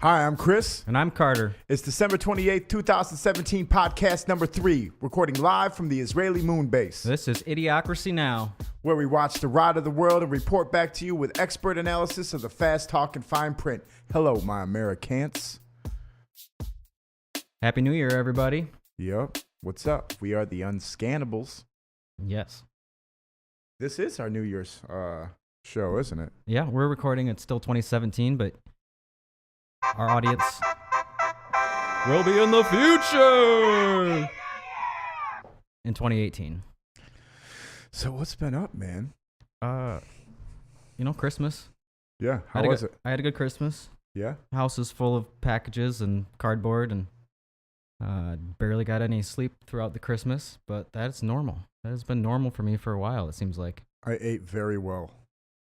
Hi, I'm Chris. And I'm Carter. It's December 28th, 2017, podcast number 3, recording live from the Israeli moon base, This is Idiocracy Now. where we watch the ride of the world and report back to you with expert analysis of the fast talk and fine print. Hello, my Americans. Happy New Year, everybody. Yep. What's up? We are the Unscannables. Yes. This is our New Year's show, isn't it? Yeah, we're recording. It's still 2017, but our audience will be in the future in 2018. So what's been up, man? Christmas. Yeah, how was it? I had a good Christmas. Yeah? House is full of packages and cardboard, and barely got any sleep throughout the Christmas, but that's normal. That has been normal for me for a while, it seems like. I ate very well.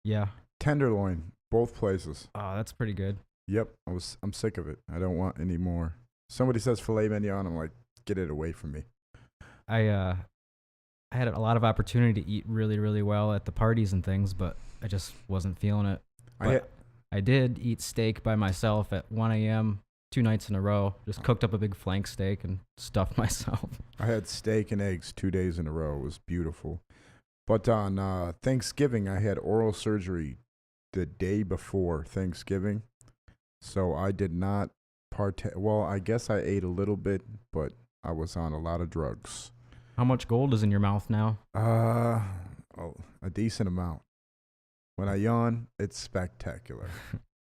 Yeah. Tenderloin, both places. Oh, that's pretty good. Yep, I'm sick of it. I don't want any more. Somebody says filet mignon, I'm like, get it away from me. I had a lot of opportunity to eat really, really well at the parties and things, but I just wasn't feeling it. I did eat steak by myself at 1 a.m. 2 nights in a row. Just cooked up a big flank steak and stuffed myself. I had steak and eggs 2 days in a row. It was beautiful. But on Thanksgiving, I had oral surgery the day before Thanksgiving. So I did not partake. Well, I guess I ate a little bit, but I was on a lot of drugs. How much gold is in your mouth now? A decent amount. When I yawn, it's spectacular.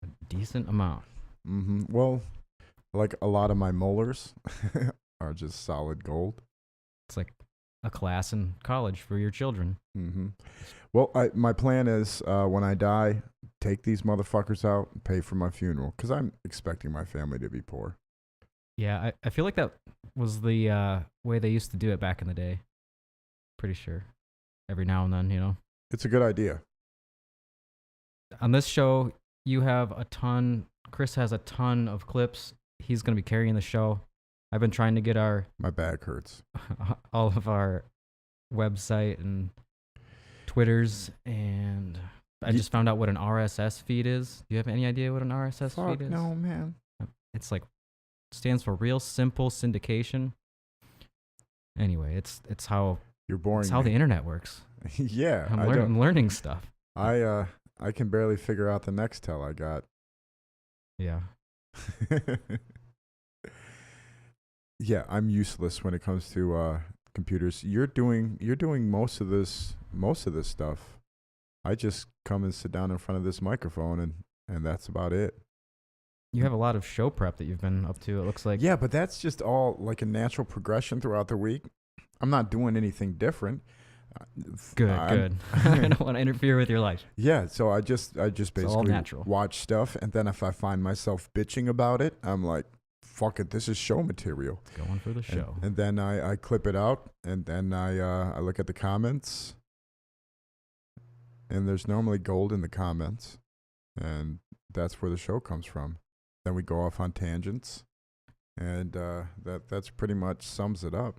A decent amount. Mm-hmm. Well, like a lot of my molars are just solid gold. It's like a class in college for your children. Mm-hmm. Well, my plan is when I die, take these motherfuckers out and pay for my funeral because I'm expecting my family to be poor. Yeah, I feel like that was the way they used to do it back in the day. Pretty sure. Every now and then, you know. It's a good idea. On this show, you have Chris has a ton of clips. He's going to be carrying the show. I've been trying to get My back hurts. all of our website and Twitters, and I just found out what an RSS feed is. Do you have any idea what an RSS feed is? No, man. It's like stands for Real Simple Syndication. Anyway, it's how You're boring. it's how the internet works. Yeah, I'm learning stuff. I can barely figure out the Nextel I got. Yeah. Yeah, I'm useless when it comes to computers. You're doing most of this stuff. I just come and sit down in front of this microphone and that's about it. You have a lot of show prep that you've been up to, it looks like. Yeah, but that's just all like a natural progression throughout the week. I'm not doing anything different. Good. I don't want to interfere with your life. Yeah, so I just basically natural. watch stuff, and then if I find myself bitching about it, I'm like, fuck it, this is show material. Going for the show. And then I clip it out, and then I look at the comments, and there's normally gold in the comments, and that's where the show comes from. Then we go off on tangents, and that's pretty much sums it up.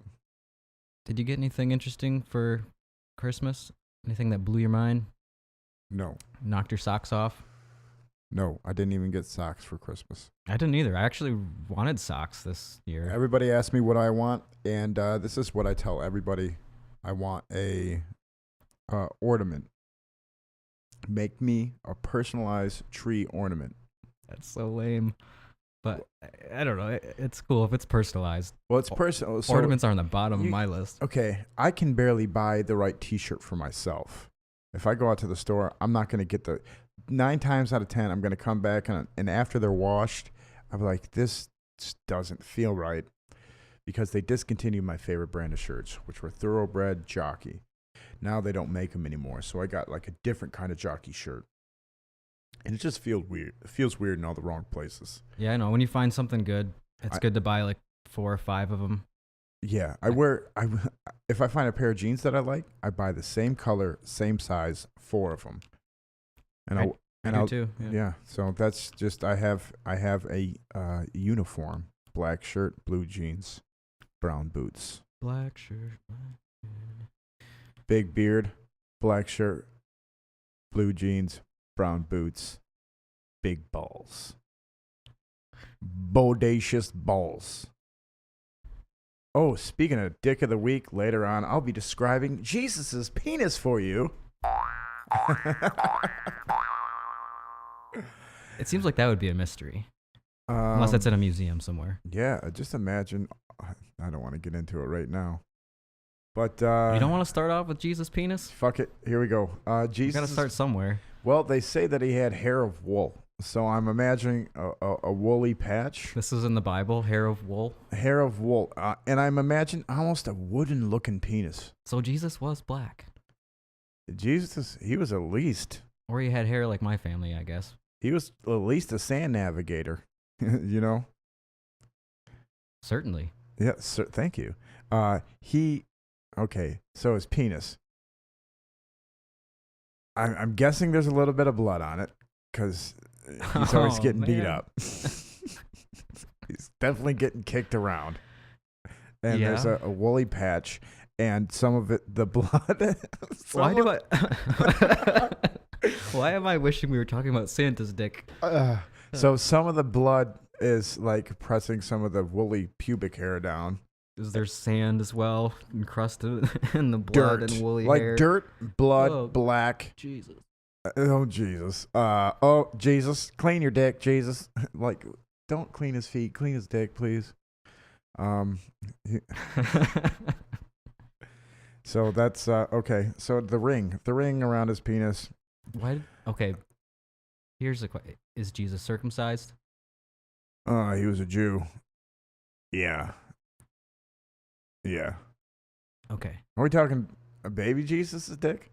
Did you get anything interesting for Christmas? Anything that blew your mind? No. Knocked your socks off? No, I didn't even get socks for Christmas. I didn't either. I actually wanted socks this year. Everybody asks me what I want, and this is what I tell everybody. I want a ornament. Make me a personalized tree ornament. That's so lame. But I don't know. It's cool if it's personalized. Well, it's personal. So ornaments are on the bottom of my list. Okay, I can barely buy the right T-shirt for myself. If I go out to the store, I'm not going to get 9 times out of 10, I'm going to come back and after they're washed, I'm like, this just doesn't feel right because they discontinued my favorite brand of shirts, which were Thoroughbred Jockey. Now they don't make them anymore, so I got like a different kind of jockey shirt. And it just feels weird. It feels weird in all the wrong places. Yeah, I know. When you find something good, it's good to buy like 4 or 5 of them. Yeah, if I find a pair of jeans that I like, I buy the same color, same size, 4 of them. And I do too. Yeah. So that's just I have a uniform: black shirt, blue jeans, brown boots. Black shirt. Big beard, black shirt, blue jeans, brown boots, big balls. bodacious balls. Oh, speaking of dick of the week, later on, I'll be describing Jesus's penis for you. It seems like that would be a mystery. Unless it's in a museum somewhere. Yeah, just imagine. I don't want to get into it right now. But you don't want to start off with Jesus' penis? Fuck it. Here we go. Jesus. You got to start somewhere. Well, they say that he had hair of wool. So I'm imagining a woolly patch. This is in the Bible, hair of wool. Hair of wool. And I'm imagining almost a wooden-looking penis. So Jesus was black. Jesus, he was at least. Or he had hair like my family, I guess. He was at least a sand navigator, you know? Certainly. Yeah, thank you. Okay, so his penis. I'm guessing there's a little bit of blood on it because he's always getting beat up. He's definitely getting kicked around. And there's a woolly patch and some of it, the blood. Why am I wishing we were talking about Santa's dick? So some of the blood is like pressing some of the woolly pubic hair down. Is there sand as well encrusted in the blood and woolly hair? Like dirt, blood, black. Jesus. Oh, Jesus. Oh, Jesus. Clean your dick, Jesus. Like, don't clean his feet. Clean his dick, please. So that's, okay. So the ring around his penis. Why? Okay. Here's the question. Is Jesus circumcised? He was a Jew. Yeah. Yeah. Okay. Are we talking a baby Jesus' dick?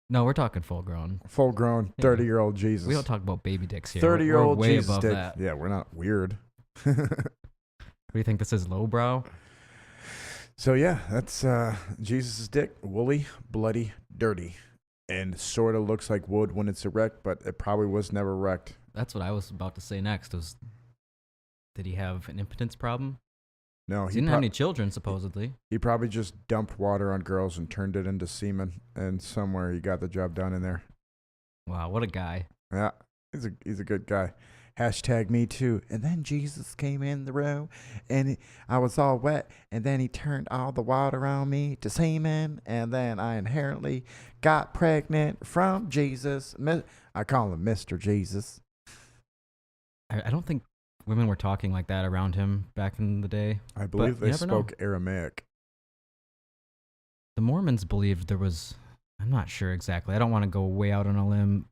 No, we're talking full grown. Full grown, 30-year-old Jesus. We don't talk about baby dicks here. 30-year-old way Jesus above dick. that. Yeah, we're not weird. Do you think this is lowbrow? So yeah, that's Jesus' dick. Woolly, bloody, dirty. And sort of looks like wood when it's erect, but it probably was never wrecked. That's what I was about to say next. Did he have an impotence problem? No, he didn't have any children, supposedly. He probably just dumped water on girls and turned it into semen, and somewhere he got the job done in there. Wow, what a guy. Yeah, he's a good guy. Hashtag me too. And then Jesus came in the room, and I was all wet, and then he turned all the water on me to semen, and then I inherently got pregnant from Jesus. I call him Mr. Jesus. I don't think women were talking like that around him back in the day. I believe they spoke Aramaic. The Mormons believed there was, I'm not sure exactly. I don't want to go way out on a limb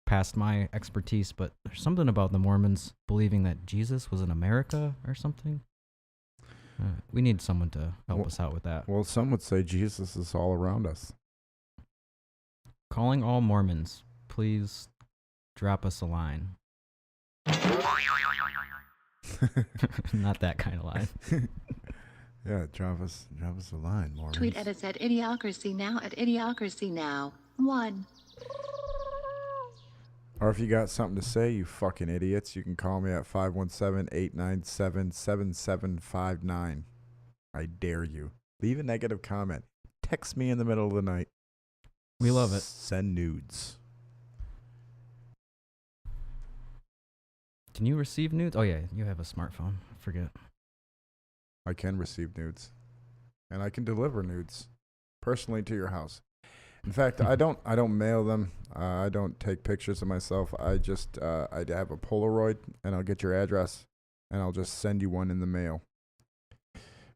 past my expertise, but there's something about the Mormons believing that Jesus was in America or something. We need someone to help us out with that. Well, some would say Jesus is all around us. Calling all Mormons, please drop us a line. Not that kind of line. Yeah, drop us a line, Mormons. Tweet at us at Idiocracy Now at Idiocracy Now 1. Or if you got something to say, you fucking idiots, you can call me at 517-897-7759. I dare you. Leave a negative comment. Text me in the middle of the night. We love it. Send nudes. Can you receive nudes? Oh yeah, you have a smartphone. I forget. I can receive nudes. And I can deliver nudes personally to your house. In fact, I don't mail them. I don't take pictures of myself. I just I have a Polaroid, and I'll get your address, and I'll just send you one in the mail.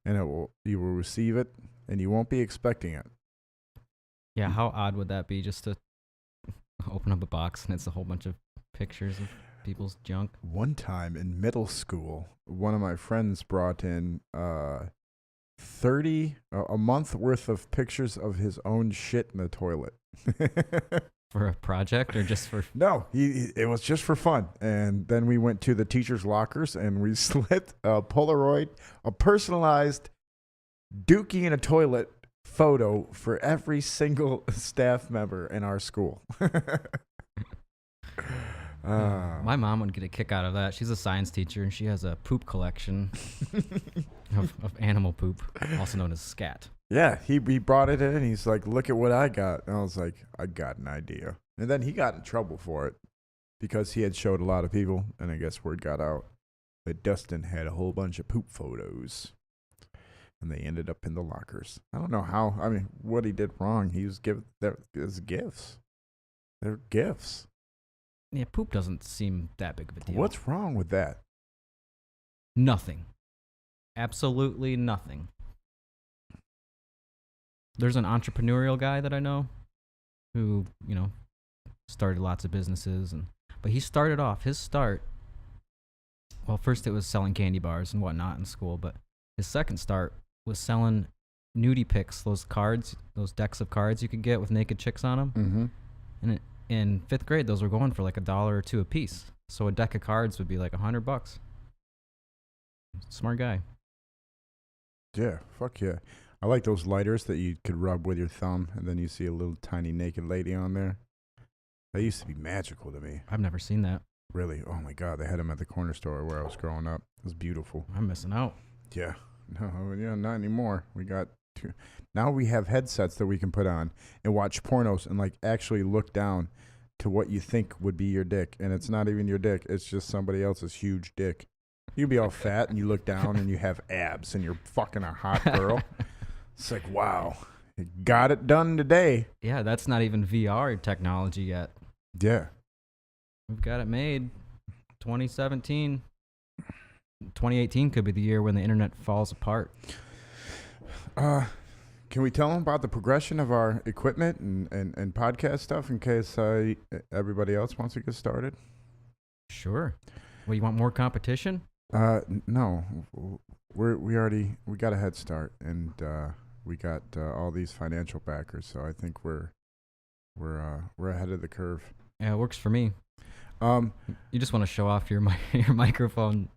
And you will receive it, and you won't be expecting it. Yeah, how odd would that be just to open up a box and it's a whole bunch of pictures of people's junk? One time in middle school, one of my friends brought in a month worth of pictures of his own shit in the toilet. For a project or just for... No, it was just for fun. And then we went to the teachers' lockers and we slipped a Polaroid, a personalized dookie in a toilet photo for every single staff member in our school. My mom would get a kick out of that. She's a science teacher, and she has a poop collection of animal poop, also known as scat. Yeah, he brought it in, and he's like, look at what I got. And I was like, I got an idea. And then he got in trouble for it because he had showed a lot of people, and I guess word got out that Dustin had a whole bunch of poop photos, and they ended up in the lockers. I don't know how. I mean, what he did wrong. He was as gifts. They're gifts. Yeah, poop doesn't seem that big of a deal. What's wrong with that? Nothing. Absolutely nothing. There's an entrepreneurial guy that I know who, started lots of businesses, but he started off his start. Well, first it was selling candy bars and whatnot in school, but his second start was selling nudie pics, those cards, those decks of cards you could get with naked chicks on them. Mm-hmm. And in 5th grade, those were going for like $1 or $2 a piece. So a deck of cards would be like $100. Smart guy. Yeah, fuck yeah. I like those lighters that you could rub with your thumb, and then you see a little tiny naked lady on there. That used to be magical to me. I've never seen that. Really? Oh my God, they had them at the corner store where I was growing up. It was beautiful. I'm missing out. Yeah. No, yeah, not anymore. We got two. Now we have headsets that we can put on and watch pornos and like actually look down to what you think would be your dick, and it's not even your dick. It's just somebody else's huge dick. You can be all fat and you look down and you have abs and you're fucking a hot girl. It's like, wow, you got it done today. Yeah, that's not even VR technology yet. Yeah. We've got it made. 2017. 2018 could be the year when the internet falls apart. Can we tell them about the progression of our equipment and podcast stuff in case everybody else wants to get started? Sure. Well, you want more competition? No. We got a head start, and we got all these financial backers, so I think we're ahead of the curve. Yeah, it works for me. You just want to show off your your microphone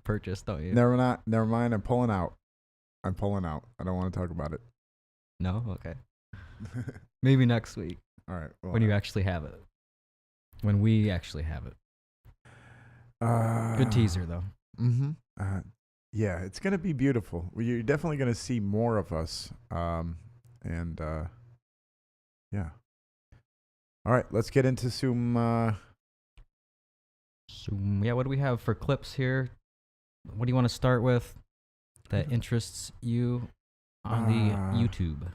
purchase, don't you? Never mind. I'm pulling out. I don't want to talk about it. No? Okay. Maybe next week. All right. Well, when you actually have it. When we actually have it. Good teaser, though. Mm-hmm. Yeah, it's going to be beautiful. You're definitely going to see more of us. Yeah. All right, let's get into some... Yeah, what do we have for clips here? What do you want to start with that interests you on the YouTube?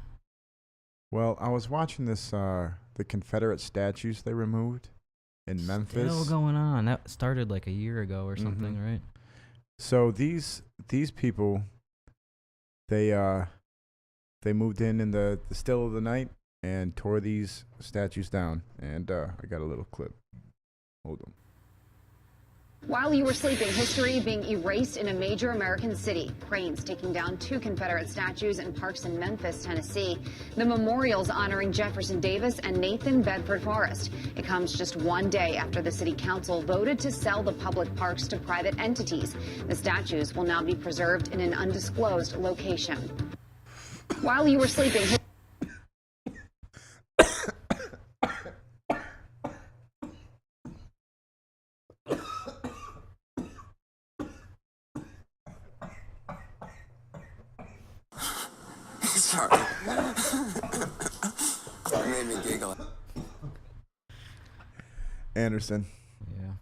Well, I was watching this, the Confederate statues they removed in Memphis. Still going on. That started like a year ago or something, Mm-hmm. right? So these people, they moved in the still of the night and tore these statues down. And I got a little clip. Hold on. While you were sleeping, history being erased in a major American city. Cranes taking down 2 Confederate statues in parks in Memphis, Tennessee. The memorials honoring Jefferson Davis and Nathan Bedford Forrest. It comes just one day after the city council voted to sell the public parks to private entities. The statues will now be preserved in an undisclosed location. While you were sleeping... Sorry. It made me giggle. Anderson. Yeah.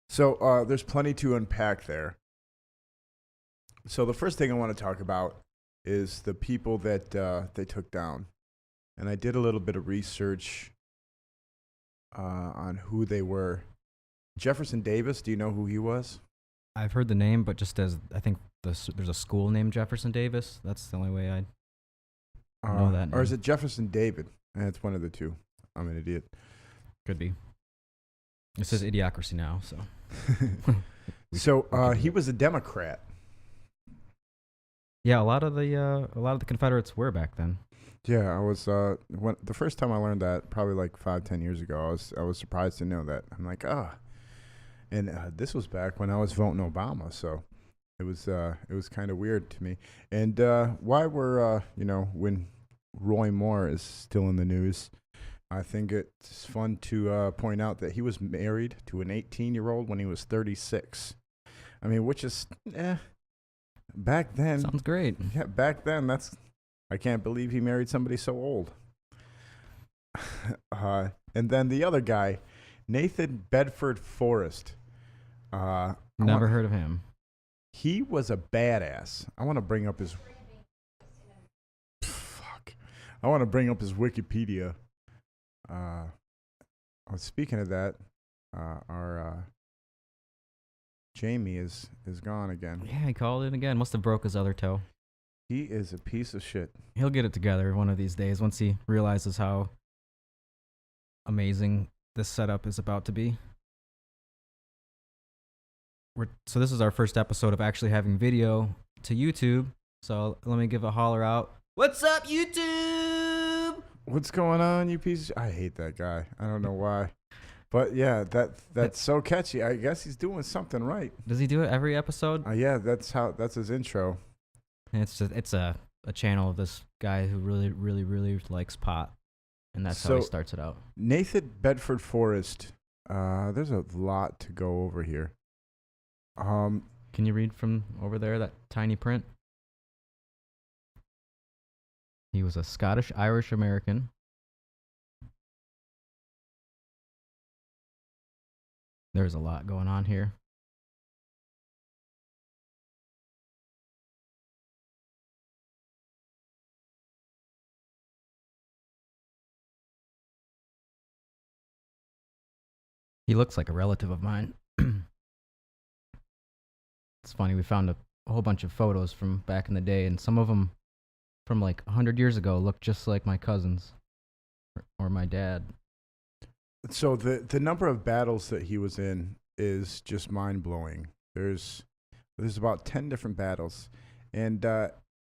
So there's plenty to unpack there. So the first thing I want to talk about is the people that they took down. And I did a little bit of research on who they were. Jefferson Davis, do you know who he was? I've heard the name, but just as I think there's a school named Jefferson Davis. That's the only way I know that name. Or is it Jefferson David? It's one of the two. I'm an idiot. Could be. It says Idiocracy Now, so. So he was a Democrat. Yeah, a lot of the Confederates were back then. Yeah, I was the first time I learned that, probably like 5-10 years ago. I was surprised to know that. I'm like, and this was back when I was voting Obama, so it was kind of weird to me. And why we're when Roy Moore is still in the news, I think it's fun to point out that he was married to an 18-year-old when he was 36. I mean, which is back then. Sounds great. Yeah, back then I can't believe he married somebody so old. And then the other guy Nathan Bedford Forrest. Never heard of him. He was a badass. I want to bring up his. Fuck. I want to bring up his Wikipedia. Speaking of that, our Jamie is gone again. Yeah, he called it again. Must have broke his other toe. He is a piece of shit. He'll get it together one of these days once he realizes how amazing this setup is about to be. So this is our first episode of actually having video to YouTube. So let me give a holler out. What's up, YouTube? What's going on, you piece of I hate that guy. I don't know why. But yeah, that's so catchy. I guess he's doing something right. Does he do it every episode? Yeah, that's his intro. And it's a channel of this guy who really likes pot. And that's how he starts it out. Nathan Bedford Forrest. There's a lot to go over here. Can you read from over there, that tiny print? He was a Scottish-Irish American. There's a lot going on here. He looks like a relative of mine. It's funny, we found a whole bunch of photos from back in the day, and some of them from like 100 years ago look just like my cousins or my dad. So the number of battles that he was in is just mind-blowing. There's about 10 different battles, and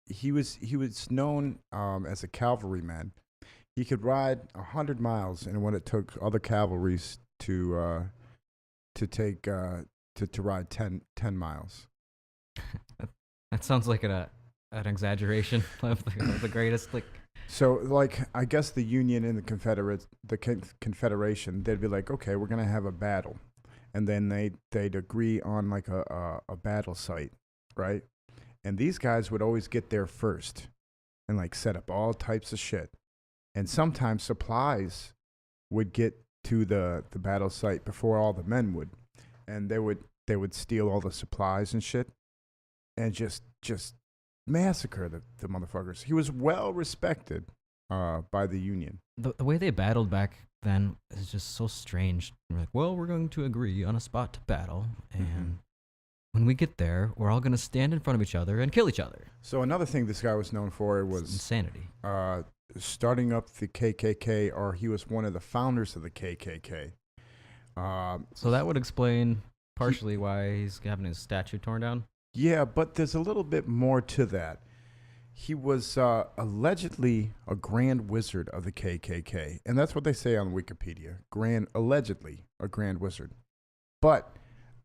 he was known as a cavalryman. He could ride 100 miles, and when it took other cavalries to ride 10 miles. That sounds like an exaggeration of the greatest. Like, so, like, I guess the Union and the Confederation, they'd be like, okay, we're gonna have a battle, and then they'd agree on like a battle site, right? And these guys would always get there first, and like set up all types of shit, and sometimes supplies would get to the battle site before all the men would, and they would steal all the supplies and shit, and just massacre the motherfuckers. He was well respected by the Union. The way they battled back then is just so strange. We're like, well, we're going to agree on a spot to battle, and when we get there, we're all going to stand in front of each other and kill each other. So another thing this guy was known for was insanity. Starting up the KKK, or he was one of the founders of the KKK. So that would explain partially why he's having his statue torn down. Yeah, but there's a little bit more to that. He was allegedly a grand wizard of the KKK, and that's what they say on Wikipedia. Allegedly a grand wizard. But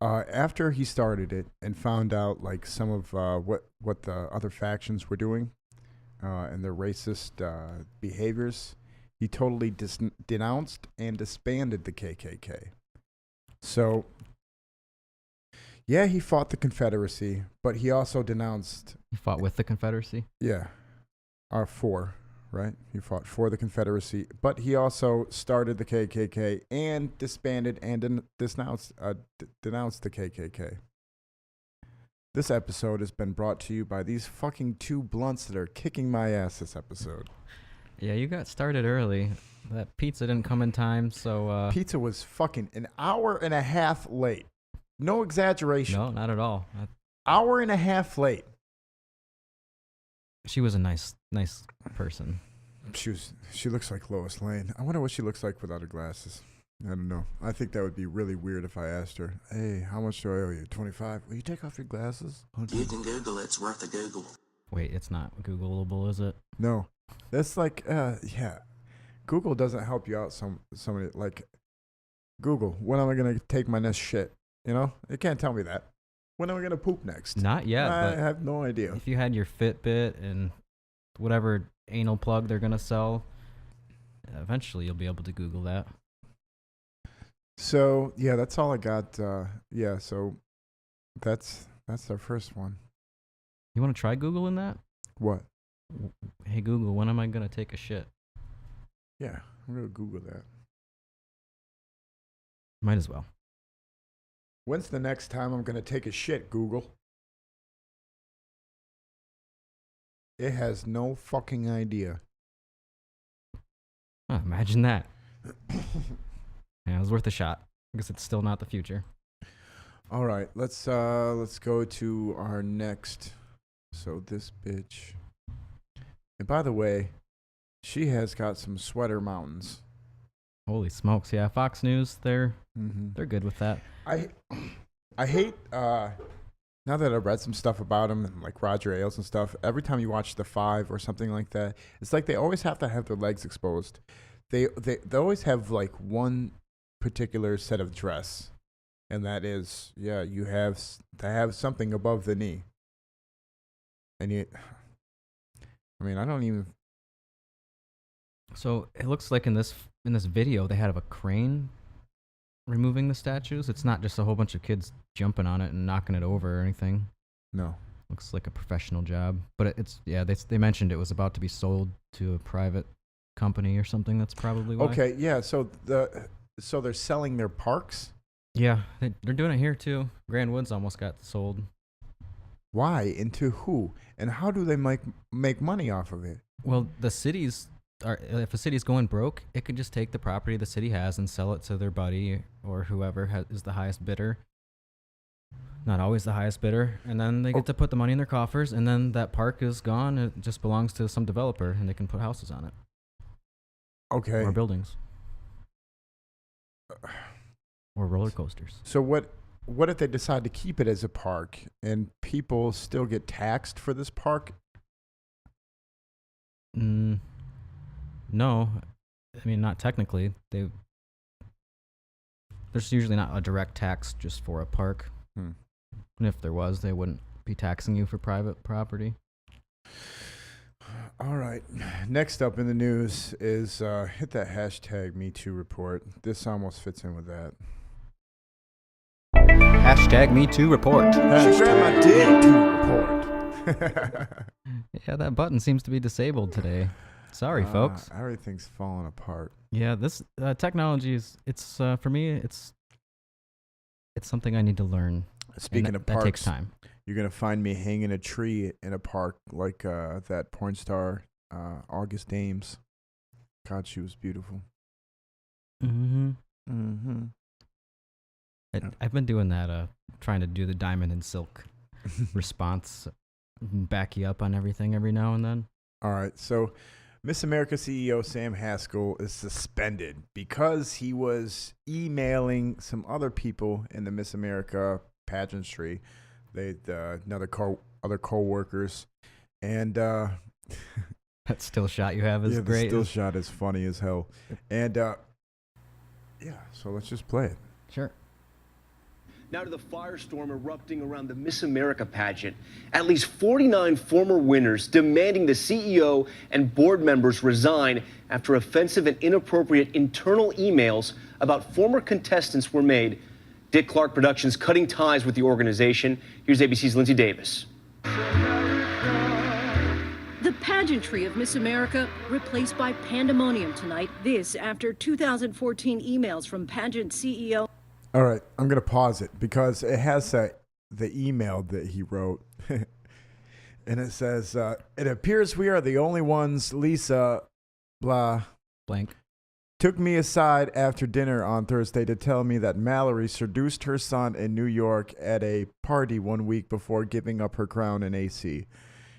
after he started it and found out like some of what the other factions were doing and their racist behaviors, he totally denounced and disbanded the KKK. So, yeah, he fought the Confederacy, but he also denounced... He fought with the Confederacy? Yeah. For, right? He fought for the Confederacy, but he also started the KKK and disbanded and denounced the KKK. This episode has been brought to you by these fucking two blunts that are kicking my ass this episode. Yeah, you got started early. That pizza didn't come in time, so... Pizza was fucking an hour and a half late. No exaggeration. No, not at all. Hour and a half late. She was a nice person. She looks like Lois Lane. I wonder what she looks like without her glasses. I don't know. I think that would be really weird if I asked her, hey, how much do I owe you? 25? Will you take off your glasses? You can Google it. It's worth a Google. Wait, it's not Googleable, is it? No. That's like, yeah. Google doesn't help you out somebody like Google, when am I going to take my next shit? You know? It can't tell me that. When am I going to poop next? Not yet. I have no idea. If you had your Fitbit and whatever anal plug they're going to sell, eventually you'll be able to Google that. So, yeah, that's all I got. Yeah, so that's our first one. You want to try Googling that? What? Hey, Google, when am I going to take a shit? Yeah, I'm going to Google that. Might as well. When's the next time I'm going to take a shit, Google? It has no fucking idea. Oh, imagine that. Yeah, it was worth a shot. I guess it's still not the future. All right, let's go to our next. So this bitch. And by the way, she has got some sweater mountains. Holy smokes! Yeah, Fox News, they're good with that. I hate now that I've read some stuff about him and like Roger Ailes and stuff. Every time you watch The Five or something like that, it's like they always have to have their legs exposed. They always have like one particular set of dress, and that is you have to have something above the knee. And I don't even. So it looks like in this video they had a crane removing the statues. It's not just a whole bunch of kids jumping on it and knocking it over or anything. No. Looks like a professional job. But they mentioned it was about to be sold to a private company or something. That's probably why. Okay, yeah. So they're selling their parks. Yeah, they're doing it here too. Grand Woods almost got sold. Why? And to who? And how do they make money off of it? Well, if a city's going broke, it could just take the property the city has and sell it to their buddy or whoever is the highest bidder. Not always the highest bidder. And then they get to put the money in their coffers, and then that park is gone. It just belongs to some developer, and they can put houses on it. Okay. Or buildings. Or roller coasters. So what if they decide to keep it as a park and people still get taxed for this park? No, I mean, not technically. There's usually not a direct tax just for a park. And if there was, they wouldn't be taxing you for private property. All right. Next up in the news is hit that hashtag MeToo report. This almost fits in with that. Hashtag MeToo report. She grabbed my dick to report. Yeah, that button seems to be disabled today. Sorry, folks. Everything's falling apart. Yeah, this technology it's for me, it's something I need to learn. Speaking of parks, that takes time. You're going to find me hanging a tree in a park like that porn star, August Ames. God, she was beautiful. I've been doing that, trying to do the diamond and silk response, back you up on everything every now and then. All right, so Miss America CEO Sam Haskell is suspended because he was emailing some other people in the Miss America pageantry. Other co-workers, and that still shot you have is great. The still shot is funny as hell. And so let's just play it. Sure. Now to the firestorm erupting around the Miss America pageant. At least 49 former winners demanding the CEO and board members resign after offensive and inappropriate internal emails about former contestants were made. Dick Clark Productions cutting ties with the organization. Here's ABC's Lindsay Davis. The pageantry of Miss America replaced by pandemonium tonight. This after 2014 emails from pageant CEO. All right, I'm going to pause it because it has the email that he wrote. And it says, it appears we are the only ones, Lisa, blah, blank, took me aside after dinner on Thursday to tell me that Mallory seduced her son in New York at a party 1 week before giving up her crown in AC.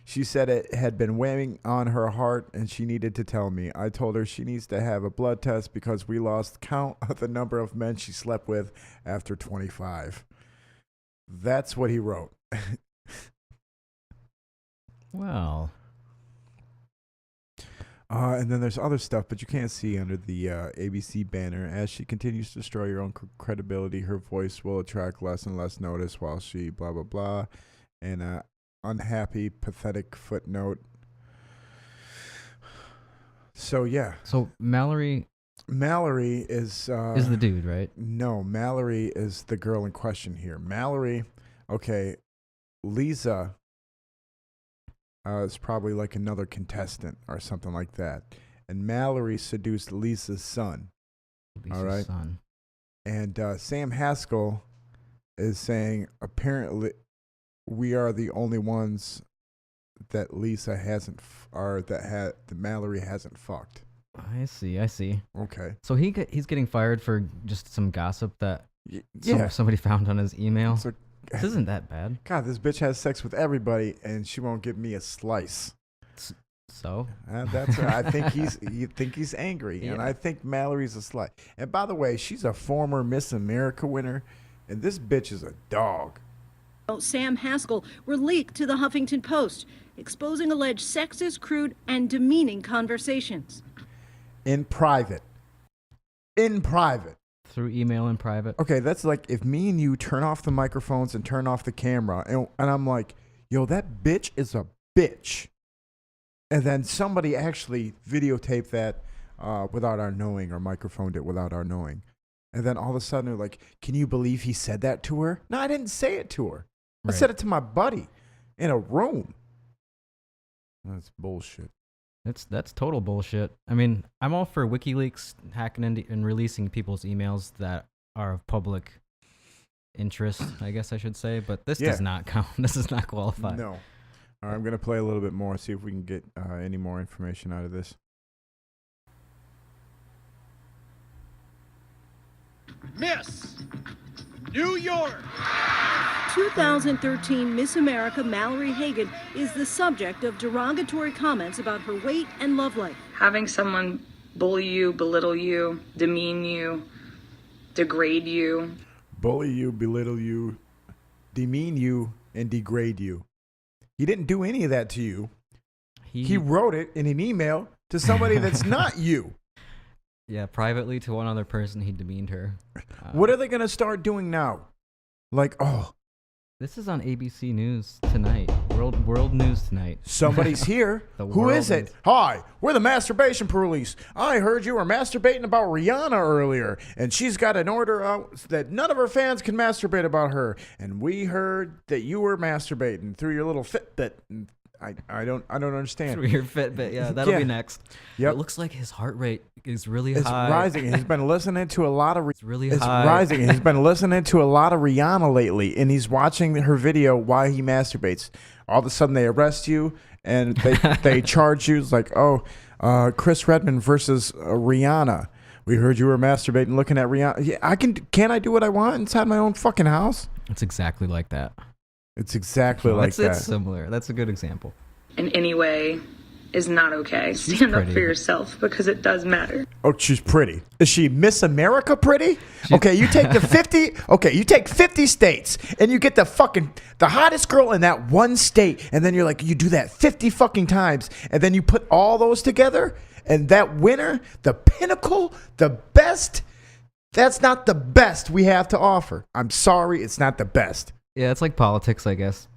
She said it had been weighing on her heart and she needed to tell me. I told her she needs to have a blood test because we lost count of the number of men she slept with after 25. That's what he wrote. Well. And then there's other stuff, but you can't see under the ABC banner. As she continues to destroy her own credibility, her voice will attract less and less notice while she blah, blah, blah. And unhappy, pathetic footnote. So, yeah. So, Mallory is the dude, right? No, Mallory is the girl in question here. Mallory, okay, Lisa is probably like another contestant or something like that. And Mallory seduced Lisa's son. Lisa's all right? son. And Sam Haskell is saying apparently we are the only ones that Lisa hasn't that Mallory hasn't fucked. I see. Okay. So he's getting fired for just some gossip that Yeah. somebody found on his email. So, This isn't that bad. God, this bitch has sex with everybody, and she won't give me a slice. So That's I think he's angry, and I think Mallory's a slut. And by the way, she's a former Miss America winner, and this bitch is a dog. Sam Haskell were leaked to the Huffington Post, exposing alleged sexist, crude, and demeaning conversations. In private. through email in private. Okay, that's like if me and you turn off the microphones and turn off the camera, and I'm like, yo, that bitch is a bitch. And then somebody actually videotaped that without our knowing, or microphoned it without our knowing. And then all of a sudden they're like, can you believe he said that to her? No, I didn't say it to her. Right. I said it to my buddy in a room. That's bullshit. That's total bullshit. I mean, I'm all for WikiLeaks hacking into and releasing people's emails that are of public interest, I guess I should say, but this does not count. This does not qualify. No. All right, I'm going to play a little bit more, see if we can get any more information out of this. Miss New York 2013 Miss America Mallory Hagan is the subject of derogatory comments about her weight and love life. Having someone bully you, belittle you, demean you, degrade you. Bully you, belittle you, demean you, and degrade you. He didn't do any of that to you. He wrote it in an email to somebody that's not you. Yeah, privately to one other person, he demeaned her. What are they going to start doing now? Like, oh. This is on ABC News tonight. World News tonight. Somebody's here. Who is it? Hi, we're the masturbation police. I heard you were masturbating about Rihanna earlier, and she's got an order out that none of her fans can masturbate about her. And we heard that you were masturbating through your little Fitbit. I don't understand. Through your Fitbit, yeah, that'll be next. Yep. It looks like his heart rate is really it's high. It's rising. He's been listening to a lot of. It's really it's high. Rising. He's been listening to a lot of Rihanna lately, and he's watching her video while he masturbates. All of a sudden, they arrest you and they charge you. It's like, Chris Redmond versus Rihanna. We heard you were masturbating, looking at Rihanna. Yeah, Can't I do what I want inside my own fucking house? It's exactly like that. It's exactly like that. It's similar. That's a good example. In any way is not okay. She's Stand up pretty. for yourself because it does matter. Oh, she's pretty. Is she Miss America pretty? Okay, you take the 50. Okay, you take 50 states and you get the hottest girl in that one state, and then you're like, you do that 50 fucking times, and then you put all those together, and that winner, the pinnacle, the best. That's not the best we have to offer. I'm sorry, it's not the best. Yeah, it's like politics, I guess.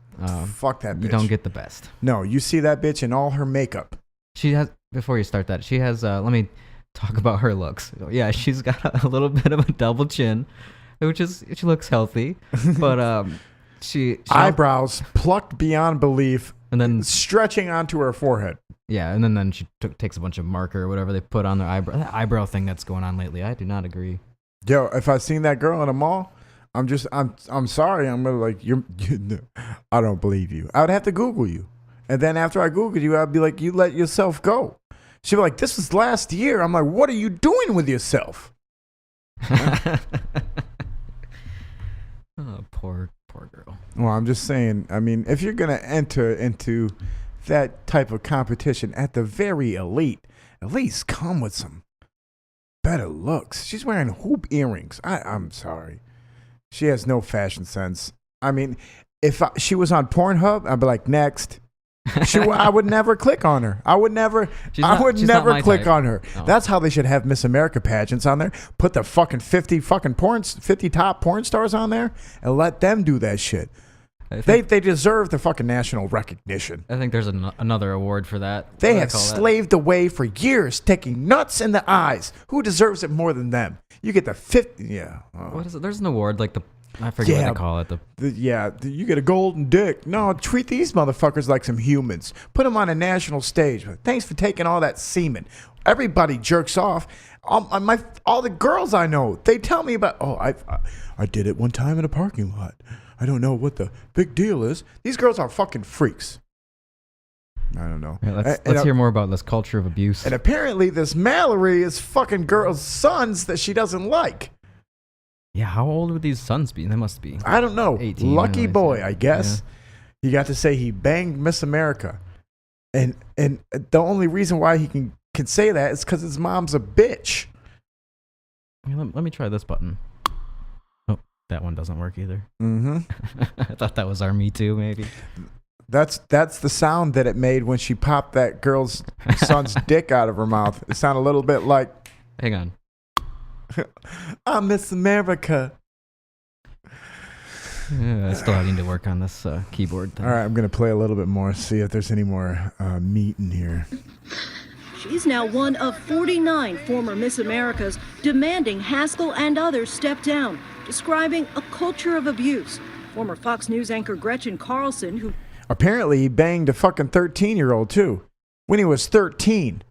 Fuck that bitch. You don't get the best. No, you see that bitch in all her makeup. She has, before you start that, she has, let me talk about her looks. Yeah, she's got a little bit of a double chin, which looks healthy, but she eyebrows plucked beyond belief, and then stretching onto her forehead. Yeah, and then she takes a bunch of marker or whatever they put on their eyebrow. That eyebrow thing that's going on lately, I do not agree. Yo, if I seen that girl in a mall, I'm sorry. I'm gonna like I don't believe you. I would have to Google you, and then after I Googled you, I'd be like, you let yourself go. She'd be like, this was last year. I'm like, what are you doing with yourself? Oh, poor girl. Well, I'm just saying. I mean, if you're gonna enter into that type of competition at the very elite, at least come with some better looks. She's wearing hoop earrings. I'm sorry. She has no fashion sense. I mean, if she was on Pornhub, I'd be like, next. I would never click on her. I would never click on her. No. That's how they should have Miss America pageants on there. Put the fucking 50 top porn stars on there and let them do that shit. They deserve the fucking national recognition. I think there's another award for that. They have slaved away for years, taking nuts in the eyes. Who deserves it more than them? You get the 50. Yeah. What is it? There's an award like the I forget what they call it. You get a golden dick. No, treat these motherfuckers like some humans. Put them on a national stage. Thanks for taking all that semen. Everybody jerks off. All the girls I know, they tell me about, I did it one time in a parking lot. I don't know what the big deal is. These girls are fucking freaks. I don't know. Yeah, let's hear more about this culture of abuse. And apparently this Mallory is fucking girls' sons that she doesn't like. Yeah, how old would these sons be? They must be. I don't know. 18. Lucky boy, I guess. Yeah. He got to say he banged Miss America. And the only reason why he can say that is because his mom's a bitch. Let me try this button. Oh, that one doesn't work either. Mm-hmm. I thought that was our Me Too, maybe. That's the sound that it made when she popped that girl's son's dick out of her mouth. It sounded a little bit like... Hang on. I'm Miss America. Yeah, I still need to work on this keyboard thing. All right, I'm going to play a little bit more, see if there's any more meat in here. She's now one of 49 former Miss Americas demanding Haskell and others step down, describing a culture of abuse. Former Fox News anchor Gretchen Carlson, who... Apparently, he banged a fucking 13-year-old, too. When he was 13.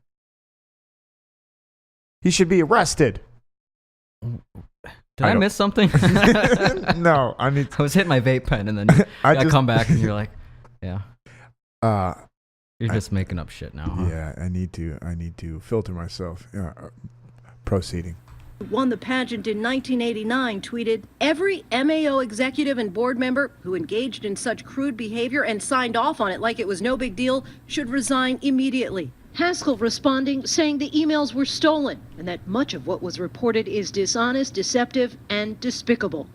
He should be arrested. Did I miss something? No, I was hitting my vape pen, and then I come back, and you're like, yeah. You're just making up shit now, huh? Yeah, I need to filter myself. Proceeding. Won the pageant in 1989, tweeted, "Every MAO executive and board member who engaged in such crude behavior and signed off on it like it was no big deal should resign immediately." Haskell responding, saying the emails were stolen and that much of what was reported is dishonest, deceptive, and despicable.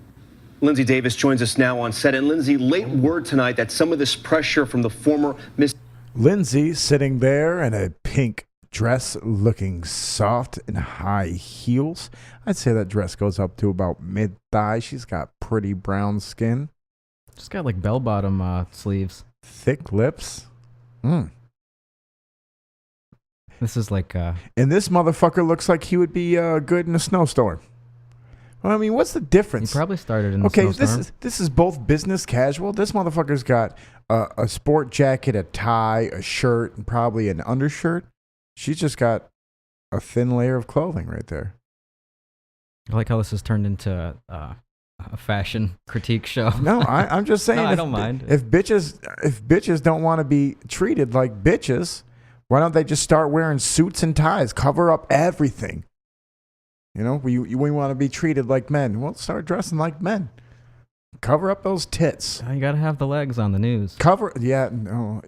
Lindsay Davis joins us now on set. And Lindsay, late word tonight that some of this pressure from the former Miss... Lindsay sitting there in a pink dress, looking soft and high heels. I'd say that dress goes up to about mid-thigh. She's got pretty brown skin. She's got like bell-bottom sleeves. Thick lips. This is like... and this motherfucker looks like he would be good in a snowstorm. Well, I mean, what's the difference? He probably started in a snowstorm. This is both business casual. This motherfucker's got a sport jacket, a tie, a shirt, and probably an undershirt. She's just got a thin layer of clothing right there. I like how this has turned into a fashion critique show. No, I'm just saying. No, I don't mind. If bitches don't want to be treated like bitches, why don't they just start wearing suits and ties, cover up everything? You know, we want to be treated like men. Well, start dressing like men. Cover up those tits. You got to have the legs on the news. No.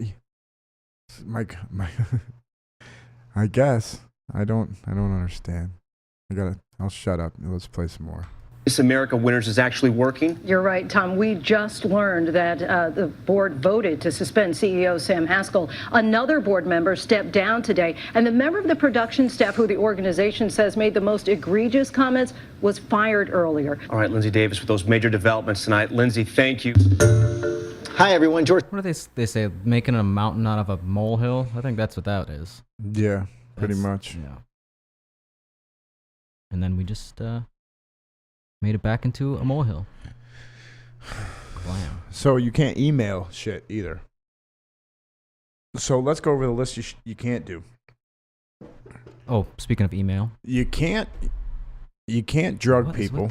I guess. I don't understand. I'll shut up. Let's play some more. Miss America Winners is actually working? You're right, Tom. We just learned that the board voted to suspend CEO Sam Haskell. Another board member stepped down today, and the member of the production staff who the organization says made the most egregious comments was fired earlier. All right, Lindsay Davis with those major developments tonight. Lindsay, thank you. Hi, everyone. George. What do they say? Making a mountain out of a molehill? I think that's what that is. Yeah, pretty much. Yeah. And then we just... made it back into a molehill. Blam. So you can't email shit either. So let's go over the list you can't do. Oh, speaking of email. You can't drug people.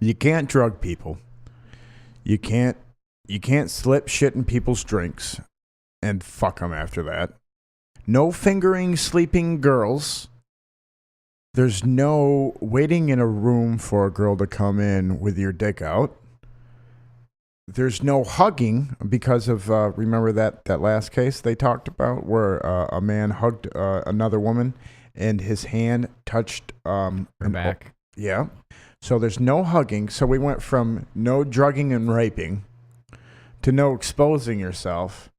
You can't drug people. You can't slip shit in people's drinks and fuck them after that. No fingering sleeping girls. There's no waiting in a room for a girl to come in with your dick out. There's no hugging because of, remember that last case they talked about where a man hugged another woman and his hand touched her back. Yeah. So there's no hugging. So we went from no drugging and raping to no exposing yourself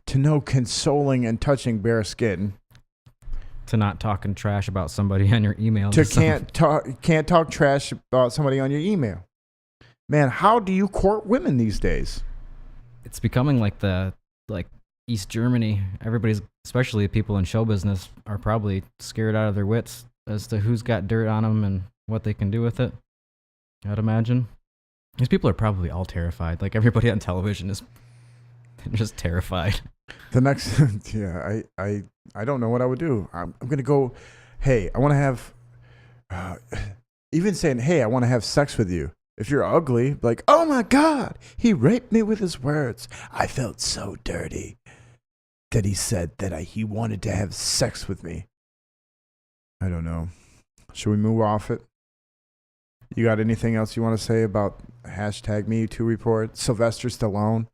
to no consoling and touching bare skin. To not talking trash about somebody on your email. To can't talk trash about somebody on your email. Man, how do you court women these days? It's becoming like East Germany. Everybody's, especially people in show business, are probably scared out of their wits as to who's got dirt on them and what they can do with it. I'd imagine. These people are probably all terrified. Like everybody on television is just terrified. The next, yeah, I don't know what I would do. I'm gonna go. Hey, I want to have. Even saying, hey, I want to have sex with you. If you're ugly, like, oh my God, he raped me with his words. I felt so dirty that he said that he wanted to have sex with me. I don't know. Should we move off it? You got anything else you want to say about #MeToo report? Sylvester Stallone?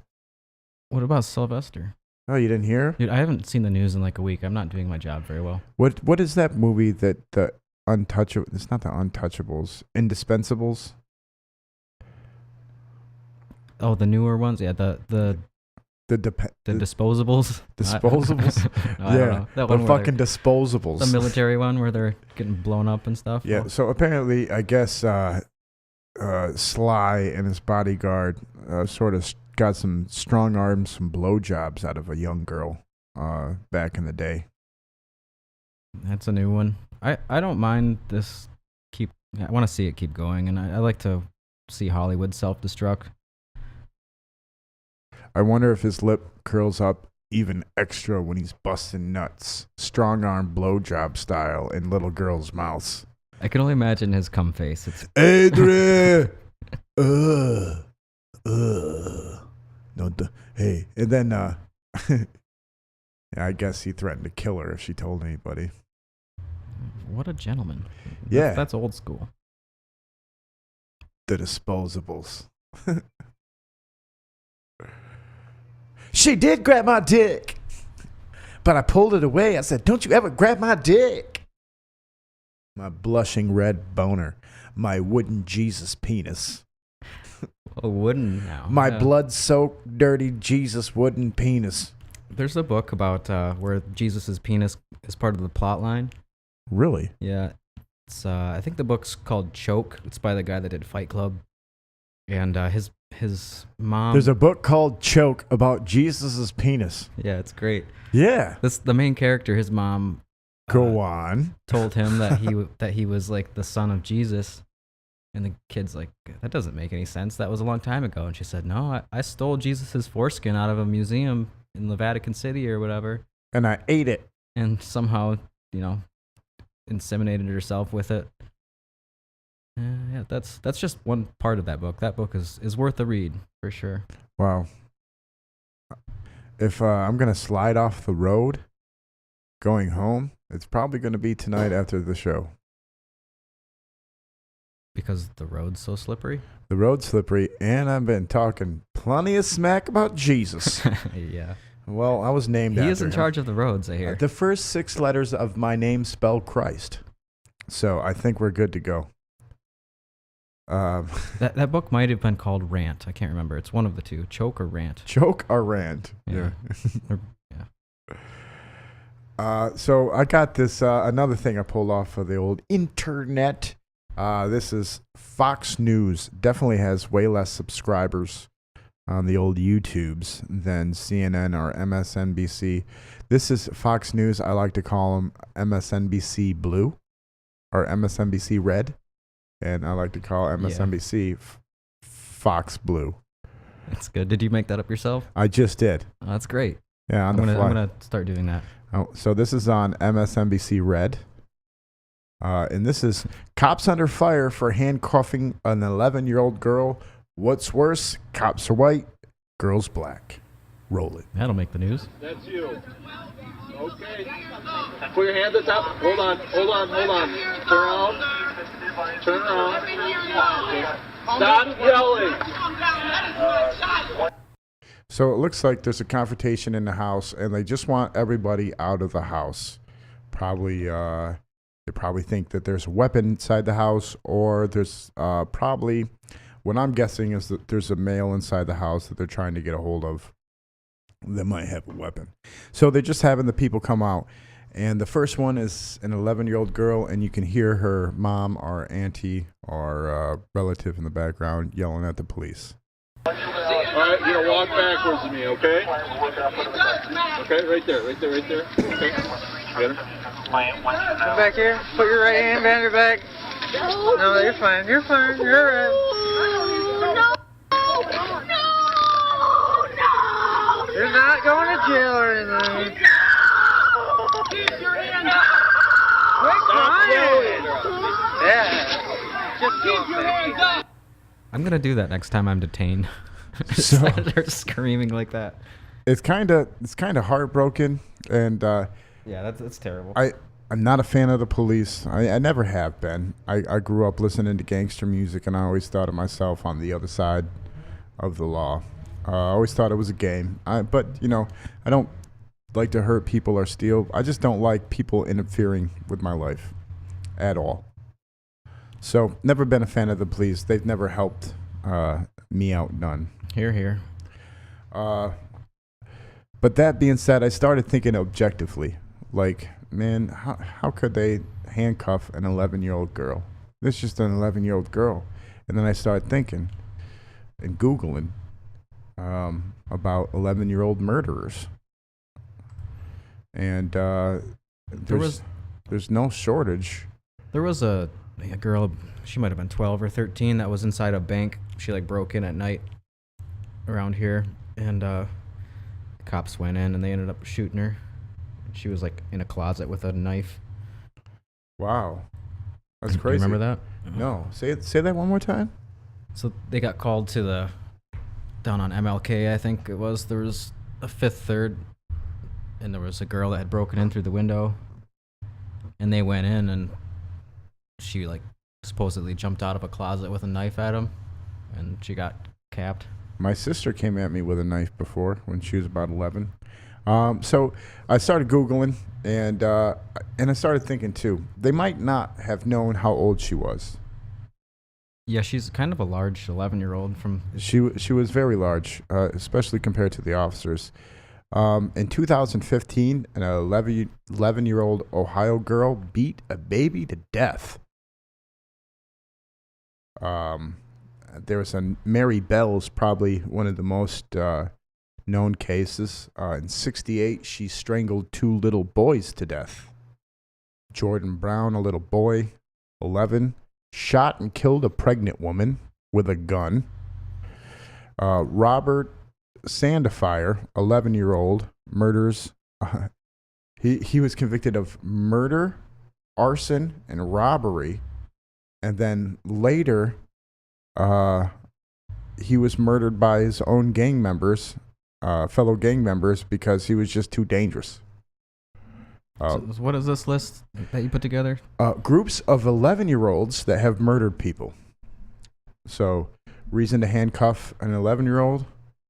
What about Sylvester? Oh, you didn't hear? Dude, I haven't seen the news in like a week. I'm not doing my job very well. What is that movie that the Untouchable? It's not the Untouchables. Indispensables? Oh, the newer ones? Yeah, the disposables. Disposables? No, I don't know. That one the where fucking disposables. the military one where they're getting blown up and stuff. Yeah, so apparently, I guess Sly and his bodyguard sort of got some strong arms, some blowjobs out of a young girl back in the day. That's a new one. I don't mind this I want to see it keep going, and I like to see Hollywood self-destruct. I wonder if his lip curls up even extra when he's busting nuts, strong arm blowjob style in little girls' mouths. I can only imagine his cum face. It's Adrian! No, hey, and then yeah, I guess he threatened to kill her if she told anybody. What a gentleman. Yeah. That's old school. The disposables. She did grab my dick, but I pulled it away. I said, don't you ever grab my dick. My blushing red boner. My wooden Jesus penis. A wooden now. My blood-soaked, dirty Jesus wooden penis. There's a book about where Jesus' penis is part of the plot line. Really? Yeah. It's I think the book's called Choke. It's by the guy that did Fight Club. And his mom... There's a book called Choke about Jesus' penis. Yeah, it's great. Yeah. The main character, his mom... Go on. Told him that he was like the son of Jesus. And the kid's like, that doesn't make any sense. That was a long time ago. And she said, no, I stole Jesus' foreskin out of a museum in the Vatican City or whatever. And I ate it. And somehow, inseminated herself with it. Yeah, that's just one part of that book. That book is worth a read, for sure. Wow. If I'm going to slide off the road going home, it's probably going to be tonight after the show. Because the road's so slippery? The road's slippery, and I've been talking plenty of smack about Jesus. Yeah. Well, I was named after him. He is in charge of the roads, I hear. The first 6 letters of my name spell Christ. So I think we're good to go. That book might have been called Rant. I can't remember. It's one of the two. Choke or Rant. Choke or Rant. Yeah. So I got this, another thing I pulled off of the old internet. This is Fox News. Definitely has way less subscribers on the old YouTubes than CNN or MSNBC. This is Fox News. I like to call them MSNBC Blue or MSNBC Red. And I like to call MSNBC Fox Blue. That's good. Did you make that up yourself? I just did. Oh, that's great. Yeah, I'm gonna start doing that. Oh, so this is on MSNBC Red. And this is cops under fire for handcuffing an 11-year-old girl. What's worse? Cops are white, girls black. Roll it. That'll make the news. That's you. Okay. Put your hand at the top. Hold on. Turn around. Stop yelling. So it looks like there's a confrontation in the house, and they just want everybody out of the house. Probably, they probably think that there's a weapon inside the house, or there's probably, what I'm guessing is that there's a male inside the house that they're trying to get a hold of that might have a weapon. So they're just having the people come out. And the first one is an 11-year-old girl, and you can hear her mom or auntie or relative in the background yelling at the police. All right, you're going to walk backwards to me, okay? Okay, right there. Okay. Get her. Come back here. Put your right hand behind your back. No, you're fine. You're fine. You're all right. No! You're not going to jail or anything. No! Keep your hands up! Quit crying! Yeah. Just keep your hands up! I'm going to do that next time I'm detained. So they're screaming like that. It's kind of heartbroken, and yeah, that's terrible. I'm not a fan of the police. I never have been. I grew up listening to gangster music, and I always thought of myself on the other side of the law. I always thought it was a game. But I don't like to hurt people or steal. I just don't like people interfering with my life at all. So never been a fan of the police. They've never helped me out none. Hear, hear. But that being said, I started thinking objectively. Like, man, how could they handcuff an 11-year-old girl? It's just an 11-year-old girl. And then I started thinking and Googling about 11-year-old murderers. And there's no shortage. There was a girl, she might have been 12 or 13, that was inside a bank. She broke in at night around here, and cops went in and they ended up shooting her. She was in a closet with a knife. Wow, that's Do crazy. you remember that? No, say that one more time. So they got called to down on MLK, I think it was. There was a Fifth Third, and there was a girl that had broken in through the window, and they went in, and she supposedly jumped out of a closet with a knife at him, and she got capped. My sister came at me with a knife before when she was about 11. So I started Googling, and I started thinking too, they might not have known how old she was. Yeah, she's kind of a large 11-year-old. She was very large, especially compared to the officers. In 2015, an 11-year-old Ohio girl beat a baby to death. There was a Mary Bell's, probably one of the most known cases. In 1968, she strangled 2 little boys to death. Jordan Brown, a little boy, 11, shot and killed a pregnant woman with a gun. Robert Sandifer, 11-year-old, murders. He was convicted of murder, arson, and robbery. And then later, he was murdered by his own gang members, fellow gang members, because he was just too dangerous. So what is this list that you put together? Groups of 11-year-olds that have murdered people. So, reason to handcuff an 11-year-old?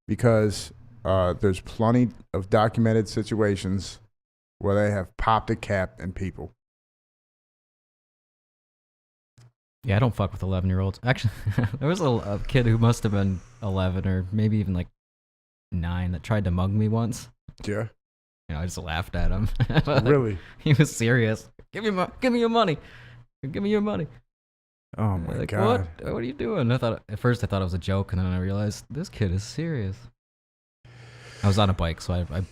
Because there's plenty of documented situations where they have popped a cap in people. Yeah, I don't fuck with 11-year-olds. Actually, there was a kid who must have been 11 or maybe even 9 that tried to mug me once. Yeah. I just laughed at him. Really? He was serious. Give me your money. Give me your money. Oh my God. What are you doing? At first I thought it was a joke, and then I realized this kid is serious. I was on a bike, so I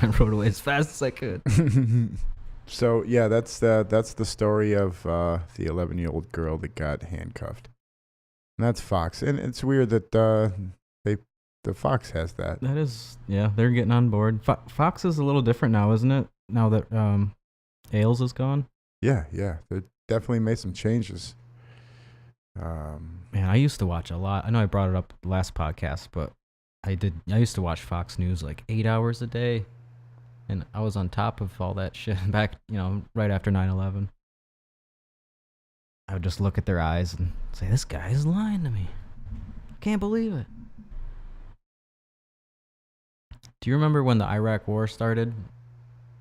rode away as fast as I could. So yeah, that's the story of the 11-year-old girl that got handcuffed. And that's Fox, and it's weird that the Fox has that. That is, yeah, they're getting on board. Fox is a little different now, isn't it? Now that Ailes is gone. Yeah, they definitely made some changes. Man, I used to watch a lot. I know I brought it up last podcast, but I used to watch Fox News 8 hours a day, and I was on top of all that shit back, right after 9/11. I would just look at their eyes and say, "This guy is lying to me. I can't believe it." Do you remember when the Iraq War started?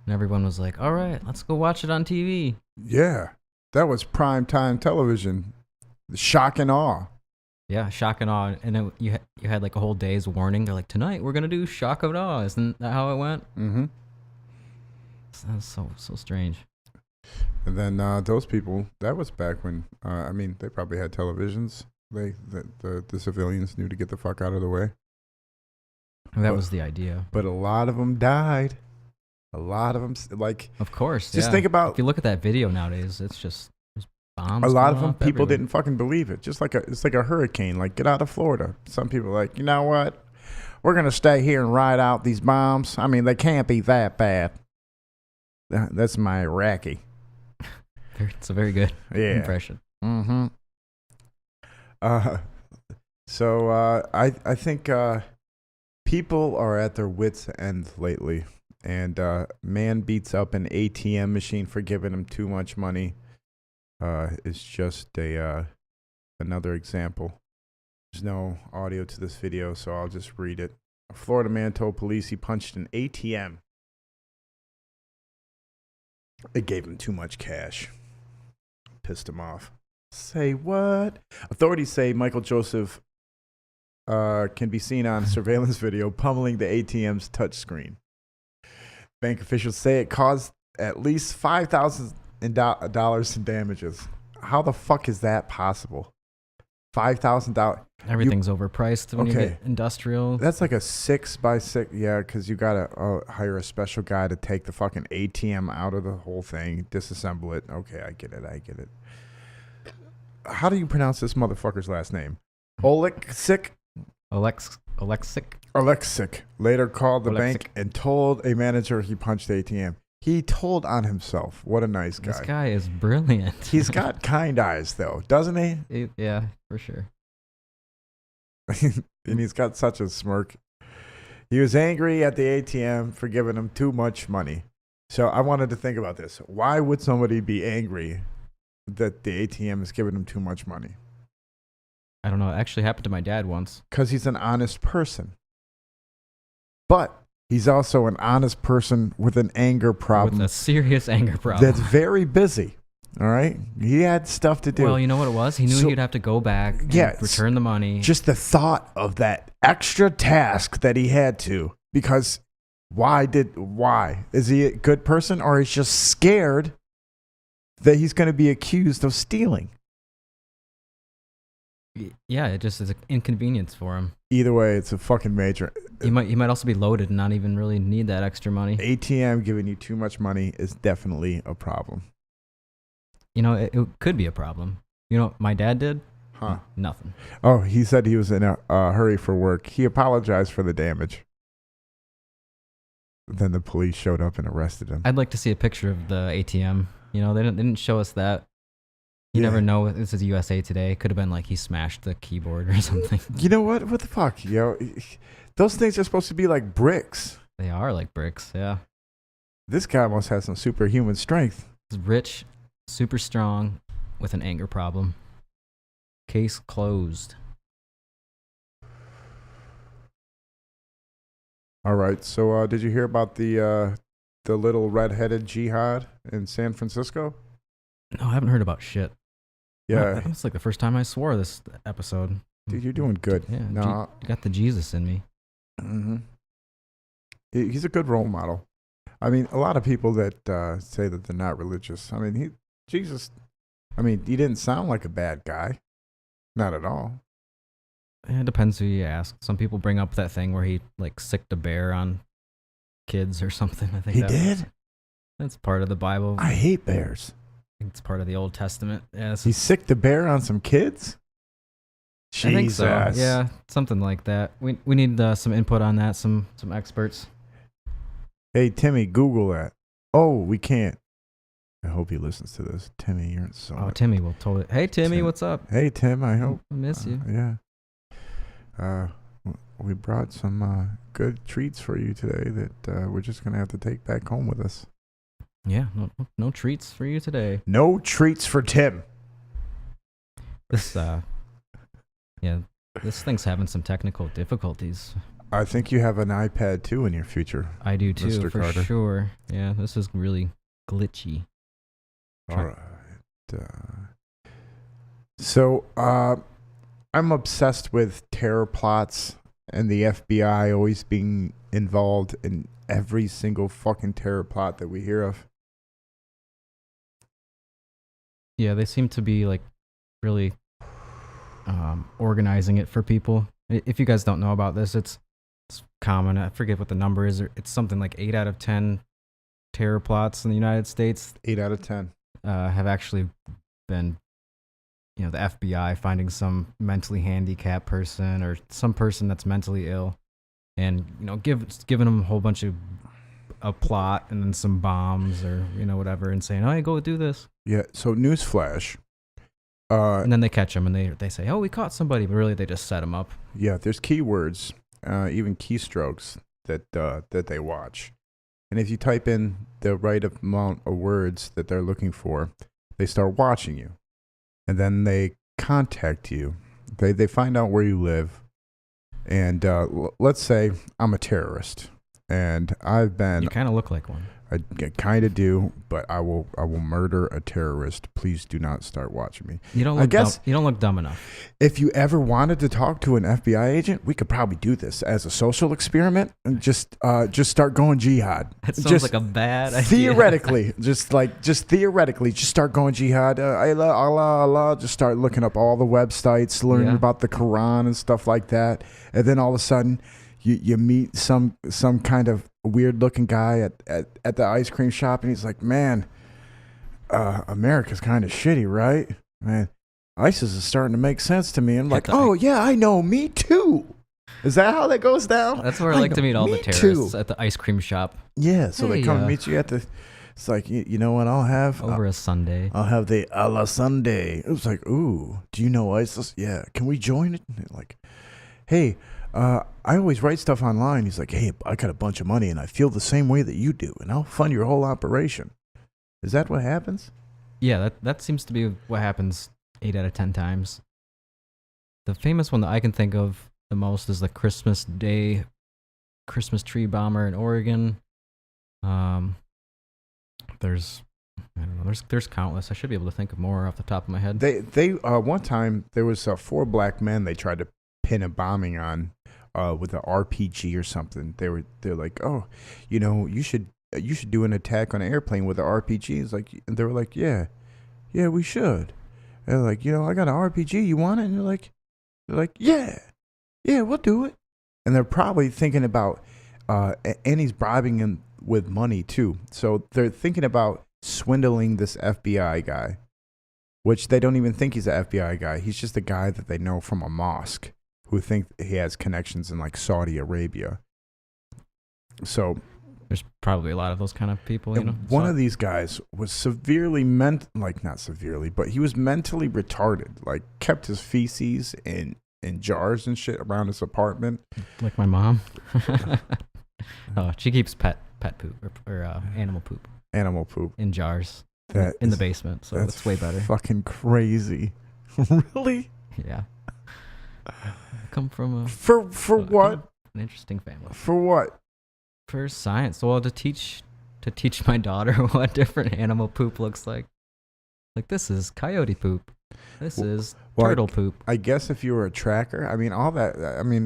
And everyone was like, "All right, let's go watch it on TV." Yeah, that was prime time television. The shock and awe. Yeah, shock and awe. And then you had a whole day's warning. They're like, tonight we're going to do shock and awe. Isn't that how it went? Mm-hmm. That's so strange. And then those people, that was back when, they probably had televisions. The civilians knew to get the fuck out of the way. That was the idea. But a lot of them died. A lot of them, Of course. Just think about... If you look at that video nowadays, it's bombs. A lot of going them, off people everywhere. didn't fucking believe it. Just like it's like a hurricane. Like, get out of Florida. Some people are like, you know what? We're gonna stay here and ride out these bombs. I mean, they can't be that bad. That's my Iraqi. It's a very good impression. Mm-hmm. So I think people are at their wits' end lately, and man beats up an ATM machine for giving him too much money. It's just another example. There's no audio to this video, so I'll just read it. A Florida man told police he punched an ATM. It gave him too much cash. Pissed him off. Say what? Authorities say Michael Joseph can be seen on surveillance video pummeling the ATM's touchscreen. Bank officials say it caused at least $5,000 in damages. How the fuck is that possible? $5,000. Everything's overpriced when you get industrial. That's like a 6x6. Yeah, because you gotta hire a special guy to take the fucking ATM out of the whole thing, disassemble it. Okay, I get it. How do you pronounce this motherfucker's last name? Oleksic? Oleksic later called the bank and told a manager he punched the ATM. He told on himself. What a nice guy. This guy is brilliant. He's got kind eyes, though, doesn't he? Yeah, for sure. And he's got such a smirk. He was angry at the ATM for giving him too much money. So I wanted to think about this. Why would somebody be angry that the ATM is giving him too much money? I don't know. It actually happened to my dad once. Because he's an honest person. But he's also an honest person with an anger problem. With a serious anger problem. That's very busy. All right? He had stuff to do. Well, you know what it was? He knew he'd have to go back and return the money. Just the thought of that extra task that he had to. Because why? Is he a good person, or he's just scared that he's going to be accused of stealing? Yeah, it just is an inconvenience for him. Either way, it's a fucking major. He might also be loaded and not even really need that extra money. ATM giving you too much money is definitely a problem. You know, it could be a problem. You know what my dad did? Huh. Nothing. Oh, he said he was in a hurry for work. He apologized for the damage. Then the police showed up and arrested him. I'd like to see a picture of the ATM. You know, they didn't show us that. You never know. This is USA Today. It could have been like he smashed the keyboard or something. You know what? What the fuck? Those things are supposed to be like bricks. They are like bricks, yeah. This guy must have some superhuman strength. He's rich, super strong, with an anger problem. Case closed. All right. So did you hear about the little redheaded jihad in San Francisco? No, I haven't heard about shit. Yeah. It's like the first time I swore this episode. Dude, you're doing good. Yeah, no. You got the Jesus in me. Mm-hmm. He's a good role model. I mean, a lot of people that say that they're not religious. I mean, he didn't sound like a bad guy. Not at all. It depends who you ask. Some people bring up that thing where he like sicked a bear on kids or something. I think he did. That's part of the Bible. I hate bears. I think it's part of the Old Testament. Yes. He sicked the bear on some kids? Jesus. I think so. Yeah, something like that. We need some input on that. Some experts. Hey Timmy, Google that. Oh, we can't. I hope he listens to this. Timmy, you're so. Oh, Timmy will totally. Hey Timmy, what's up? Hey Tim, I hope. I miss you. Yeah. We brought some good treats for you today that we're just gonna have to take back home with us. Yeah, no treats for you today. No treats for Tim. This this thing's having some technical difficulties. I think you have an iPad too in your future. I do too, Mr. for Carter. sure. Yeah, this is really glitchy. All right. So I'm obsessed with terror plots and the FBI always being involved in every single fucking terror plot that we hear of. Yeah, they seem to be like really organizing it for people. If you guys don't know about this, it's common. I forget what the number is. It's something like 8 out of 10 terror plots in the United States. 8 out of 10 have actually been the FBI finding some mentally handicapped person or some person that's mentally ill, and giving them a whole bunch of a plot and then some bombs or whatever, and saying, "Oh, hey, go do this." Yeah. So newsflash. And then they catch them and they say, "Oh, we caught somebody," but really they just set them up. Yeah. There's keywords, even keystrokes that they watch, and if you type in the right amount of words that they're looking for, they start watching you, and then they contact you. They find out where you live, and let's say I'm a terrorist, and I've been. You kind of look like one. I kind of do, but I will murder a terrorist. Please do not start watching me. You don't look dumb. You don't look dumb enough. If you ever wanted to talk to an FBI agent, we could probably do this as a social experiment and just start going jihad. That sounds like a bad idea. Theoretically, just theoretically, just start going jihad. Allah, Allah, Allah. Just start looking up all the websites, learning about the Quran and stuff like that, and then all of a sudden, you meet some kind of weird looking guy at the ice cream shop, and he's like, "Man, America's kind of shitty, right? Man, ISIS is starting to make sense to me." And I'm like, "Oh yeah, I know, me too." Is that how that goes down? That's where I like to meet all the terrorists at the ice cream shop. Yeah, so they come and meet you at the. It's like, you know what I'll have over a Sunday. I'll have the a la Sunday. It was like, "Ooh, do you know ISIS? Yeah, can we join it?" And like, "Hey, I always write stuff online." He's like, "Hey, I got a bunch of money and I feel the same way that you do, and I'll fund your whole operation." Is that what happens? Yeah, that seems to be what happens 8 out of 10 times. The famous one that I can think of the most is the Christmas tree bomber in Oregon. There's countless. I should be able to think of more off the top of my head. They one time there was 4 black men they tried to pin a bombing on with an RPG or something. They're like, "Oh, you should do an attack on an airplane with an RPG." It's like, and they were like, yeah, we should. And they're like, "I got an RPG. You want it?" And they're like, yeah, we'll do it. And they're probably thinking about, and he's bribing him with money too. So they're thinking about swindling this FBI guy, which they don't even think he's an FBI guy. He's just a guy that they know from a mosque, who think he has connections in like Saudi Arabia. So there's probably a lot of those kind of people, One of these guys was severely not severely, but he was mentally retarded. Like, kept his feces in jars and shit around his apartment. Like my mom. Oh, she keeps pet poop or animal poop. Animal poop in jars in the basement. So it's way better. Fucking crazy. Really? Yeah. Come from for what? An interesting family. For what? For science. Well, to teach my daughter what different animal poop looks like. Like, this is coyote poop. This is turtle poop. I guess if you were a tracker, all that.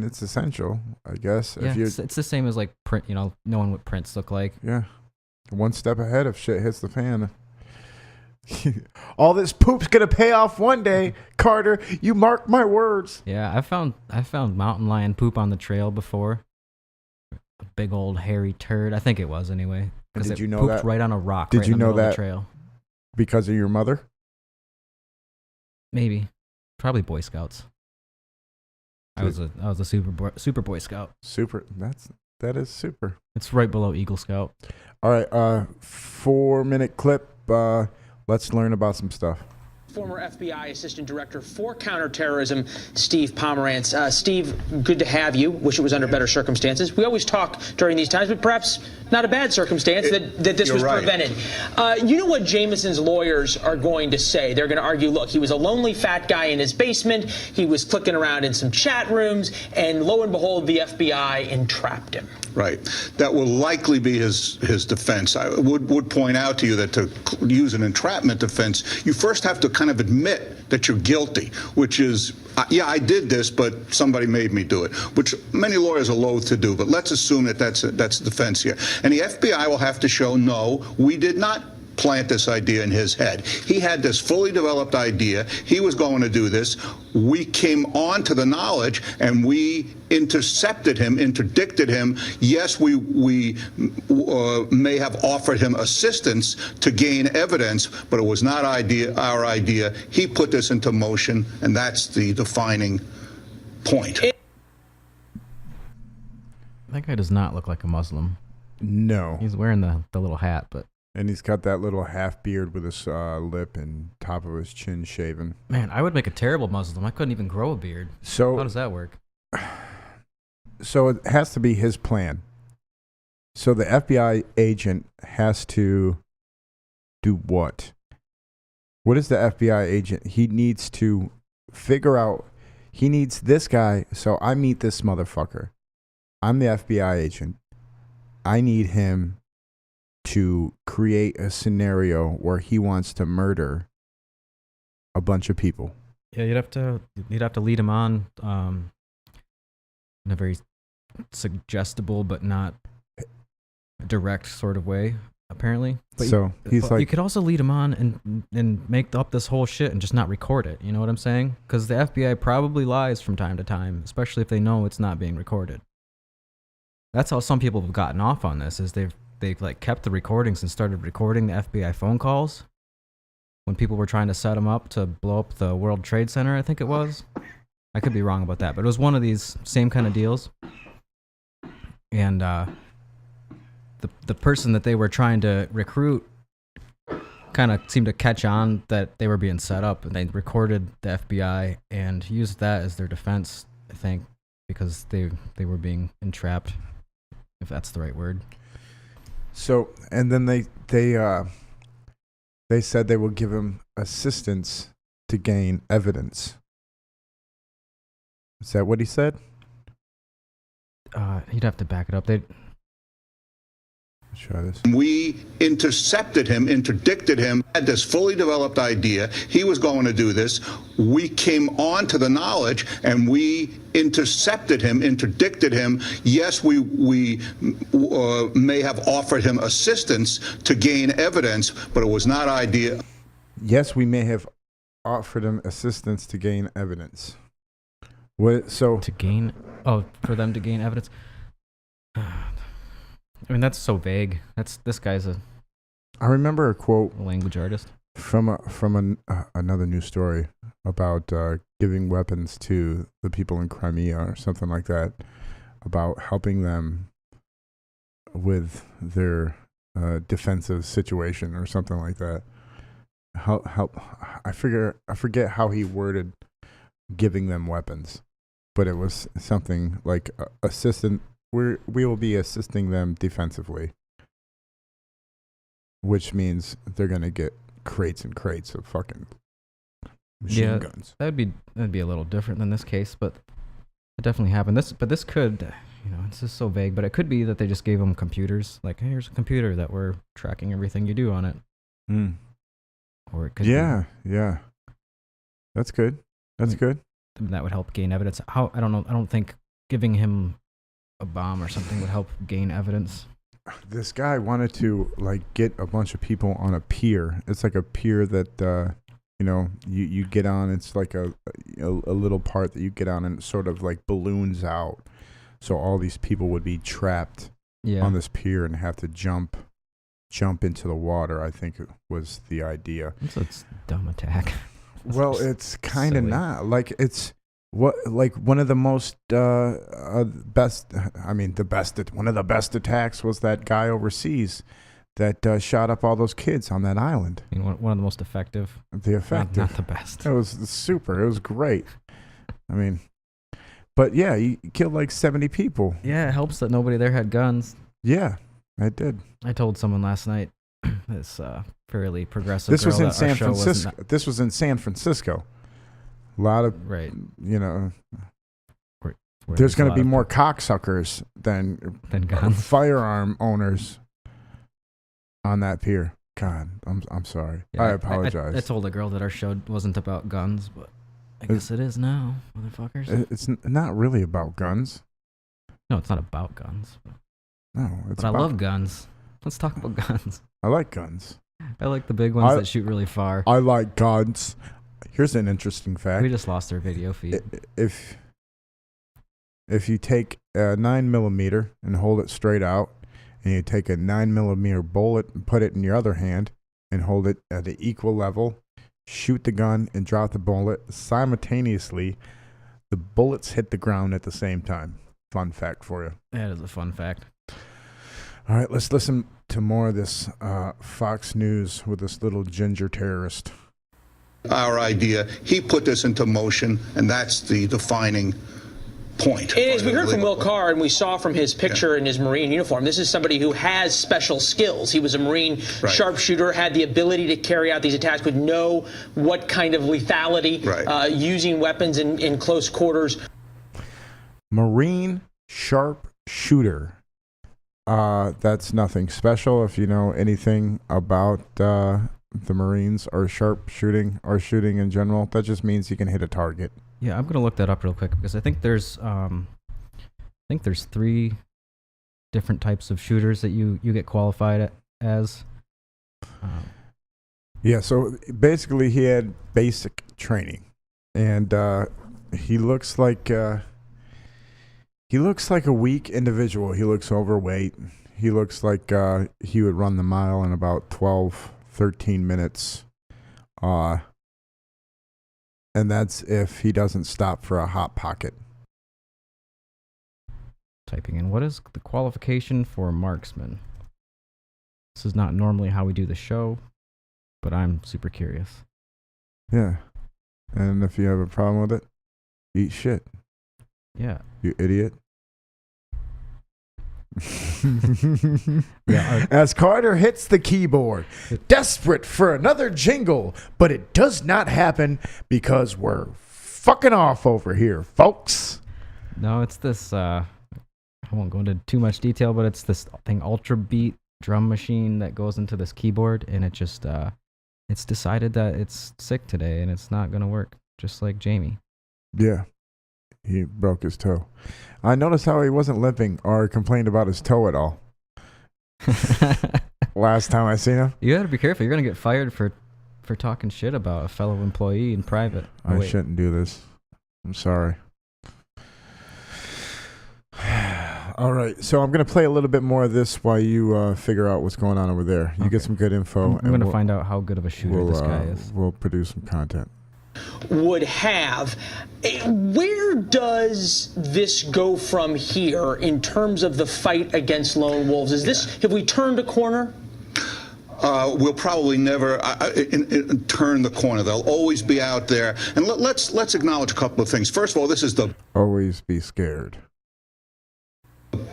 It's essential. I guess. Yeah, it's the same as like print. Knowing what prints look like. Yeah, one step ahead if shit hits the fan. All this poop's gonna pay off one day, Carter. You mark my words. Yeah, I found mountain lion poop on the trail before. A big old hairy turd. I think it was anyway. Did you know pooped that? Right on a rock. Did right you in the know middle that? Of the trail. Because of your mother? Maybe. Probably Boy Scouts. I was a super Boy Scout. Super. That is super. It's right below Eagle Scout. All right. 4-minute clip. Let's learn about some stuff. Former FBI Assistant Director for Counterterrorism, Steve Pomerantz. Steve, good to have you. Wish it was under better circumstances. We always talk during these times, but perhaps not a bad circumstance that this was prevented. You know what Jameson's lawyers are going to say? They're going to argue, look, he was a lonely fat guy in his basement. He was clicking around in some chat rooms, and lo and behold, the FBI entrapped him. Right. That will likely be his defense. I would point out to you that to use an entrapment defense, you first have to kind of admit that you're guilty, which is, yeah, I did this, but somebody made me do it, which many lawyers are loath to do. But let's assume that that's the defense here. And the FBI will have to show, no, we did not plant this idea in his head. He had this fully developed idea. He was going to do this. We came on to the knowledge and we intercepted him, interdicted him. Yes, we may have offered him assistance to gain evidence, but it was not our idea. He put this into motion, and that's the defining point. That guy does not look like a Muslim. No. He's wearing the little hat, but... And he's got that little half beard with his lip and top of his chin shaven. Man, I would make a terrible Muslim. I couldn't even grow a beard. So how does that work? So it has to be his plan. So the FBI agent has to do what? What is the FBI agent? He needs to figure out, he needs this guy. So I meet this motherfucker. I'm the FBI agent. I need him to create a scenario where he wants to murder a bunch of people. Yeah, you'd have to lead him on in a very suggestible but not direct sort of way, apparently. But so he's like, you could also lead him on and make up this whole shit and just not record it. You know what I'm saying? Because the FBI probably lies from time to time, especially if they know it's not being recorded. That's how some people have gotten off on this. Is they've like kept the recordings and started recording the FBI phone calls when people were trying to set them up to blow up the World Trade Center, I think it was. I could be wrong about that, but it was one of these same kind of deals. And the person that they were trying to recruit kind of seemed to catch on that they were being set up, and they recorded the FBI and used that as their defense, I think, because they were being entrapped, if that's the right word. So, and then they said they will give him assistance to gain evidence. Is that what he said? You'd have to back it up. Try this. We intercepted him, interdicted him, had this fully developed idea. He was going to do this. We came on to the knowledge and we intercepted him, interdicted him. Yes, we may have offered him assistance to gain evidence, but it was not idea. Yes, we may have offered him assistance to gain evidence. What? So to gain? Oh, for them to gain evidence. I mean, that's so vague. This guy's I remember a quote, language artist, from another news story about giving weapons to the people in Crimea or something like that, about helping them with their defensive situation or something like that. Help. I forget how he worded giving them weapons, but it was something like assistant. We will be assisting them defensively, which means they're gonna get crates and crates of fucking machine guns. That'd be a little different than this case, but it definitely happened. This could, it's just so vague, but it could be that they just gave them computers. Like, hey, here's a computer that we're tracking everything you do on it. Mm. Or it could. Yeah. That's good. That's good. That would help gain evidence. How? I don't know. I don't think giving him a bomb or something would help gain evidence. This guy wanted to get a bunch of people on a pier. It's like a pier that you get on. It's like a little part that you get on, and it sort of like balloons out. So all these people would be trapped on this pier and have to jump into the water. I think it was the idea. So it's a dumb attack. Well, it's kind of not. It's one of the most best. I mean, one of the best attacks was that guy overseas that shot up all those kids on that island. I mean, one of the most effective. The effective, not the best. It was super. It was great. I mean, but yeah, he killed like 70 people. Yeah, it helps that nobody there had guns. Yeah, I did. I told someone last night. This fairly progressive. This was girl in San Francisco. This was in San Francisco. A lot of there's going to be more cocksuckers than guns. Firearm owners on that pier. God, I'm sorry. Yeah, I apologize. I told a girl that our show wasn't about guns, but I guess it is now, motherfuckers. It's not really about guns. No, it's not about guns. No, it's but I love guns. Let's talk about guns. I like guns. I like the big ones that shoot really far. I like guns. Here's an interesting fact. We just lost our video feed. If you take a 9mm and hold it straight out, and you take a 9mm bullet and put it in your other hand and hold it at an equal level, shoot the gun and drop the bullet simultaneously, the bullets hit the ground at the same time. Fun fact for you. That is a fun fact. All right, let's listen to more of this Fox News with this little ginger terrorist. Our idea, he put this into motion, and that's the defining point. As we heard from Will Carr and we saw from his picture in his Marine uniform, this is somebody who has special skills. He was a Marine sharpshooter, had the ability to carry out these attacks, would know what kind of lethality, using weapons in close quarters. Marine sharpshooter. That's nothing special if you know anything about the Marines or sharpshooting or shooting in general. That just means you can hit a target. Yeah, I'm gonna look that up real quick because I think there's 3 different types of shooters that you get qualified as. Yeah, so basically he had basic training, and he looks like a weak individual. He looks overweight. He looks like he would run the mile in about 12, 13 minutes. And that's if he doesn't stop for a hot pocket. Typing in, what is the qualification for a marksman? This is not normally how we do the show, but I'm super curious. Yeah. And if you have a problem with it, eat shit. Yeah. You idiot. Yeah, as Carter hits the keyboard, desperate for another jingle, but it does not happen because we're fucking off over here, folks. No, it's this, I won't go into too much detail, but it's this thing, Ultra Beat drum machine that goes into this keyboard, and it just, it's decided that it's sick today and it's not going to work, just like Jamie. Yeah. He broke his toe. I noticed how he wasn't limping or complained about his toe at all. Last time I seen him. You gotta be careful. You're gonna get fired for talking shit about a fellow employee in private. I shouldn't do this. I'm sorry. All right, so I'm gonna play a little bit more of this while you figure out what's going on over there. You get some good info. I'm gonna find out how good of a shooter this guy is. We'll produce some content. Would have. Where does this go from here in terms of the fight against lone wolves? Have we turned a corner? We'll probably never turn the corner. They'll always be out there. And let's acknowledge a couple of things. First of all, this is the always be scared.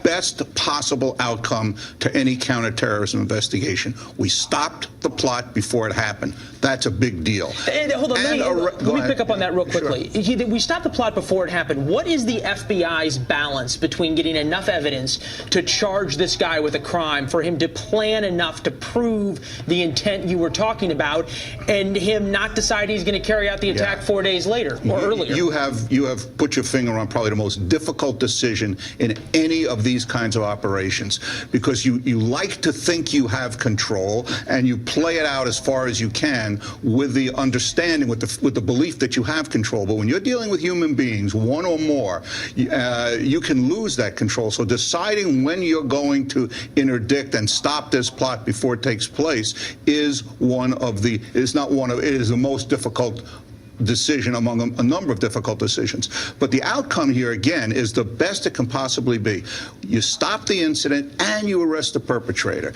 Best possible outcome to any counterterrorism investigation. We stopped the plot before it happened. That's a big deal. And hold on, let me pick up on that real quickly. Sure. We stopped the plot before it happened. What is the FBI's balance between getting enough evidence to charge this guy with a crime, for him to plan enough to prove the intent you were talking about, and him not decide he's going to carry out the attack 4 days later or earlier? You have put your finger on probably the most difficult decision in any of these kinds of operations, because you like to think you have control and you play it out as far as you can with the understanding, with the belief that you have control. But when you're dealing with human beings, one or more, you can lose that control. So deciding when you're going to interdict and stop this plot before it takes place is it is the most difficult decision among a number of difficult decisions. But the outcome here, again, is the best it can possibly be. You stop the incident and you arrest the perpetrator.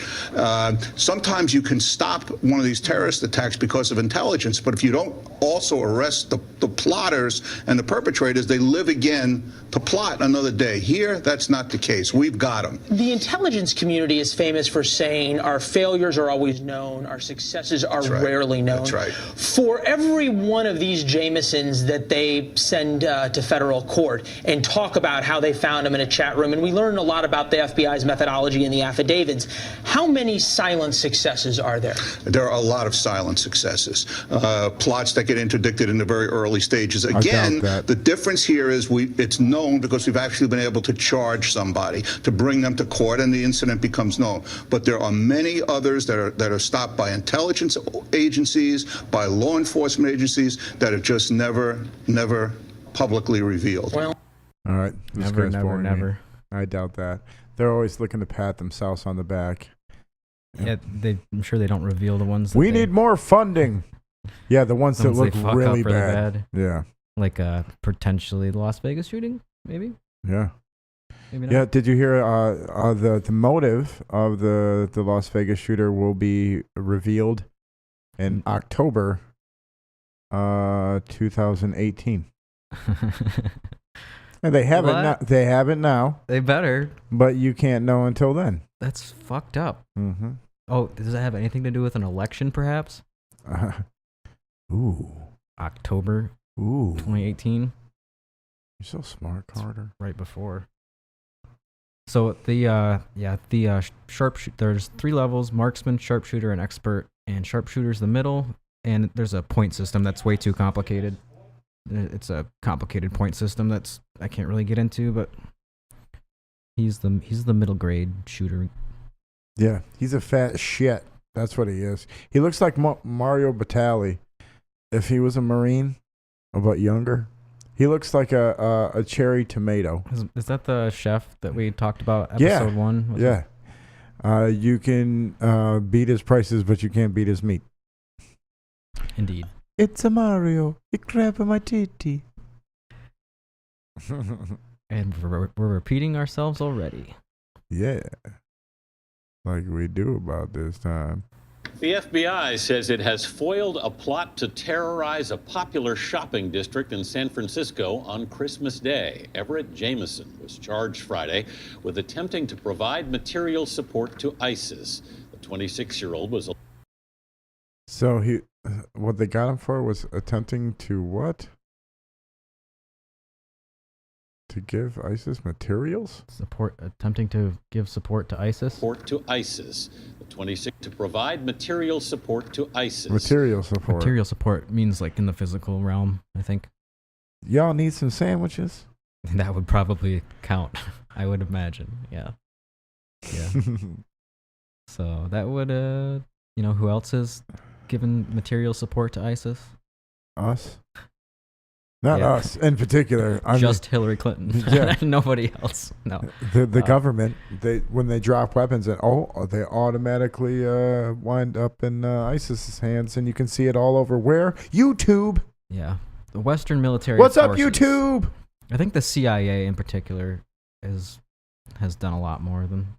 Sometimes you can stop one of these terrorist attacks because of intelligence, but if you don't also arrest the plotters and the perpetrators, they live again to plot another day. Here, that's not the case. We've got them. The intelligence community is famous for saying our failures are always known, our successes are rarely known. That's right. For every one of these Jamesons that they send to federal court and talk about how they found them in a chat room, and we learn a lot about the FBI's methodology in the affidavits, how many silent successes are there? There are a lot of silent successes. Plots that get interdicted in the very early stages. Again, the difference here is it's known known because we've actually been able to charge somebody, to bring them to court, and the incident becomes known. But there are many others that are stopped by intelligence agencies, by law enforcement agencies, that are just never publicly revealed. All right. Never. I doubt that. They're always looking to pat themselves on the back. Yeah, I'm sure they don't reveal the ones that we need more funding. Yeah, the ones that look really bad. Yeah. Like potentially the Las Vegas shooting, maybe? Yeah. Maybe not. Yeah, did you hear the motive of the Las Vegas shooter will be revealed in October 2018. And they haven't now. They better. But you can't know until then. That's fucked up. Mm-hmm. Oh, does that have anything to do with an election, perhaps? Ooh. October. Ooh. 2018. You're so smart, Carter. Right before. So the sharpshooter. There's 3 levels: marksman, sharpshooter, and expert. And sharpshooter's the middle. And there's a point system that's way too complicated. It's a complicated point system that's I can't really get into, but he's the middle grade shooter. Yeah, he's a fat shit. That's what he is. He looks like Mario Batali if he was a Marine, but younger. He looks like a cherry tomato. Is that the chef that we talked about episode 1? Yeah. You can beat his prices, but you can't beat his meat. Indeed. It's a Mario. You grab my titty. And we're repeating ourselves already. Yeah. Like we do about this time. The FBI says it has foiled a plot to terrorize a popular shopping district in San Francisco on Christmas Day. Everett Jameson was charged Friday with attempting to provide material support to ISIS. The 26-year-old was... So what they got him for was attempting to what? To give ISIS materials? Attempting to give support to ISIS? Support to ISIS. The 26 to provide material support to ISIS. Material support. Material support means like in the physical realm, I think. Y'all need some sandwiches? That would probably count, I would imagine. Yeah. Yeah. So that would, who else is giving material support to ISIS? Us? Not us in particular. Just Hillary Clinton. Yeah. Nobody else. No. The government, when they drop weapons, they automatically wind up in ISIS's hands, and you can see it all over where? YouTube. Yeah. The Western military. What's forces, up, YouTube? I think the CIA in particular has done a lot more than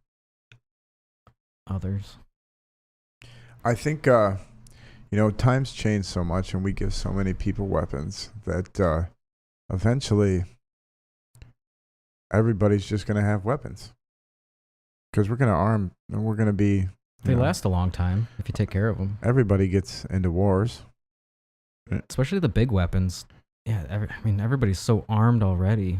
others. I think times change so much, and we give so many people weapons that eventually everybody's just going to have weapons because we're going to arm and we're going to be. They last a long time if you take care of them. Everybody gets into wars, especially the big weapons. Yeah, everybody's so armed already.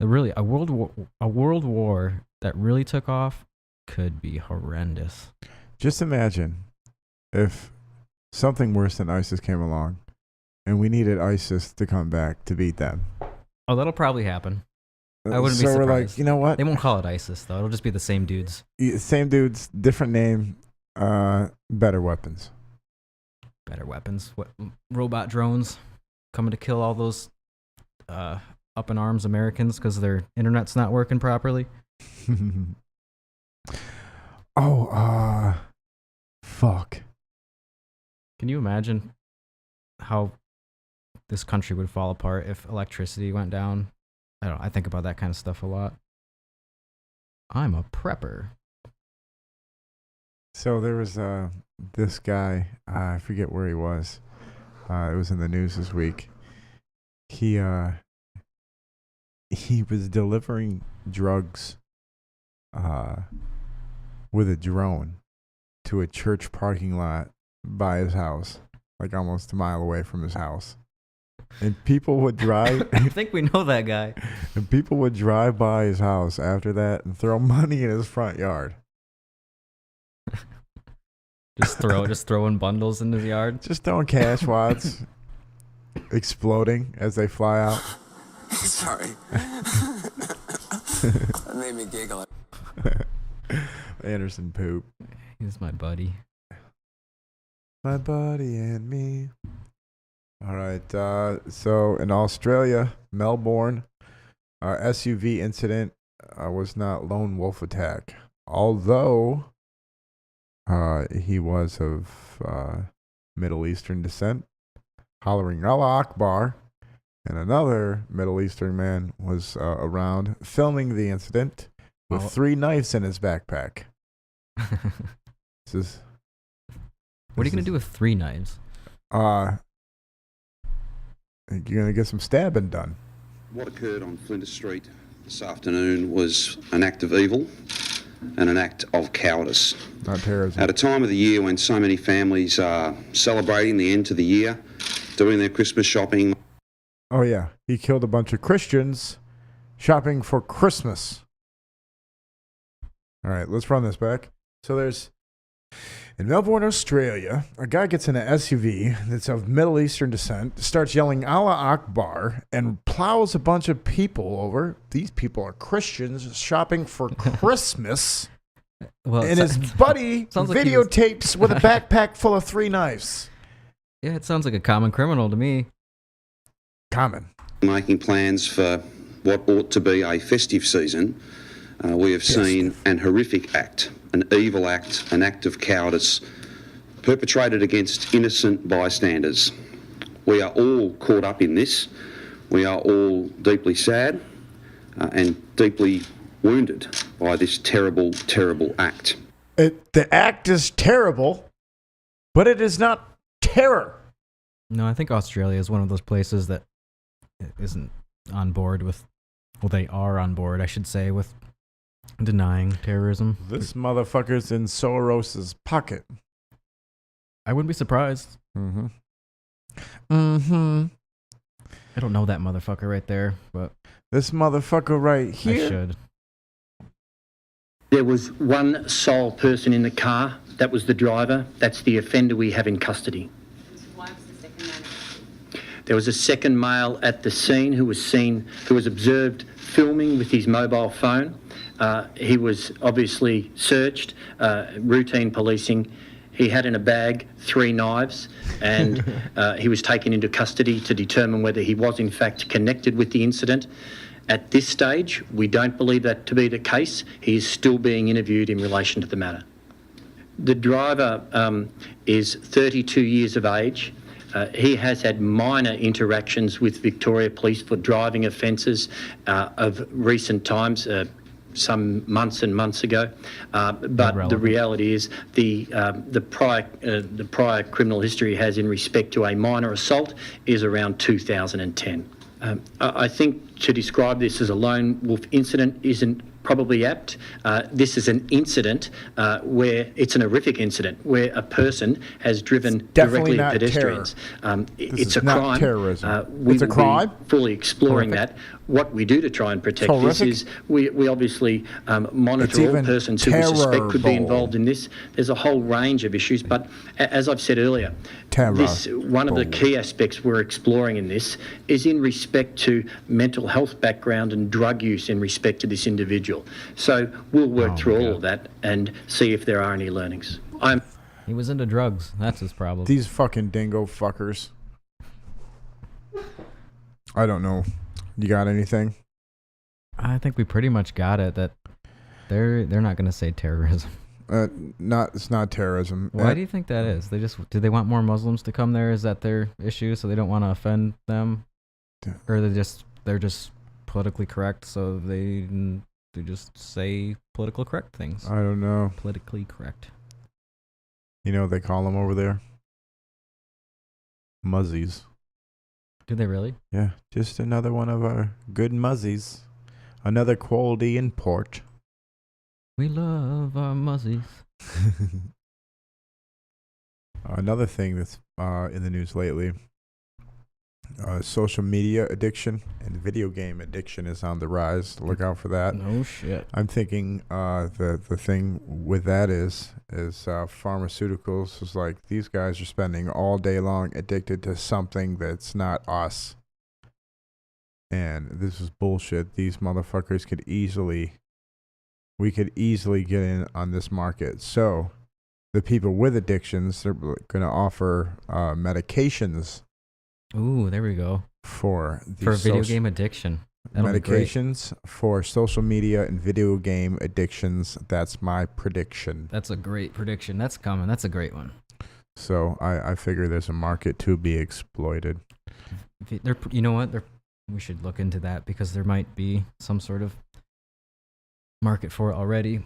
Really, a world war that really took off could be horrendous. Just imagine if something worse than ISIS came along and we needed ISIS to come back to beat them. Oh, that'll probably happen. I wouldn't be surprised. We're like, you know what? They won't call it ISIS, though. It'll just be the same dudes. Same dudes, different name, better weapons. Better weapons. What, robot drones coming to kill all those up in arms Americans because their internet's not working properly. Fuck. Can you imagine how this country would fall apart if electricity went down? I think about that kind of stuff a lot. I'm a prepper. So there was this guy, I forget where he was. It was in the news this week. He was delivering drugs with a drone to a church parking lot by his house, like almost a mile away from his house. And people would drive. I think we know that guy. And people would drive by his house after that and throw money in his front yard. Just throwing bundles in his yard. Just throwing cash wads, exploding as they fly out. Sorry. That made me giggle. Anderson poop. He's my buddy. My buddy and me. All right. So in Australia, Melbourne, SUV incident was not lone wolf attack, although he was of Middle Eastern descent, hollering Allah Akbar, and another Middle Eastern man was around filming the incident with 3 knives in his backpack. What are you going to do with 3 knives? You're going to get some stabbing done. What occurred on Flinders Street this afternoon was an act of evil and an act of cowardice. Not terrorism. At a time of the year when so many families are celebrating the end to the year, doing their Christmas shopping. Oh, yeah. He killed a bunch of Christians shopping for Christmas. All right, let's run this back. So in Melbourne, Australia, a guy gets in an SUV that's of Middle Eastern descent, starts yelling Allah Akbar, and plows a bunch of people over. These people are Christians shopping for Christmas. Well, and his buddy videotapes with a backpack full of 3 knives. Yeah, it sounds like a common criminal to me. Common. Making plans for what ought to be a festive season, we have seen an horrific act, an evil act, an act of cowardice perpetrated against innocent bystanders. We are all caught up in this. We are all deeply sad and deeply wounded by this terrible, terrible act. The act is terrible, but it is not terror. No, I think Australia is one of those places that isn't on board with, well, they are on board, I should say, with denying terrorism. This motherfucker's in Soros's pocket. I wouldn't be surprised. Mm-hmm. I don't know that motherfucker right there, but this motherfucker right here. I should. There was one sole person in the car. That was the driver. That's the offender we have in custody. There was a second male at the scene who was observed filming with his mobile phone. He was obviously searched, routine policing. He had in a bag 3 knives, and he was taken into custody to determine whether he was in fact connected with the incident. At this stage, we don't believe that to be the case. He is still being interviewed in relation to the matter. The driver is 32 years of age. He has had minor interactions with Victoria Police for driving offences of recent times, some months and months ago. But the reality is the prior criminal history he has in respect to a minor assault is around 2010. I think to describe this as a lone wolf incident isn't probably apt. This is an incident where it's an horrific incident where a person has driven directly at pedestrians. It's a crime. Terrorism. It's a crime. Fully exploring that. What we do to try and protect this is we obviously monitor all persons who we suspect could be involved in this. There's a whole range of issues, but as I've said earlier, one of the key aspects we're exploring in this is in respect to mental health background and drug use in respect to this individual. So we'll work through all of that and see if there are any learnings. He was into drugs. That's his problem. These fucking dingo fuckers. I don't know. You got anything? I think we pretty much got it. That they're not going to say terrorism. It's not terrorism. Why do you think that is? Do they want more Muslims to come there? Is that their issue? So they don't want to offend them, or they're just politically correct, so they just say political correct things. I don't know. Politically correct. You know what they call them over there? Muzzies. Do they really? Yeah, just another one of our good muzzies. Another quality import. We love our muzzies. Another thing that's in the news lately, social media addiction and video game addiction is on the rise. Look out for that. No shit. I'm thinking the thing with that is pharmaceuticals is like these guys are spending all day long addicted to something that's not us. and this is bullshit. These motherfuckers we could easily get in on this market. So the people with addictions, they're going to offer medications. Ooh, there we go. For video game addiction. That'll medications for social media and video game addictions. That's my prediction. That's a great prediction. That's coming. That's a great one. So I figure there's a market to be exploited. You know what? We should look into that because there might be some sort of market for it already.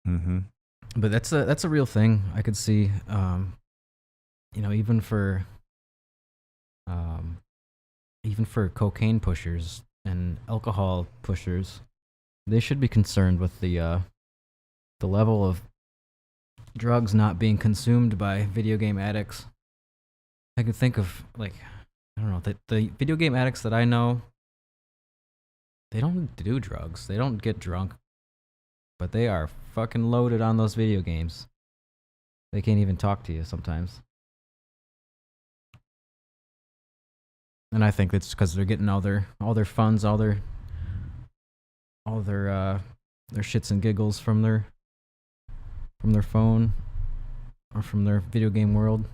Mm-hmm. But that's a real thing. I could see, even for cocaine pushers and alcohol pushers, they should be concerned with the level of drugs not being consumed by video game addicts. I can think of the video game addicts that I know, they don't do drugs. They don't get drunk. But they are fucking loaded on those video games. They can't even talk to you sometimes. And I think it's because they're getting all their funds, all their shits and giggles from their phone or from their video game world.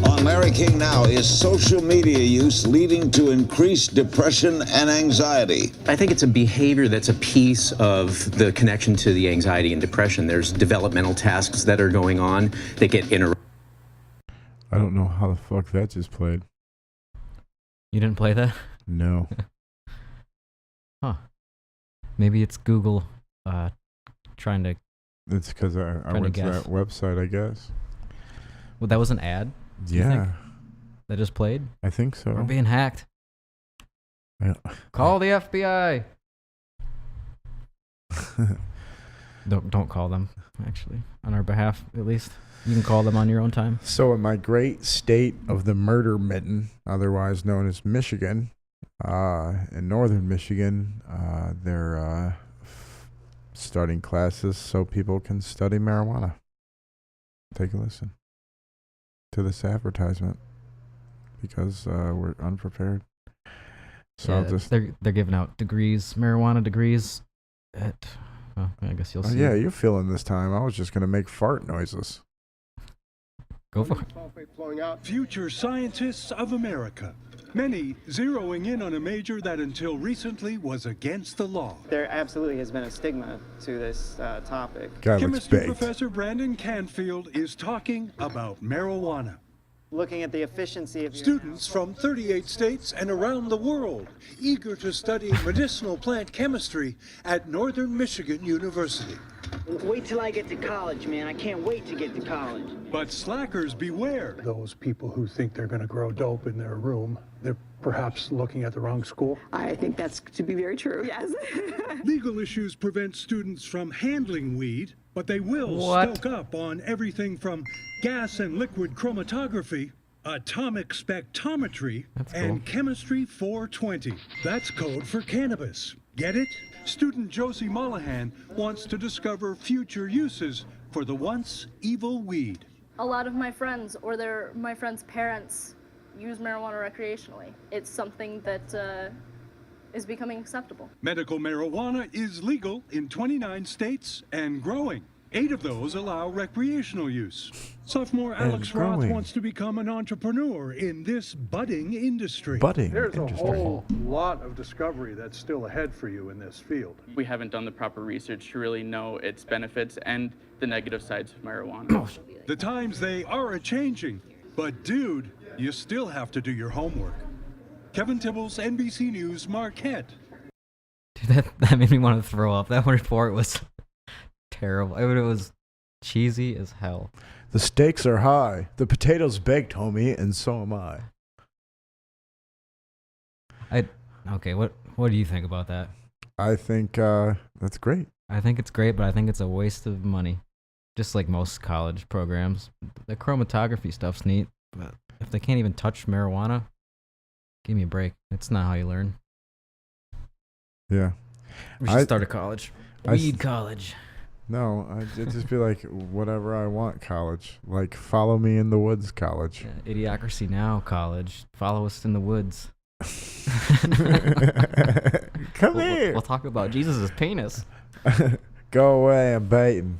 On Larry King Now, is social media use leading to increased depression and anxiety? I think it's a behavior that's a piece of the connection to the anxiety and depression. There's developmental tasks that are going on that get interrupted. I don't know how the fuck that just played. You didn't play that? No. Huh. Maybe it's Google trying to... It's because I went to that website, I guess. Well, that was an ad? Yeah. That just played? I think so. We're being hacked. Call the FBI. Don't call them, actually. On our behalf, at least. You can call them on your own time. So in my great state of the murder mitten, otherwise known as Michigan, in northern Michigan, they're starting classes so people can study marijuana. Take a listen to this advertisement because we're unprepared. So yeah, they're giving out degrees, marijuana degrees at... Well, I guess you'll see. Yeah, you're feeling this time. I was just going to make fart noises. Go for it. Future scientists of America. Many zeroing in on a major that until recently was against the law. There absolutely has been a stigma to this topic. Chemistry professor Brandon Canfield is talking about marijuana. Looking at the efficiency of students from 38 states and around the world eager to study medicinal plant chemistry at Northern Michigan University. Wait till I get to college, man. I can't wait to get to college. But slackers beware. Those people who think they're going to grow dope in their room, they're perhaps looking at the wrong school. I think that's to be very true, yes. Legal issues prevent students from handling weed, but they will stoke up on everything from gas and liquid chromatography, atomic spectrometry, and chemistry 420. That's code for cannabis. Get it? Student Josie Mollahan wants to discover future uses for the once evil weed. A lot of my friends or my friends' parents use marijuana recreationally. It's something that is becoming acceptable. Medical marijuana is legal in 29 states and growing. 8 of those allow recreational use. Sophomore Alex Roth wants to become an entrepreneur in this budding industry. There's a whole lot of discovery that's still ahead for you in this field. We haven't done the proper research to really know its benefits and the negative sides of marijuana. The times they are a-changing, but dude, you still have to do your homework. Kevin Tibbles, NBC News, Marquette. Dude, that made me want to throw up. That report was terrible. I mean, it was cheesy as hell. The stakes are high. The potatoes baked, homie, and so am I. Okay, what do you think about that? I think that's great. I think it's great, but I think it's a waste of money. Just like most college programs. The chromatography stuff's neat, but if they can't even touch marijuana, give me a break. It's not how you learn. Yeah. We should start a college. Weed college. No, I'd just be like, whatever I want college. Like, follow me in the woods college. Yeah, Idiocracy Now college. Follow us in the woods. Come here. We'll talk about Jesus' penis. Go away, I'm baiting.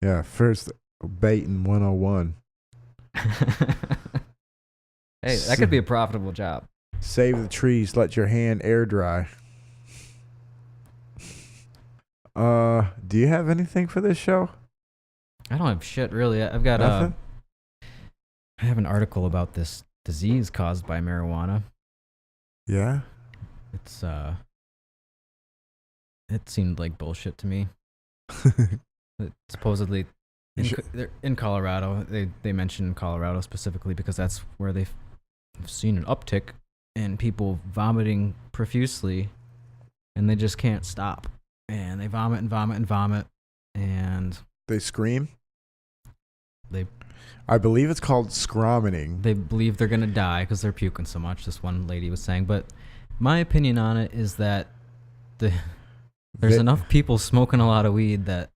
Yeah, first baiting 101. Hey, that could be a profitable job. Save the trees, let your hand air dry. Do you have anything for this show? I don't have shit really. I've got Nothing? I have an article about this disease caused by marijuana. Yeah. It's it seemed like bullshit to me. Supposedly they're in Colorado. They mentioned Colorado specifically because that's where they've seen an uptick in people vomiting profusely, and they just can't stop. And they vomit and vomit and vomit, and they scream. I believe it's called scromining. They believe they're gonna die because they're puking so much. This one lady was saying, but my opinion on it is that there's enough people smoking a lot of weed that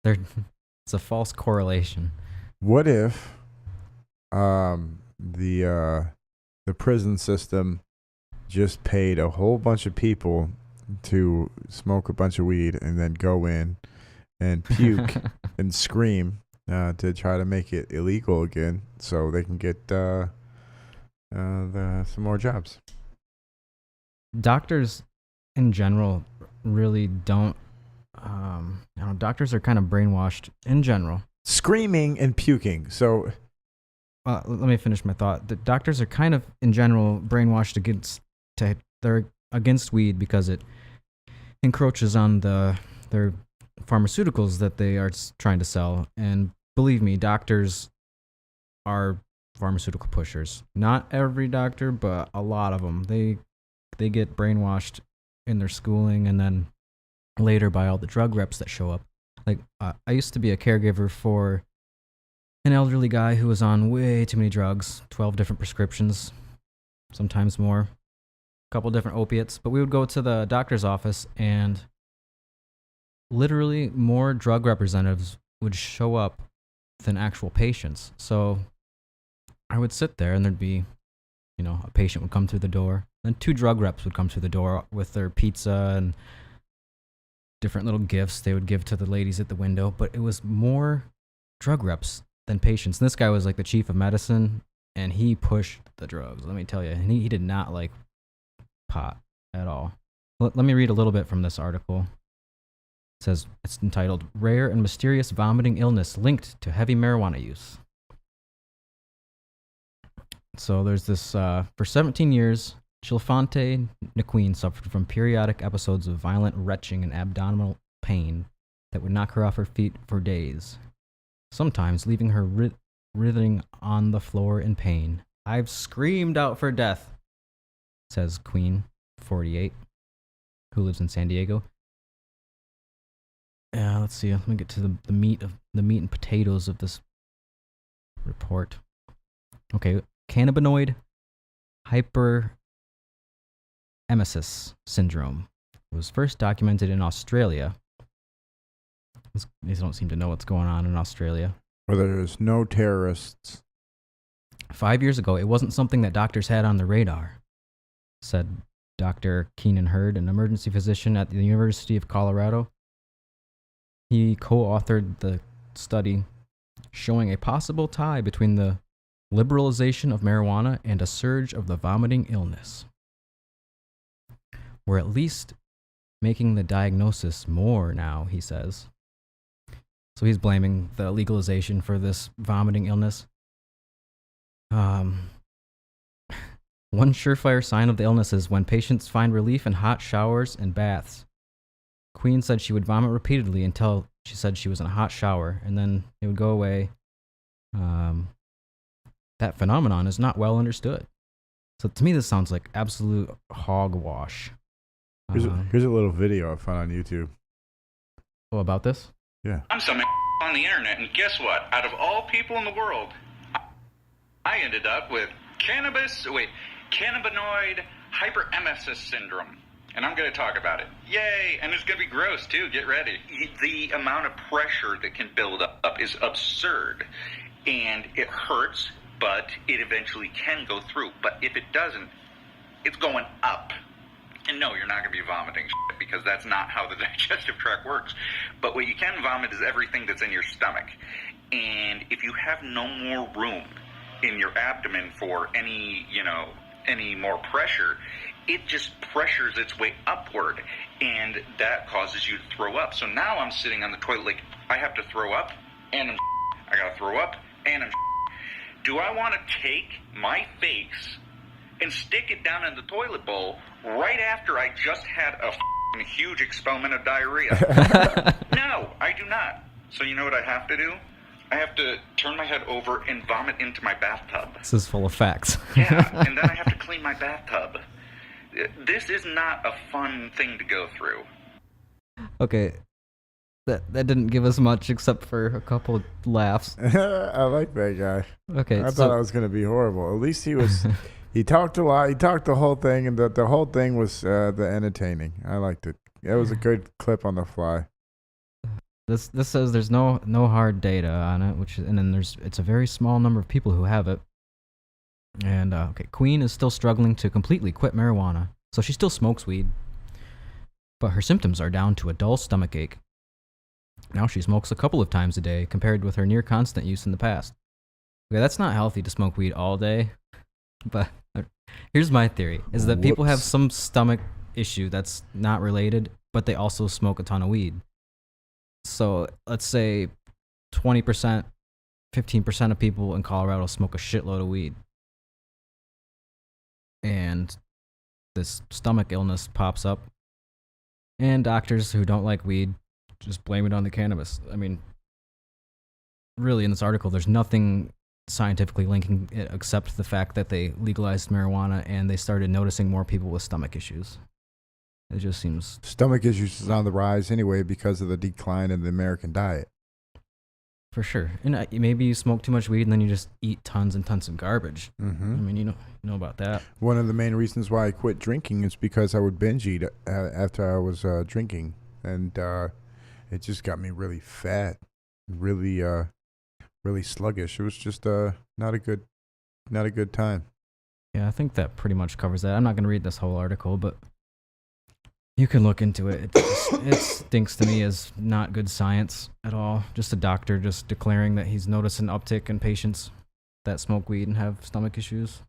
it's a false correlation. What if the prison system just paid a whole bunch of people to smoke a bunch of weed and then go in and puke and scream to try to make it illegal again so they can get some more jobs? Doctors in general really don't doctors are kind of brainwashed in general. Screaming and puking. So let me finish my thought. The doctors are kind of in general brainwashed they're against weed because it encroaches on their pharmaceuticals that they are trying to sell. And believe me, doctors are pharmaceutical pushers. Not every doctor, but a lot of them. They get brainwashed in their schooling and then later by all the drug reps that show up. Like, I used to be a caregiver for an elderly guy who was on way too many drugs, 12 different prescriptions, sometimes more, a couple different opiates. But we would go to the doctor's office and literally more drug representatives would show up than actual patients. So I would sit there and there'd be, a patient would come through the door. Then 2 drug reps would come through the door with their pizza and different little gifts they would give to the ladies at the window. But it was more drug reps than patients. And this guy was like the chief of medicine, and he pushed the drugs, let me tell you. And he did not like pot at all. Let me read a little bit from this article. It says, it's entitled, Rare and Mysterious Vomiting Illness Linked to Heavy Marijuana Use. So there's this, for 17 years, Chilfonte Naquin suffered from periodic episodes of violent retching and abdominal pain that would knock her off her feet for days, sometimes leaving her writhing on the floor in pain. I've screamed out for death, says Queen, 48, who lives in San Diego. Let's see. Let me get to the meat and potatoes of this report. Okay, cannabinoid hyperemesis syndrome was first documented in Australia. These don't seem to know what's going on in Australia. Where there's no terrorists. 5 years ago, it wasn't something that doctors had on the radar, said Dr. Keenan Hurd, an emergency physician at the University of Colorado. He co-authored the study showing a possible tie between the liberalization of marijuana and a surge of the vomiting illness. We're at least making the diagnosis more now, he says. So he's blaming the legalization for this vomiting illness. One surefire sign of the illness is when patients find relief in hot showers and baths. Queen said she would vomit repeatedly until she said she was in a hot shower, and then it would go away. That phenomenon is not well understood. So to me, this sounds like absolute hogwash. Here's a little video I found on YouTube. Oh, about this? Yeah. I'm some on the internet, and guess what? Out of all people in the world, I ended up with cannabinoid hyperemesis syndrome. And I'm going to talk about it. Yay! And it's going to be gross, too. Get ready. The amount of pressure that can build up is absurd. And it hurts. but it eventually can go through. But if it doesn't, it's going up. And no, you're not going to be vomiting shit, because that's not how the digestive tract works. But what you can vomit is everything that's in your stomach. And if you have no more room in your abdomen for any more pressure, it just pressures its way upward, and that causes you to throw up. So now I'm sitting on the toilet like I have to throw up, and I got to throw up, and I'm do I want to take my face and stick it down in the toilet bowl right after I just had a huge expellment of diarrhea? No, I do not. So you know what I have to do? I have to turn my head over and vomit into my bathtub. This is full of facts. Yeah, and then I have to clean my bathtub. This is not a fun thing to go through. Okay. That didn't give us much except for a couple of laughs. I like that guy. Okay, I thought I was going to be horrible. At least he was. He talked a lot. He talked the whole thing, and the whole thing was the entertaining. I liked it. It was a good clip on the fly. This says there's no hard data on it, and then it's a very small number of people who have it. And okay, Queen is still struggling to completely quit marijuana, so she still smokes weed, but her symptoms are down to a dull stomachache. Now she smokes a couple of times a day, compared with her near constant use in the past. Okay, that's not healthy to smoke weed all day, but here's my theory, is that people have some stomach issue that's not related, but they also smoke a ton of weed. So let's say 20%, 15% of people in Colorado smoke a shitload of weed. And this stomach illness pops up, and doctors who don't like weed just blame it on the cannabis. I mean, really, in this article, there's nothing scientifically linking it except the fact that they legalized marijuana and they started noticing more people with stomach issues. It just seems... Stomach issues is on the rise anyway because of the decline in the American diet. For sure. And maybe you smoke too much weed and then you just eat tons and tons of garbage. Mm-hmm. I mean, you know about that. One of the main reasons why I quit drinking is because I would binge eat after I was drinking. And it just got me really fat, really sluggish. It was just not a good time. Yeah, I think that pretty much covers that. I'm not going to read this whole article, but you can look into it. It stinks to me as not good science at all. Just a doctor just declaring that he's noticed an uptick in patients that smoke weed and have stomach issues.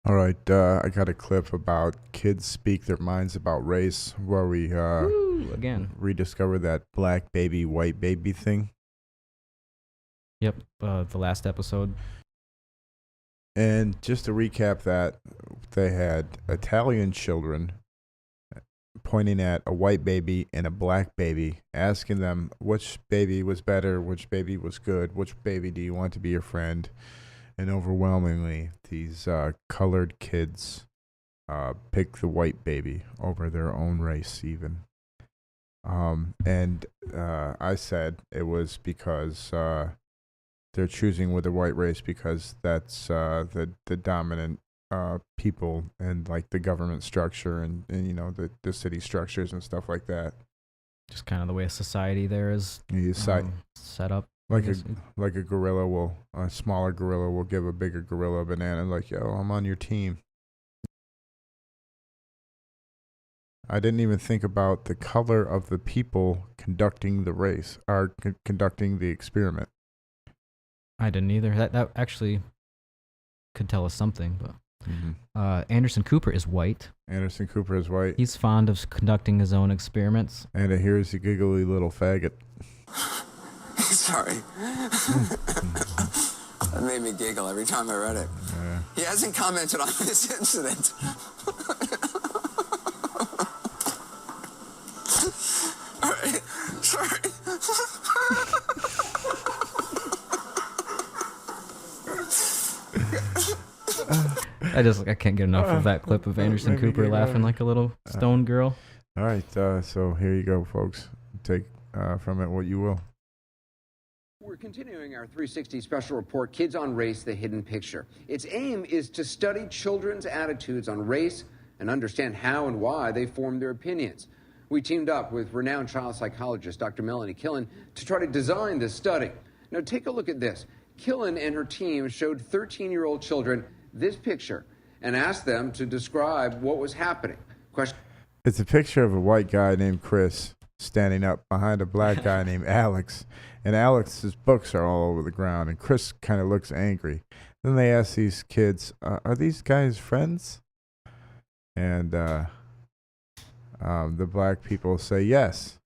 All right, I got a clip about kids speak their minds about race, where we again rediscover that black baby, white baby thing. Yep, the last episode. And just to recap that, they had Italian children pointing at a white baby and a black baby, asking them which baby was better, which baby was good, which baby do you want to be your friend. And overwhelmingly, these colored kids pick the white baby over their own race even. And I said it was because they're choosing with the white race because that's the dominant people and like the government structure and you know the city structures and stuff like that. Just kind of the way society there is set up. Like a gorilla a smaller gorilla will give a bigger gorilla a banana like, yo, I'm on your team. I didn't even think about the color of the people conducting the race or conducting the experiment. I didn't either. That actually could tell us something, but Anderson Cooper is white. Anderson Cooper is white. He's fond of conducting his own experiments. And here's a giggly little faggot. Sorry. That made me giggle every time I read it. Yeah. He hasn't commented on this incident. All right. Sorry. I can't get enough of that clip of Anderson Cooper laughing like a little stone girl. All right, so here you go, folks. Take from it what you will. We're continuing our 360 special report, Kids on Race, The Hidden Picture. Its aim is to study children's attitudes on race and understand how and why they form their opinions. We teamed up with renowned child psychologist Dr. Melanie Killen to try to design this study. Now take a look at this. Killen and her team showed 13-year-old children this picture and asked them to describe what was happening. It's a picture of a white guy named Chris standing up behind a black guy named Alex. And Alex's books are all over the ground, and Chris kind of looks angry. Then they ask these kids, are these guys friends? And the black people say yes.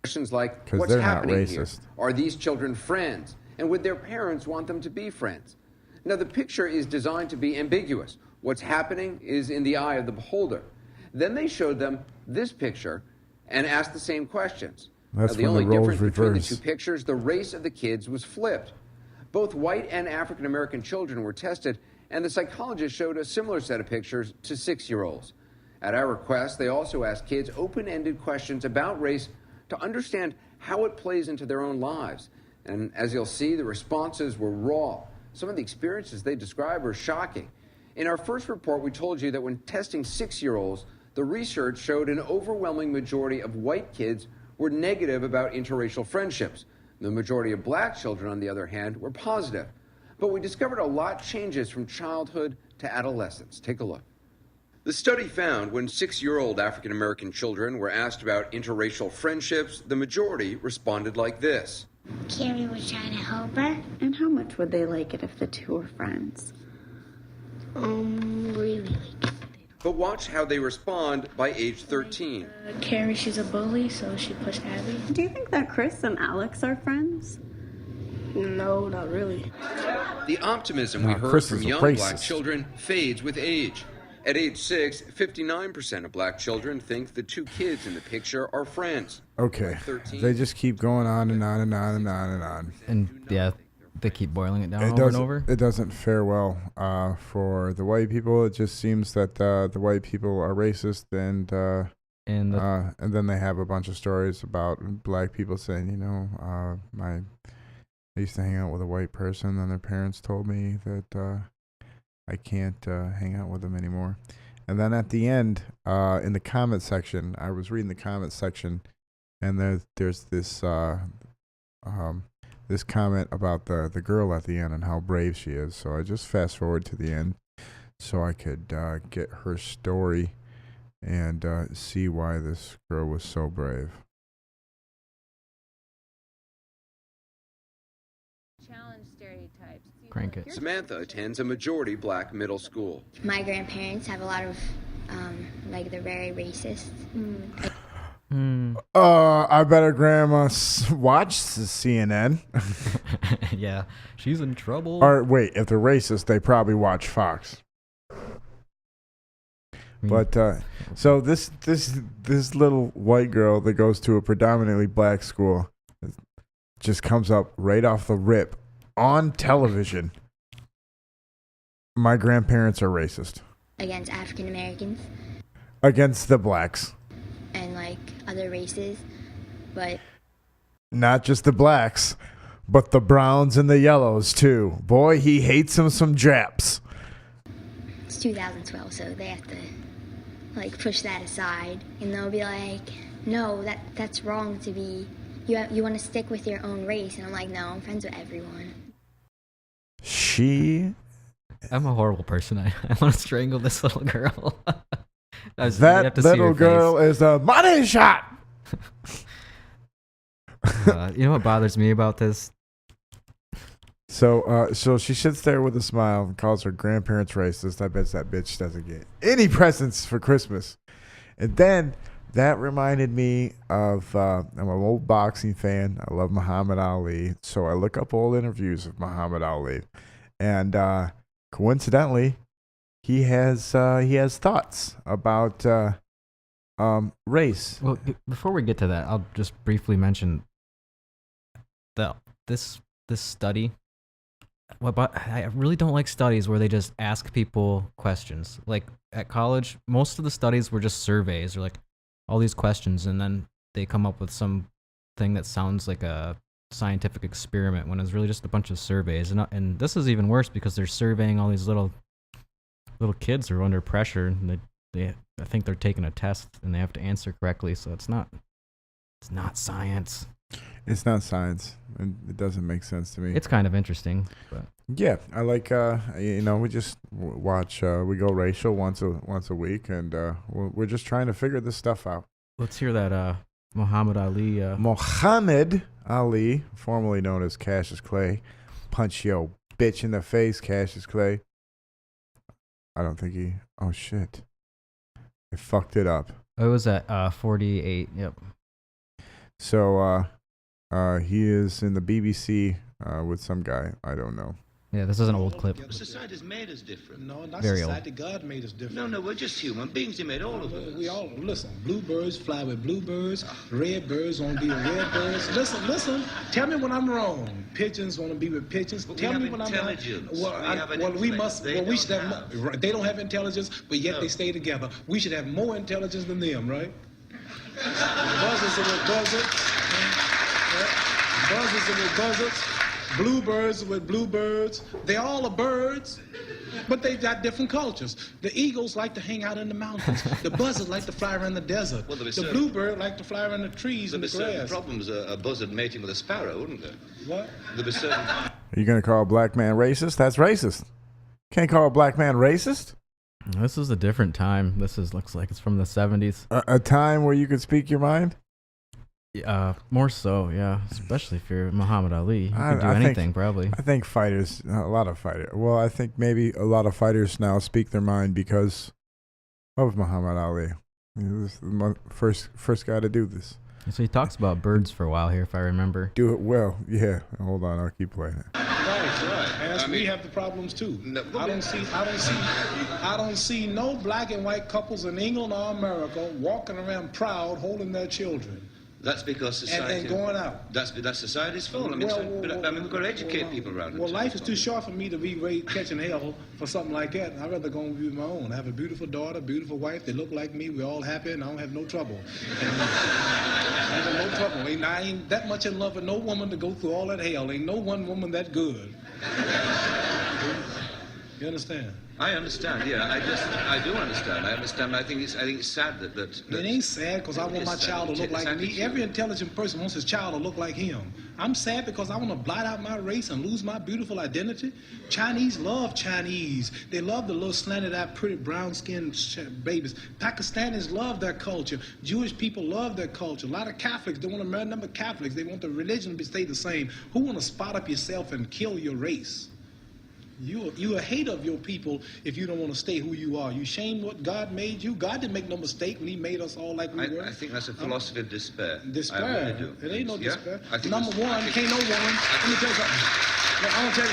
Questions like, because what's they're not happening here? racist. Are these children friends? And would their parents want them to be friends? Now, the picture is designed to be ambiguous. What's happening is in the eye of the beholder. Then they showed them this picture and asked the same questions. That's now, the when only the roles difference between the reverse. two pictures, the race of the kids was flipped. Both white and African American children were tested, and the psychologist showed a similar set of pictures to 6-year-olds. At our request, they also asked kids open-ended questions about race to understand how it plays into their own lives. And as you'll see, the responses were raw. Some of the experiences they describe are shocking. In our first report, we told you that when testing 6-year-olds, the research showed an overwhelming majority of white kids were negative about interracial friendships. The majority of black children, on the other hand, were positive. But we discovered a lot changes from childhood to adolescence. Take a look. The study found when 6-year-old African American children were asked about interracial friendships, the majority responded like this. Carrie was trying to help her. And how much would they like it if the two were friends? Really like it. But watch how they respond by age 13. Carrie, she's a bully, so she pushed Abby. Do you think that Chris and Alex are friends? No, not really. The optimism we heard Chris from is a young racist. black children fades with age. At age 6, 59% of black children think the two kids in the picture are friends. Okay. 13. They just keep going on and on and on and on and on. And yeah, they keep boiling it down It over and doesn't, over. it doesn't fare well for the white people. It just seems that the white people are racist, and then they have a bunch of stories about black people saying, I used to hang out with a white person, and their parents told me that I can't hang out with them anymore. And then at the end, in the comment section, I was reading the comment section, and there's this this comment about the girl at the end and how brave she is. So I just fast forward to the end so I could get her story and see why this girl was so brave. Challenge stereotypes. Crank it. Samantha attends a majority black middle school. My grandparents have a lot of, they're very racist. I bet her grandma watched the CNN. Yeah, she's in trouble. Or wait, if they're racist, they probably watch Fox. But so this little white girl that goes to a predominantly black school just comes up right off the rip on television. My grandparents are racist. Against African Americans Against the blacks. and other races, but Not just the blacks, but the browns and the yellows too. Boy, he hates them some Japs. it's 2012, so they have to push that aside, and they'll be like, no, that's wrong to be. You want to stick with your own race, and I'm like, no, I'm friends with everyone. I'm a horrible person. I want to strangle this little girl. That little girl is a money shot. You know what bothers me about this? So she sits there with a smile and calls her grandparents racist. I bet that bitch doesn't get any presents for Christmas. And then that reminded me of I'm an old boxing fan. I love Muhammad Ali, so I look up old interviews of Muhammad Ali, and coincidentally, he has thoughts about race. Well, before we get to that, I'll just briefly mention this study. I really don't like studies where they just ask people questions. Like at college, most of the studies were just surveys or all these questions, and then they come up with some thing that sounds like a scientific experiment when it's really just a bunch of surveys. And this is even worse because they're surveying all these little kids who are under pressure, and I think they're taking a test and they have to answer correctly. So it's not science. It's not science, and it doesn't make sense to me. It's kind of interesting, but yeah, I like we just watch. We go racial once a week, and we're just trying to figure this stuff out. let's hear that Muhammad Ali. Muhammad Ali, formerly known as Cassius Clay, punch your bitch in the face, Cassius Clay. I don't think he. Oh shit! I fucked it up. It was at 48. Yep. So he is in the BBC with some guy. I don't know. Yeah, this is an old clip. Society's made us different. No, not Very society. God made us different. No, we're just human beings. He made all of us. We all, listen, bluebirds fly with bluebirds, red birds want to be with red birds. Listen, tell me when I'm wrong. Pigeons want to be with pigeons. But tell me when I'm wrong. We should have, they don't have intelligence, but yet they stay together. We should have more intelligence than them, right? Buzzards are with buzzards. Buzzards are with buzzards. Bluebirds with bluebirds. They all are birds, but they've got different cultures. The eagles like to hang out in the mountains. The buzzards like to fly around the desert. Well, the bluebird like to fly around the trees and the grass. There'd be certain problems a buzzard mating with a sparrow, wouldn't there? What? There'd be certain... Are you gonna call a black man racist? That's racist. Can't call a black man racist. This is a different time. Looks like it's from the 70s. A time where you could speak your mind. More so, yeah. Especially if you're Muhammad Ali, you can do anything, probably. I think fighters, a lot of fighters. Well, I think maybe a lot of fighters now speak their mind because of Muhammad Ali. He was the first guy to do this. So he talks about birds for a while here, if I remember. Do it well, yeah. Hold on, I'll keep playing it. Right. We have the problems too. I don't see no black and white couples in England or America walking around proud, holding their children. That's because society... And going out. That's society's fault. I mean, we've got to educate people around it. Well, life is too short for me to be catching hell for something like that. I'd rather go and be my own. I have a beautiful daughter, beautiful wife. They look like me. We're all happy, and I don't have no trouble. I have no trouble. I ain't that much in love with no woman to go through all that hell. Ain't no one woman that good. You understand? I understand, yeah. I do understand. I understand. I think it's sad that it ain't sad because I want my child to look like me. Every intelligent person wants his child to look like him. I'm sad because I want to blot out my race and lose my beautiful identity. Chinese love Chinese. They love the little slanted-eyed, pretty brown-skinned babies. Pakistanis love their culture. Jewish people love their culture. A lot of Catholics don't want to marry a number of Catholics. They want the religion to stay the same. Who want to spot up yourself and kill your race? You a hater of your people if you don't want to stay who you are. You shame what God made you. God didn't make no mistake when he made us all like we were. I think that's a philosophy of despair. Despair? I really do. It ain't no despair. Number one, can't no woman. Let me tell you something. I'm going to tell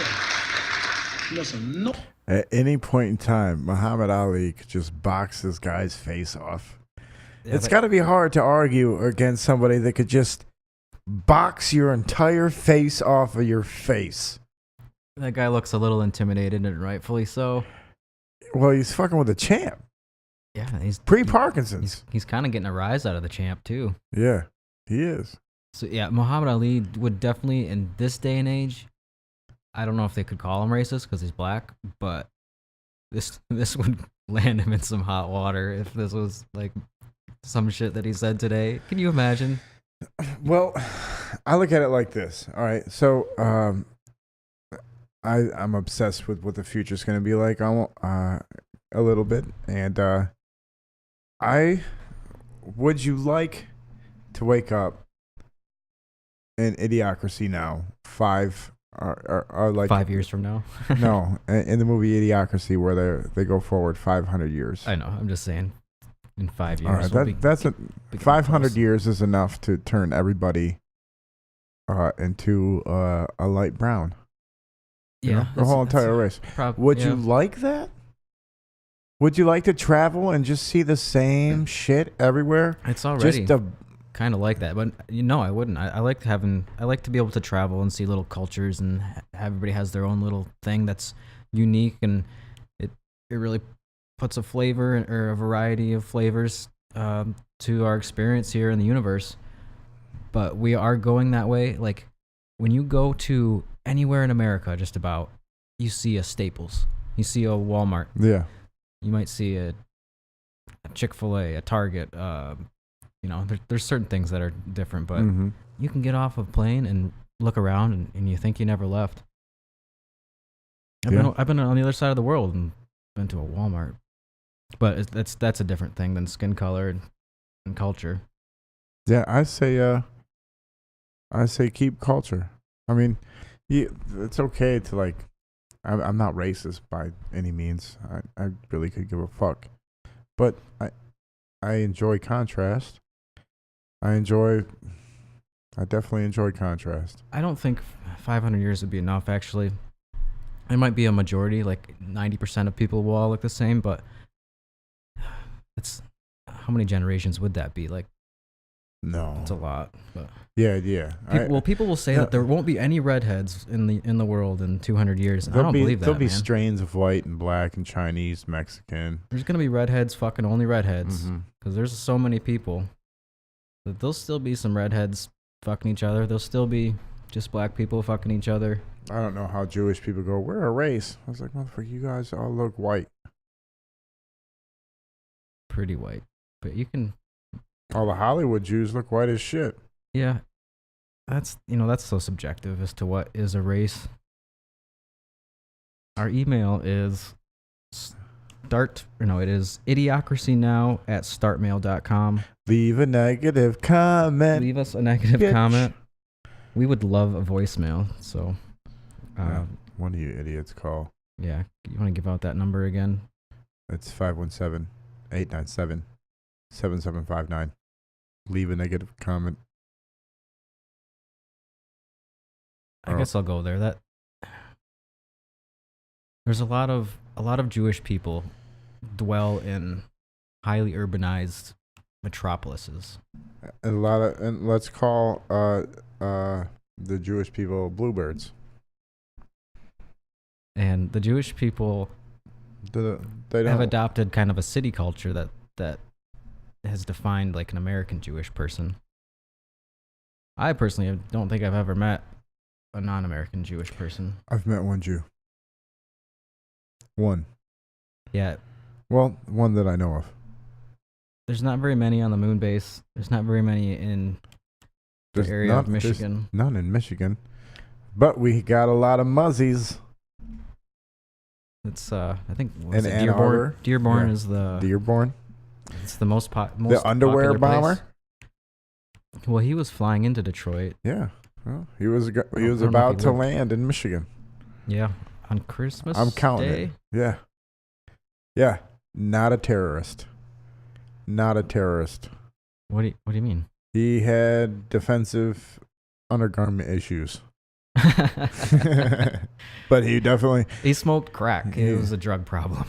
you. Listen, no. At any point in time, Muhammad Ali could just box this guy's face off. Yeah, it's got to be hard to argue against somebody that could just box your entire face off of your face. That guy looks a little intimidated, and rightfully so. Well, he's fucking with a champ. Yeah, he's pre-Parkinson's. He's kind of getting a rise out of the champ too. Yeah, he is. So yeah, Muhammad Ali would definitely, in this day and age, I don't know if they could call him racist because he's black, but this would land him in some hot water if this was like some shit that he said today. Can you imagine? Well, I look at it like this. All right, so I'm obsessed with what the future's going to be like. A little bit, and would you like to wake up in Idiocracy Now? 5 like 5 years from now? No, in the movie Idiocracy, where they go forward 500 years. I know. I'm just saying, in 5 years. All right, that's 500 years is enough to turn everybody into a light brown. Yeah, the whole entire race. Would you like that? Would you like to travel and just see the same shit everywhere? It's already kind of like that, but I wouldn't. I like to be able to travel and see little cultures, and everybody has their own little thing that's unique, and it really puts a flavor or a variety of flavors to our experience here in the universe. But we are going that way. Like when you go to anywhere in America, just about, you see a Staples, you see a Walmart. Yeah. You might see a Chick-fil-A, a Target. There's certain things that are different, but you can get off a plane and look around, and you think you never left. I've been on the other side of the world and been to a Walmart, but that's a different thing than skin color and culture. Yeah, I say keep culture. I mean, it's okay to like. I'm not racist by any means. I really could give a fuck, but I enjoy contrast. I definitely enjoy contrast. I don't think 500 years would be enough, actually. It might be a majority, like 90% of people will all look the same, but how many generations would that be? Like, no, it's a lot. But yeah. People will say that there won't be any redheads in the world in 200 years. I don't believe that. There'll be strains of white and black and Chinese, Mexican. There's gonna be redheads, fucking only redheads, because there's so many people. But there'll still be some redheads fucking each other. There'll still be just black people fucking each other. I don't know how Jewish people go, we're a race. I was like, motherfucker, you guys all look white. Pretty white. But you can... All the Hollywood Jews look white as shit. Yeah. That's so subjective as to what is a race. Our email is idiocracynow@startmail.com. Leave a negative comment. Leave us a negative comment. We would love a voicemail, so... one of you idiots call. Yeah, you want to give out that number again? It's 517-897-7759. Leave a negative comment. I guess I'll go there. There's a lot of Jewish people dwell in highly urbanized metropolises. And let's call the Jewish people bluebirds. And the Jewish people they have adopted kind of a city culture that has defined like an American Jewish person. I personally don't think I've ever met a non-American Jewish person. I've met one Jew. One. Yeah. Well, one that I know of. There's not very many on the moon base. There's not very many in the area of Michigan. None in Michigan. But we got a lot of muzzies. It's I think in Ann Arbor. Dearborn is the Dearborn. It's the most the underwear bomber. Place. Well, he was flying into Detroit. Yeah. Well, he was about to land in Michigan. Yeah, on Christmas I'm counting Day. It. Yeah. Yeah, not a terrorist. Not a terrorist. What do you mean? He had defensive undergarment issues. But he smoked crack. It was a drug problem.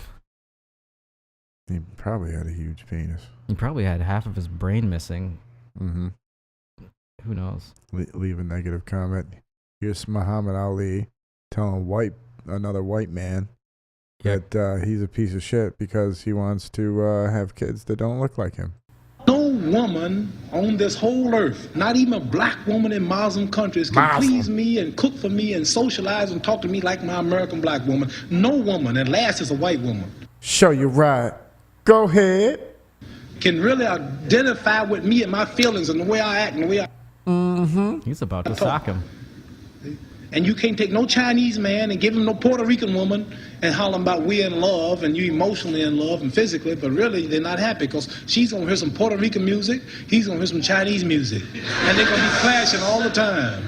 He probably had a huge penis. He probably had half of his brain missing. Mm-hmm. Who knows? Leave a negative comment. Here's Muhammad Ali telling another white man that he's a piece of shit because he wants to have kids that don't look like him. No woman on this whole earth, not even a black woman in Muslim countries, can please me and cook for me and socialize and talk to me like my American black woman. No woman, and last is a white woman. Show you right. Go ahead. Can really identify with me and my feelings and the way I act and the way I... Mm-hmm. He's about to sock him. And you can't take no Chinese man and give him no Puerto Rican woman and holler about we're in love and you emotionally in love and physically, but really they're not happy because she's going to hear some Puerto Rican music, he's going to hear some Chinese music. And they're going to be clashing all the time.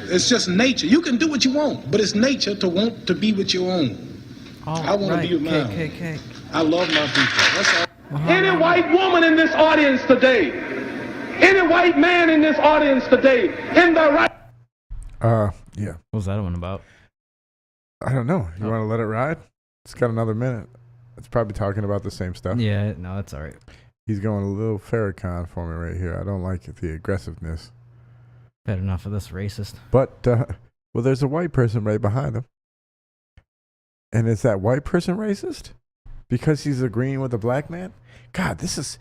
It's just nature. You can do what you want, but it's nature to want to be with your own. I want to be with mine. KKK. I love my people. That's all. Any white woman in this audience today, any white man in this audience today, in the right... Yeah. What was that one about? I don't know. You want to let it ride? It's got another minute. It's probably talking about the same stuff. Yeah, no, that's all right. He's going a little Farrakhan for me right here. I don't like the aggressiveness. Had enough of this racist. But, well, there's a white person right behind him. And is that white person racist? Because he's agreeing with a black man? God, this is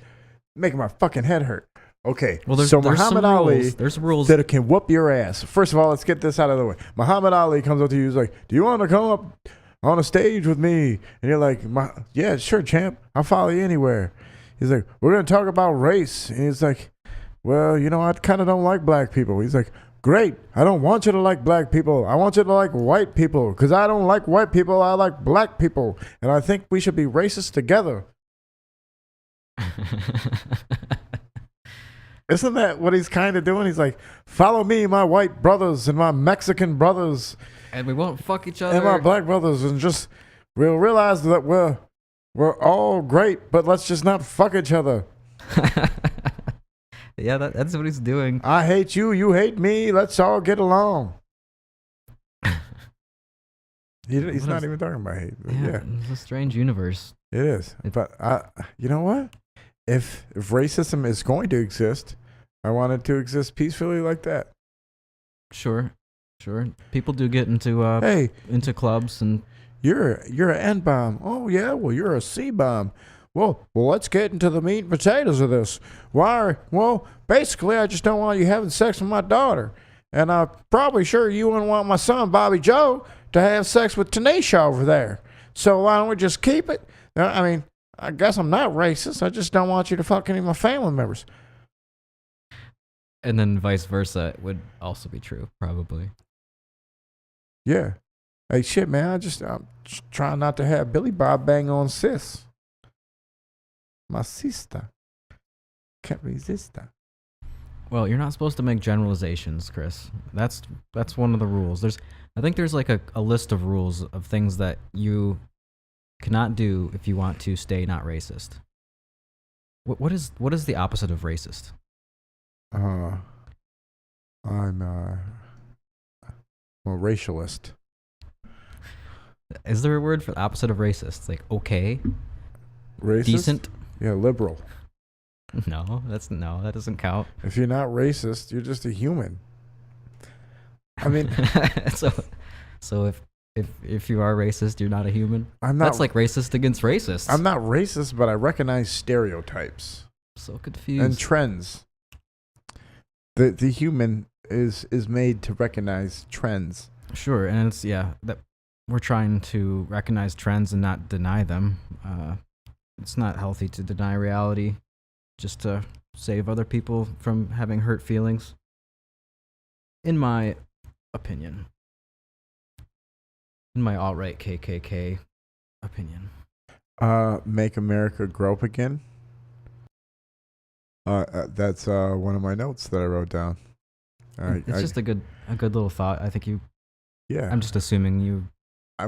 making my fucking head hurt. Okay, well, there's Muhammad Ali there's rules that can whoop your ass. First of all, let's get this out of the way. Muhammad Ali comes up to you, he's like, do you want to come up on a stage with me? And you're like, yeah, sure, champ. I'll follow you anywhere. He's like, we're going to talk about race. And he's like, well, I kind of don't like black people. He's like, great. I don't want you to like black people. I want you to like white people because I don't like white people. I like black people. And I think we should be racist together. Isn't that what he's kind of doing? He's like, follow me, my white brothers and my Mexican brothers. And we won't fuck each other. And my black brothers. And just, we'll realize that we're all great, but let's just not fuck each other. Yeah, that's what he's doing. I hate you. You hate me. Let's all get along. He's not even talking about hate. Yeah. It's a strange universe. It is. But you know what? If racism is going to exist, I want it to exist peacefully like that. Sure. People do get into into clubs and you're an N-bomb. Oh yeah, well you're a C-bomb. Well, let's get into the meat and potatoes of this. Why? Well, basically, I just don't want you having sex with my daughter, and I'm probably sure you wouldn't want my son Bobby Joe to have sex with Tanisha over there. So why don't we just keep it? I mean, I guess I'm not racist. I just don't want you to fuck any of my family members. And then vice versa would also be true, probably. Yeah. Hey, shit, man. I'm just trying not to have Billy Bob bang on sis. My sister. Can't resist that. Well, you're not supposed to make generalizations, Chris. That's one of the rules. I think there's like a list of rules of things that you cannot do if you want to stay not racist. What is the opposite of racist? I'm a racialist. Is there a word for the opposite of racist? Like okay? Racist? Decent? Yeah, liberal. No, that doesn't count. If you're not racist, you're just a human. I mean, so if you are racist, you're not a human. I'm not. That's like racist against racists. I'm not racist, but I recognize stereotypes. So confused. And trends. The human is made to recognize trends. Sure, and it's that we're trying to recognize trends and not deny them. It's not healthy to deny reality just to save other people from having hurt feelings. In my opinion. In my alt-right KKK opinion. Make America grow up again. That's one of my notes that I wrote down. It's just a good little thought. I think you. Yeah. I'm just assuming you. I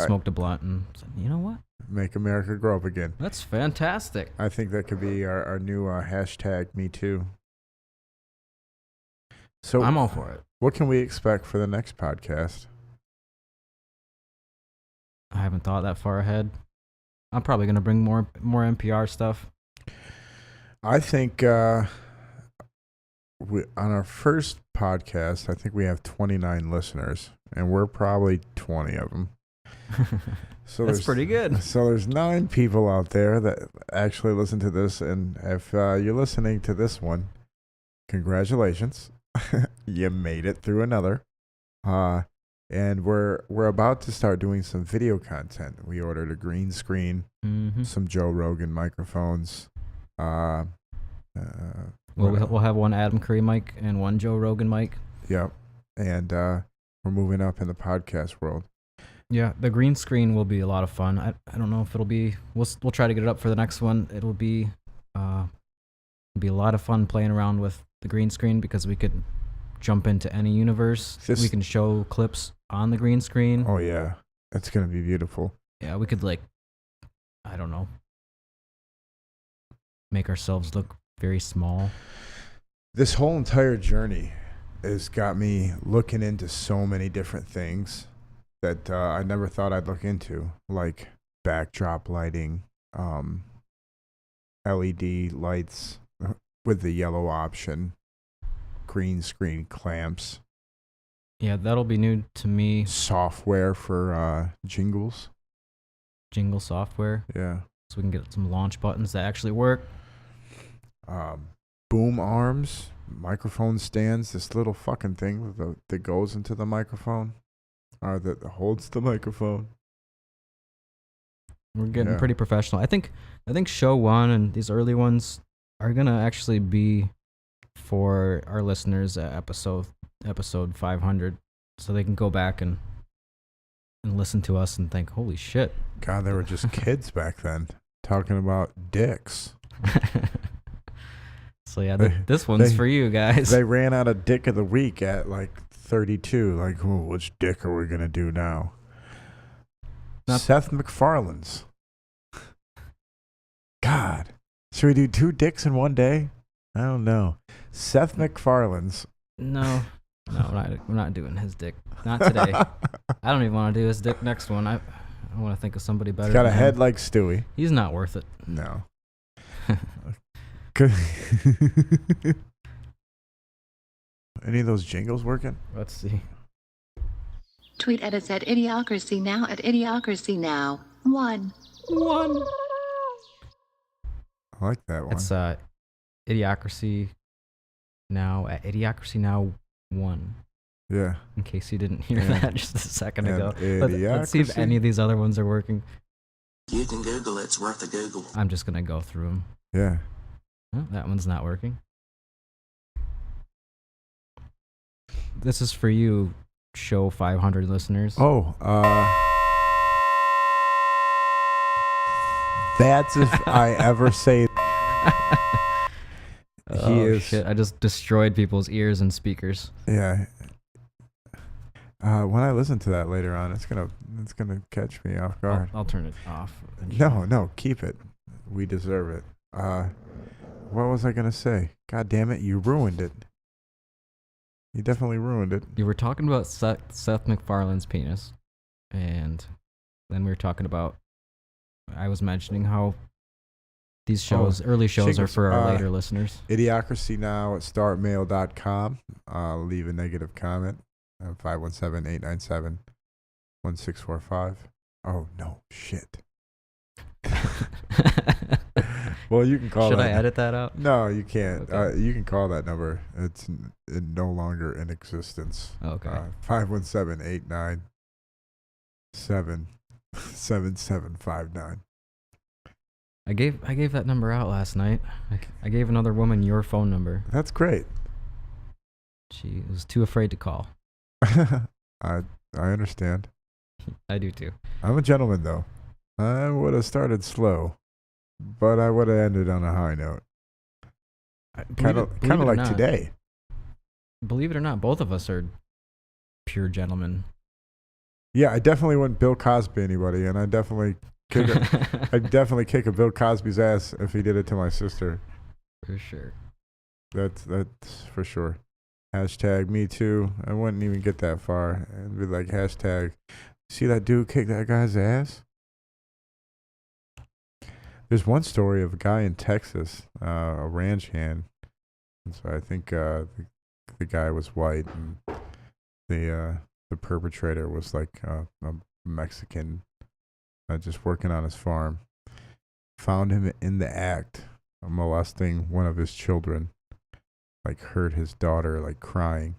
smoked a blunt and said, you know what? Make America grow up again. That's fantastic. I think that could be our new hashtag. Me too. So I'm all for it. What can we expect for the next podcast? I haven't thought that far ahead. I'm probably going to bring more NPR stuff. I think on our first podcast, I think we have 29 listeners, and we're probably 20 of them. So that's pretty good. So there's 9 people out there that actually listen to this, and if you're listening to this one, congratulations. You made it through another. And we're about to start doing some video content. We ordered a green screen, some Joe Rogan microphones. We'll have one Adam Curry mic and one Joe Rogan mic. Yep. And we're moving up in the podcast world. Yeah, the green screen will be a lot of fun. I don't know if it'll be. We'll try to get it up for the next one. It'll be a lot of fun playing around with the green screen because we could jump into any universe. We can show clips on the green screen. Oh yeah, that's gonna be beautiful. Yeah, we could I don't know, make ourselves look very small. This whole entire journey has got me looking into so many different things that I never thought I'd look into, like backdrop lighting, LED lights with the yellow option, green screen clamps. Yeah, that'll be new to me. Software for jingles. Jingle software. Yeah. So we can get some launch buttons that actually work. Boom arms, microphone stands, this little fucking thing that goes into the microphone. Or that holds the microphone. We're getting pretty professional. I think show 1 and these early ones are gonna actually be for our listeners at episode 500, so they can go back and listen to us and think, holy shit. God, they were just kids back then talking about dicks. So yeah, this one's for you guys. They ran out of dick of the week at like 32. Like, oh, which dick are we going to do now? Seth MacFarlane's. God. Should we do 2 dicks in one day? I don't know. Seth MacFarlane's. No, we're not doing his dick. Not today. I don't even want to do his dick next one. I want to think of somebody better. He's got a than head him. like Stewie. He's not worth it. No. Any of those jingles working? Let's see. Tweet at us at Idiocracy Now at Idiocracy Now. 1. I like that one. It's Idiocracy Now at Idiocracy Now 1. Yeah. In case you didn't hear that just a second ago. Let's see if Idiocracy? any of these other ones are working. You can Google it. It's worth a Google. I'm just going to go through them. Yeah. Oh, that one's not working. This is for you, show 500 listeners. Oh, that's if I ever say. Shit! I just destroyed people's ears and speakers. Yeah. When I listen to that later on, it's gonna catch me off guard. I'll turn it off. No, keep it. We deserve it. What was I gonna say? God damn it! You ruined it. You definitely ruined it. You were talking about Seth MacFarlane's penis, and then we were talking about. I was mentioning how these early shows are for our later listeners. Idiocracy Now at startmail.com. Leave a negative comment. 517-897-1645. Oh, no. Shit. Well, you can call Should that. I edit that out? No, you can't. Okay. You can call that number. It's no longer in existence. Okay. 517-897-7759. I gave that number out last night. I gave another woman your phone number. That's great. She was too afraid to call. I understand. I do too. I'm a gentleman, though. I would have started slow, but I would have ended on a high note. Kind of like today. Believe it or not, both of us are pure gentlemen. Yeah, I definitely wouldn't Bill Cosby anybody, and I definitely kick a Bill Cosby's ass if he did it to my sister. For sure. That's for sure. Hashtag me too. I wouldn't even get that far and be like, hashtag, see that dude kick that guy's ass? There's one story of a guy in Texas, a ranch hand. And so I think the guy was white, and the perpetrator was like a Mexican, just working on his farm. Found him in the act of molesting one of his children. Like heard his daughter like crying,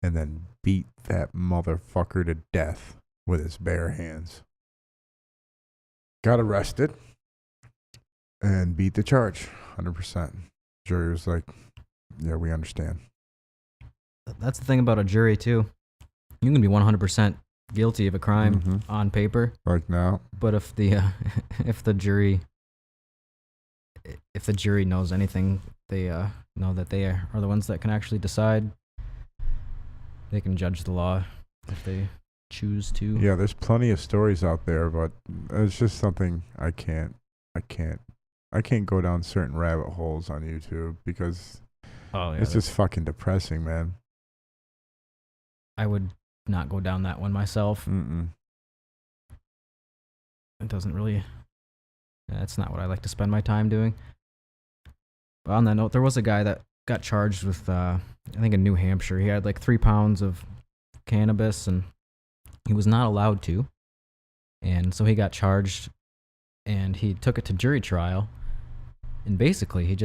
and then beat that motherfucker to death with his bare hands. Got arrested and beat the charge 100%. Jury was like, yeah, we understand. That's the thing about a jury too. You can be 100% guilty of a crime on paper. Like now. But if the jury knows anything, they know that they are the ones that can actually decide. They can judge the law if they choose to. Yeah, there's plenty of stories out there, but it's just something I can't go down certain rabbit holes on YouTube because it's just fucking depressing, man. I would not go down that one myself. It doesn't really. That's not what I like to spend my time doing. But on that note, there was a guy that got charged with, I think in New Hampshire. He had like 3 pounds of cannabis, and he was not allowed to. And so he got charged, and he took it to jury trial. And basically, he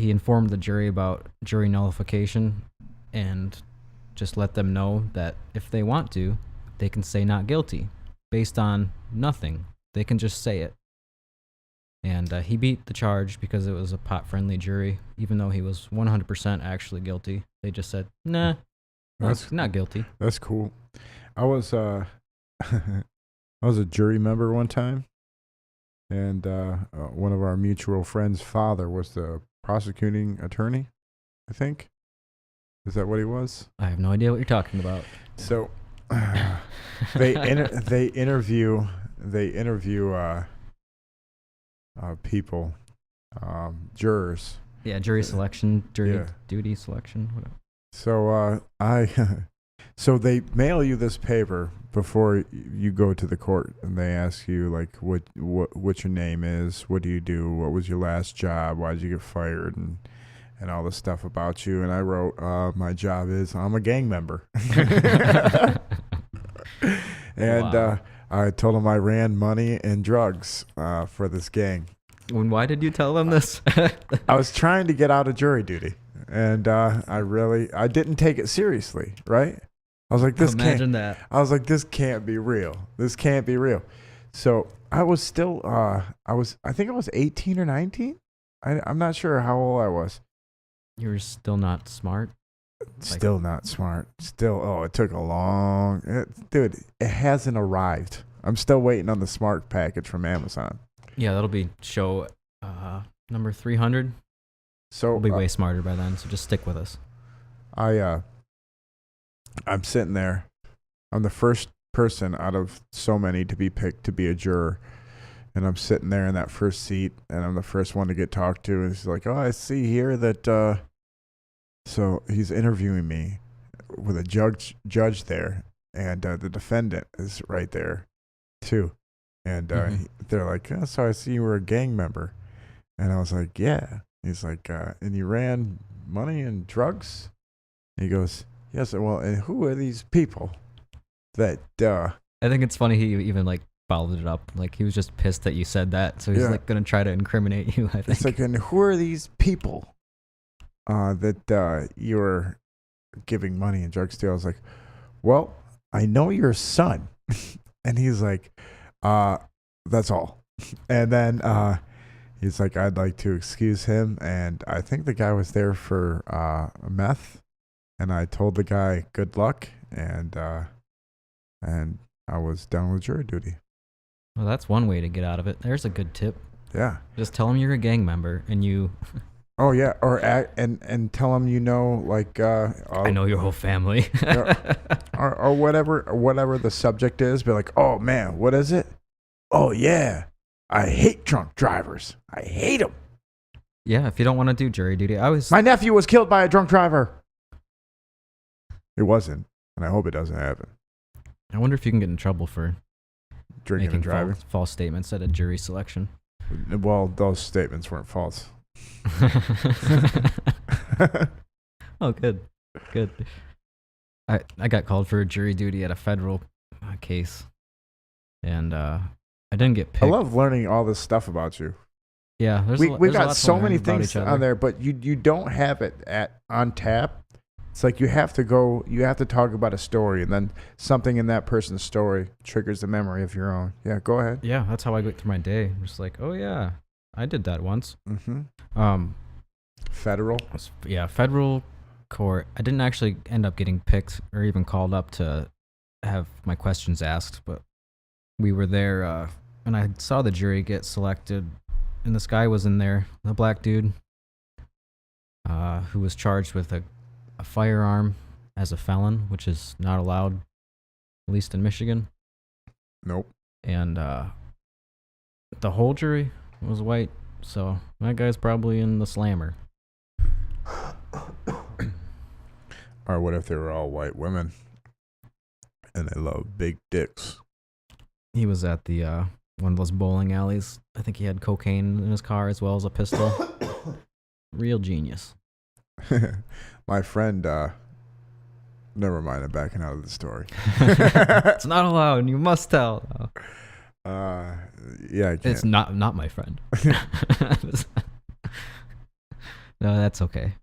informed the jury about jury nullification and just let them know that if they want to, they can say not guilty based on nothing. They can just say it. And he beat the charge because it was a pot-friendly jury, even though he was 100% actually guilty. They just said, nah, that's not guilty. That's cool. I was I was a jury member one time, and one of our mutual friends' father was the prosecuting attorney, I think. Is that what he was? I have no idea what you're talking about. So they interview people, jurors. Yeah, jury selection, jury duty selection, whatever. So so they mail you this paper before you go to the court, and they ask you like what your name is, what do you do, what was your last job, why did you get fired, and all this stuff about you. And I wrote, my job is I'm a gang member. And wow. I told them I ran money and drugs for this gang. Why did you tell them this? I was trying to get out of jury duty, and I didn't take it seriously, right? I was like, this can't be real. This can't be real. So I was still, I think I was 18 or 19. I'm not sure how old I was. You were still not smart? Still not smart. Still, it took a long... dude, it hasn't arrived. I'm still waiting on the smart package from Amazon. Yeah, that'll be show number 300. So we'll be way smarter by then, so just stick with us. I'm sitting there. I'm the first person out of so many to be picked to be a juror. And I'm sitting there in that first seat, and I'm the first one to get talked to. And he's like, oh, I see here that... So he's interviewing me with a judge there, and the defendant is right there, too. And they're like, oh, so I see you were a gang member. And I was like, yeah. He's like, and you ran money and drugs? And he goes, yes, well, and who are these people that... I think it's funny he even, like, followed it up. Like, he was just pissed that you said that, so he's, like, going to try to incriminate you, I think. It's like, and who are these people that you're giving money and drugs to? I was like, well, I know your son. And he's like, that's all. And then he's like, I'd like to excuse him. And I think the guy was there for meth. And I told the guy, good luck. And I was done with jury duty. Well, that's one way to get out of it. There's a good tip. Yeah. Just tell him you're a gang member and you... Oh, yeah. Or and tell him, like... I know your whole family. or whatever the subject is. Be like, oh, man, what is it? Oh, yeah. I hate drunk drivers. I hate them. Yeah, if you don't want to do jury duty, my nephew was killed by a drunk driver. It wasn't, and I hope it doesn't happen. I wonder if you can get in trouble for drinking and driving. False statements at a jury selection. Well, those statements weren't false. Oh, good. I got called for jury duty at a federal case, and I didn't get picked. I love learning all this stuff about you. Yeah, we got so many things on there, but you don't have it on tap. It's like you have to talk about a story, and then something in that person's story triggers the memory of your own. Yeah, go ahead. Yeah, that's how I go through my day. I'm just like, oh yeah, I did that once. Mm-hmm. Federal? Yeah, federal court. I didn't actually end up getting picked or even called up to have my questions asked, but we were there, and I saw the jury get selected, and this guy was in there, the black dude, who was charged with a firearm as a felon, which is not allowed, at least in Michigan. Nope. And the whole jury was white, so that guy's probably in the slammer. Or what if they were all white women and they love big dicks? He was at the one of those bowling alleys. I think he had cocaine in his car as well as a pistol. Real genius. My friend, never mind, I'm backing out of the story. It's not allowed. You must tell. Yeah, I can't. It's not my friend. No, that's okay.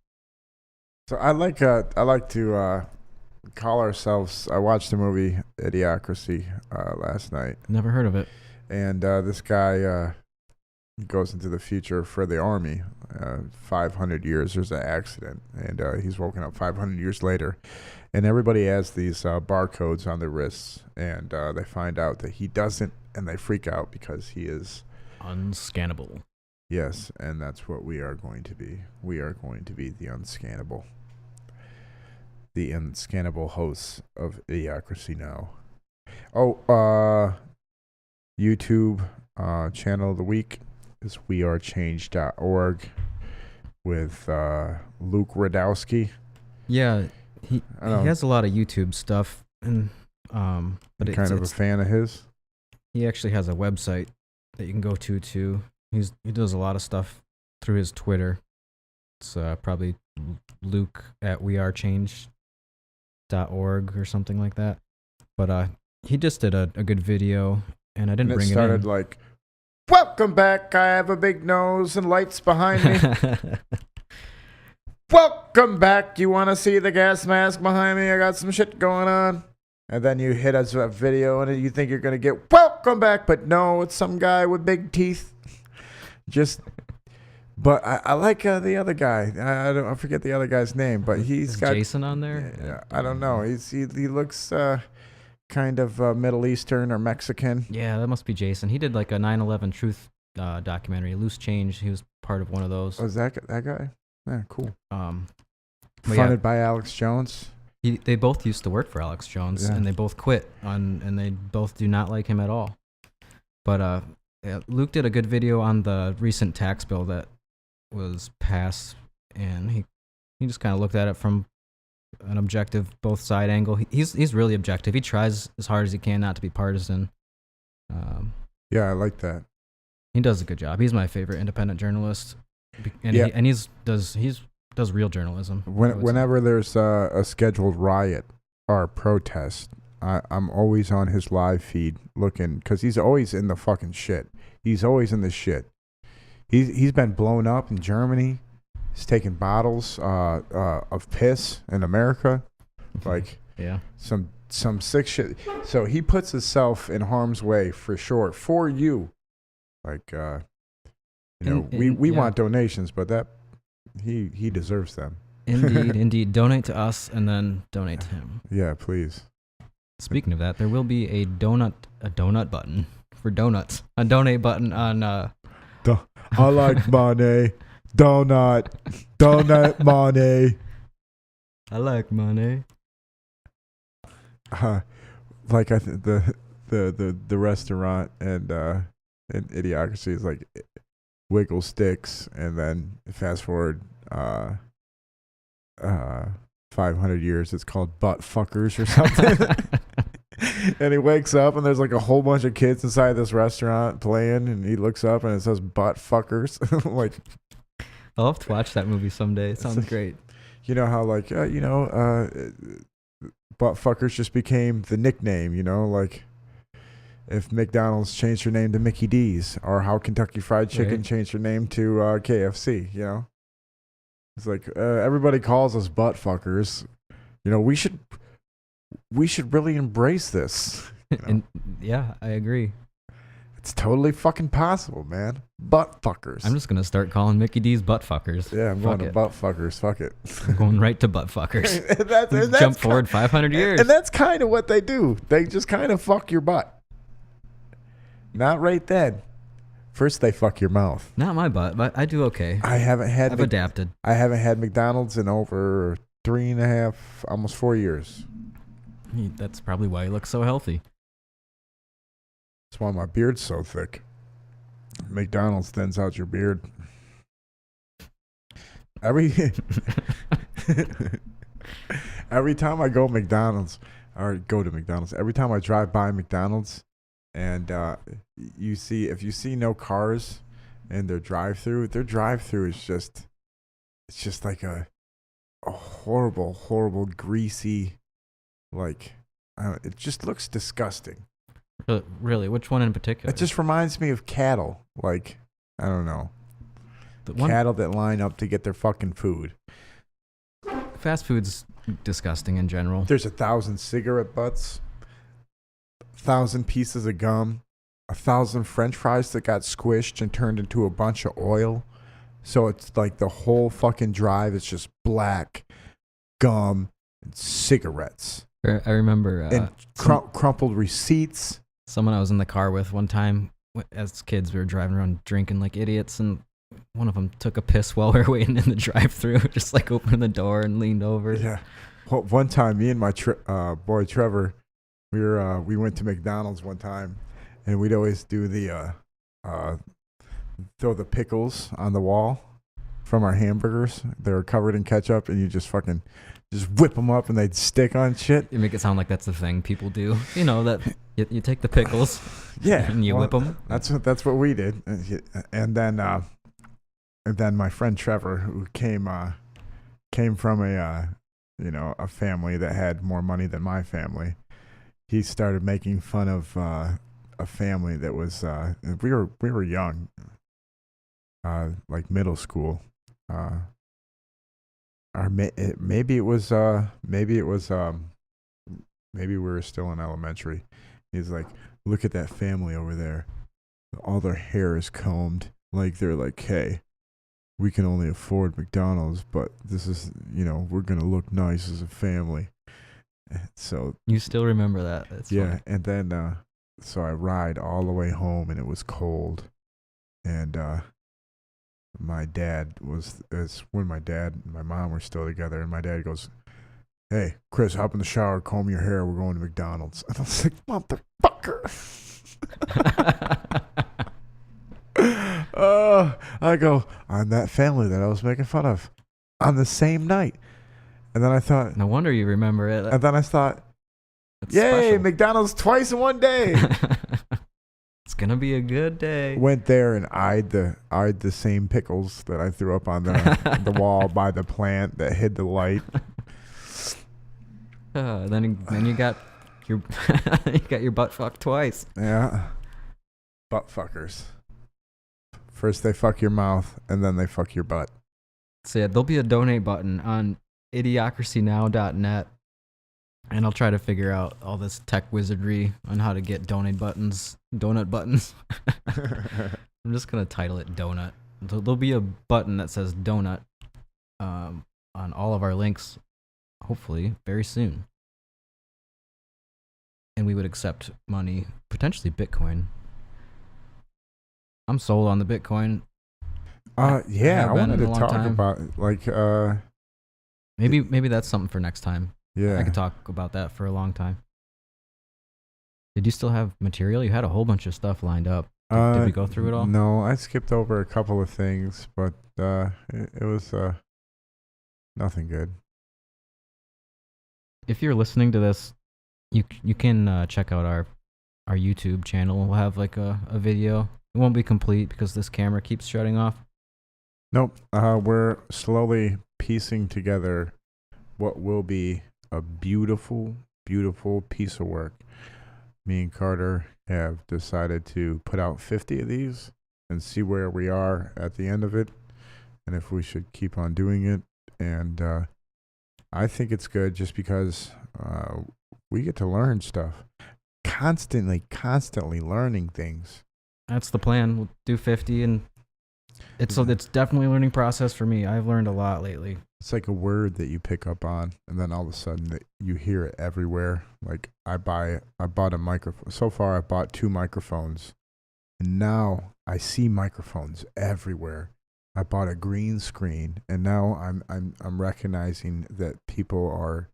So I like to call ourselves. I watched the movie Idiocracy last night. Never heard of it. And this guy He goes into the future for the army. 500 years, there's an accident, and he's woken up 500 years later. And everybody has these barcodes on their wrists, and they find out that he doesn't, and they freak out because he is unscannable. Yes, and that's what we are going to be. We are going to be the unscannable. The unscannable hosts of Idiocracy Now. Oh, YouTube channel of the week is wearechange.org with Luke Radowski. Yeah, he has a lot of YouTube stuff, and but kind of a fan of his. He actually has a website that you can go to too. He does a lot of stuff through his Twitter. It's probably Luke at wearechange.org or something like that. But he just did a good video, and I didn't bring it in. It started like, "Welcome back, I have a big nose and lights behind me." "Welcome back, you want to see the gas mask behind me? I got some shit going on." And then you hit us with a video, and you think you're going to get "welcome back," but no, it's some guy with big teeth. But I like the other guy. I forget the other guy's name, but he's got Jason on there. Yeah, I don't know. He looks kind of Middle Eastern or Mexican. Yeah, that must be Jason. He did like a 9/11 Truth documentary, Loose Change. He was part of one of those. Oh, is that guy? Yeah, cool. Funded by Alex Jones. They both used to work for Alex Jones, and they both quit and they both do not like him at all. But Luke did a good video on the recent tax bill that was passed, and he just kind of looked at it from an objective, both side angle. He's really objective. He tries as hard as he can not to be partisan. Yeah, I like that. He does a good job. He's my favorite independent journalist, and yeah. he does real journalism. Whenever there's a scheduled riot or protest, I'm always on his live feed looking, because he's always in the fucking shit. He's always in the shit. He's been blown up in Germany. He's taking bottles of piss in America, like yeah, some sick shit. So he puts himself in harm's way for sure for you. Like we want donations, but that he deserves them. Indeed. Donate to us and then donate to him. Yeah, please. Speaking of that, there will be a donut button for donuts. A donate button on. I like money. Donut money. I like money. Like I think the restaurant and Idiocracy is like Wiggle Sticks, and then fast forward 500 years, it's called Butt Fuckers or something. And he wakes up and there's like a whole bunch of kids inside this restaurant playing, and he looks up and it says Butt Fuckers. Like, I'll have to watch that movie someday. It sounds great. You know how like Butt Fuckers just became the nickname, like if McDonald's changed their name to Mickey D's, or how Kentucky Fried Chicken changed their name to KFC, It's like everybody calls us Butt Fuckers. We should really embrace this. And yeah, I agree. It's totally fucking possible, man. Butt fuckers. I'm just gonna start calling Mickey D's butt fuckers. Yeah, I'm going to butt fuckers. Fuck it. I'm going right to butt fuckers. That's jump forward 500 years. And that's kind of what they do. They just kind of fuck your butt. Not right then. First they fuck your mouth. Not my butt, but I do okay. I've adapted. I haven't had McDonald's in over 3.5, almost 4 years. That's probably why you look so healthy. That's why my beard's so thick. McDonald's thins out your beard. Every time I go to McDonald's, every time I drive by McDonald's, and if you see no cars in their drive-through is just like a horrible, greasy, like, it just looks disgusting. Really? Which one in particular? It just reminds me of cattle. Like, I don't know. Cattle that line up to get their fucking food. Fast food's disgusting in general. There's 1,000 cigarette butts, 1,000 pieces of gum, 1,000 French fries that got squished and turned into a bunch of oil. So it's like the whole fucking drive is just black gum and cigarettes. I remember and crumpled receipts. Someone I was in the car with one time, as kids, we were driving around drinking like idiots, and one of them took a piss while we were waiting in the drive-thru, just like opened the door and leaned over. Yeah. Well, one time, me and my boy Trevor, we went to McDonald's one time, and we'd always do the throw the pickles on the wall from our hamburgers. They were covered in ketchup, and you just fucking just whip them up, and they'd stick on shit. You make it sound like that's the thing people do. You know, that you take the pickles, yeah, and you whip them. That's what we did. And then my friend Trevor, who came from a family that had more money than my family, he started making fun of a family that was we were young, like middle school, or maybe we were still in elementary. He's like, look at that family over there, all their hair is combed, like they're like, hey, we can only afford McDonald's, but this is, we're gonna look nice as a family. So you still remember that? That's yeah. funny. And then so I ride all the way home, and it was cold, and my dad when my dad and my mom were still together, and my dad goes, hey, Chris, hop in the shower, comb your hair, we're going to McDonald's. And I was like, motherfucker. I go, I'm that family that I was making fun of on the same night. And then I thought, no wonder you remember it. And then I thought, That's yay, special. McDonald's twice in one day. It's gonna be a good day. Went there and eyed the same pickles that I threw up on the wall by the plant that hid the light. Then you got your butt fucked twice. Yeah, butt fuckers. First they fuck your mouth, and then they fuck your butt. So yeah, there'll be a donate button on idiocracynow.net, and I'll try to figure out all this tech wizardry on how to get donut buttons. I'm just gonna title it donut. There'll be a button that says donut on all of our links, hopefully very soon. And we would accept money, potentially Bitcoin. I'm sold on the Bitcoin. Yeah, I wanted to talk about maybe that's something for next time. Yeah, I could talk about that for a long time. Did you still have material? You had a whole bunch of stuff lined up. Did we go through it all? No, I skipped over a couple of things, but it was nothing good. If you're listening to this, you can check out our YouTube channel. We'll have like a video. It won't be complete because this camera keeps shutting off. Nope. We're slowly piecing together what will be a beautiful, beautiful piece of work. Me and Carter have decided to put out 50 of these and see where we are at the end of it, and if we should keep on doing it. And I think it's good just because we get to learn stuff. Constantly learning things. That's the plan. We'll do 50, and it's definitely a learning process for me. I've learned a lot lately. It's like a word that you pick up on, and then all of a sudden that you hear it everywhere. Like I bought a microphone. So far, I bought 2 microphones, and now I see microphones everywhere. I bought a green screen, and now I'm recognizing that people are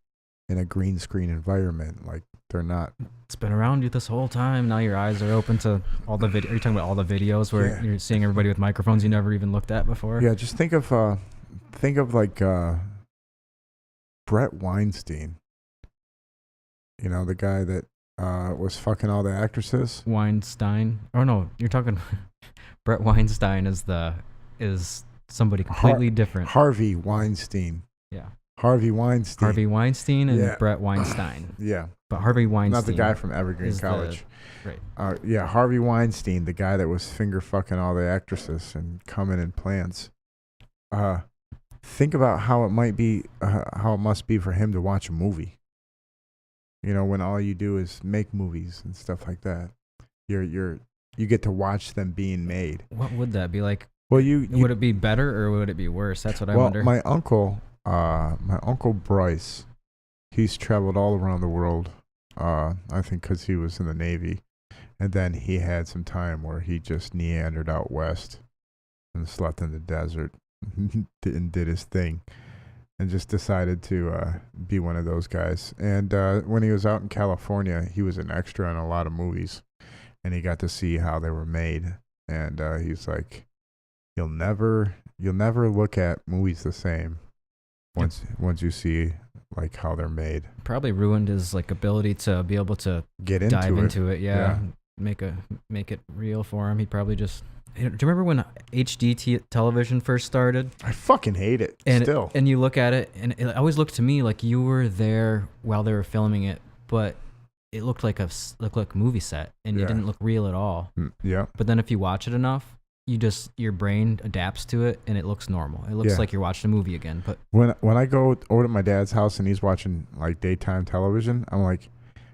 in a green screen environment. Like they're not. It's been around you this whole time. Now your eyes are open to all the video. Are you talking about all the videos where you're seeing everybody with microphones you never even looked at before? Yeah, just think of like Brett Weinstein. You know, the guy that was fucking all the actresses. Weinstein. Oh no, you're talking. Brett Weinstein is somebody completely different. Harvey Weinstein. Yeah. Harvey Weinstein and Brett Weinstein. Yeah. But Harvey Weinstein. Not the guy from Evergreen College. Right. Yeah, Harvey Weinstein, the guy that was finger fucking all the actresses and coming in plants. Think about how it must be for him to watch a movie. You know, when all you do is make movies and stuff like that. You're You get to watch them being made. What would that be like? Well, would it be better or would it be worse? That's what I wonder. My uncle Bryce, he's traveled all around the world. I think because he was in the Navy, and then he had some time where he just meandered out west and slept in the desert and did his thing, and just decided to be one of those guys. And when he was out in California, he was an extra in a lot of movies, and he got to see how they were made. And he's like, You'll never look at movies the same once you see like how they're made. Probably ruined his like ability to be able to dive into it. Yeah. Make it real for him. He probably just. Do you remember when HD television first started? I fucking hate it. Still. And you look at it, and it always looked to me like you were there while they were filming it, but it looked like a movie set, and it didn't look real at all. Yeah. But then if you watch it enough, your brain adapts to it and it looks normal. It looks like you're watching a movie again. But when I go over to my dad's house and he's watching like daytime television, I'm like,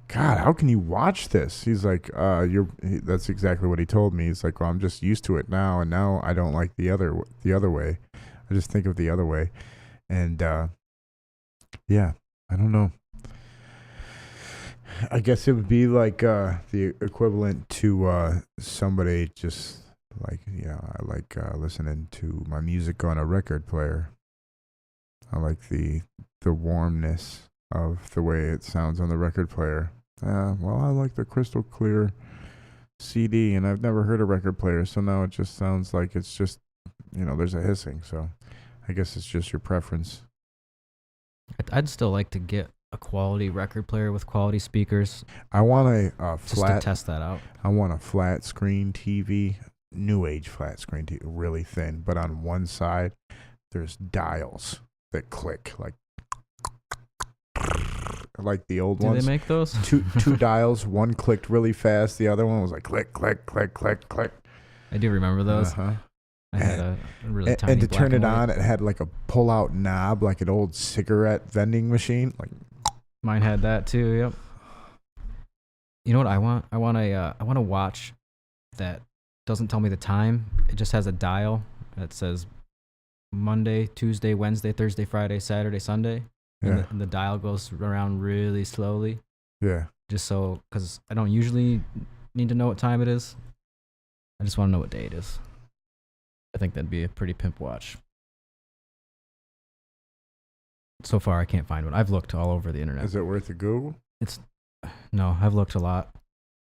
God, how can you watch this? He's like, that's exactly what he told me. He's like, well, I'm just used to it now, and now I don't like the other way. I just think of the other way. And yeah, I don't know. I guess it would be like the equivalent to somebody just like, I like listening to my music on a record player. I like the warmness of the way it sounds on the record player. Well, I like the crystal clear CD, and I've never heard a record player, so now it just sounds like it's just, there's a hissing. So I guess it's just your preference. I'd still like to get a quality record player with quality speakers. I want a flat. Just to test that out. I want a flat screen TV, new age flat screen TV, really thin, but on one side there's dials that click like the old ones. Do they make those? two dials, one clicked really fast, the other one was like click, click, click, click, click. I do remember those. I had a really tiny and to turn it black and on, it had like a pull-out knob, like an old cigarette vending machine. Like mine had that too. Yep. You know what I want? I want a watch that doesn't tell me the time. It just has a dial that says Monday, Tuesday, Wednesday, Thursday, Friday, Saturday, Sunday. And the dial goes around really slowly. Yeah. Just so, because I don't usually need to know what time it is. I just want to know what day it is. I think that'd be a pretty pimp watch. So far, I can't find one. I've looked all over the internet. Is it worth a Google? No, I've looked a lot.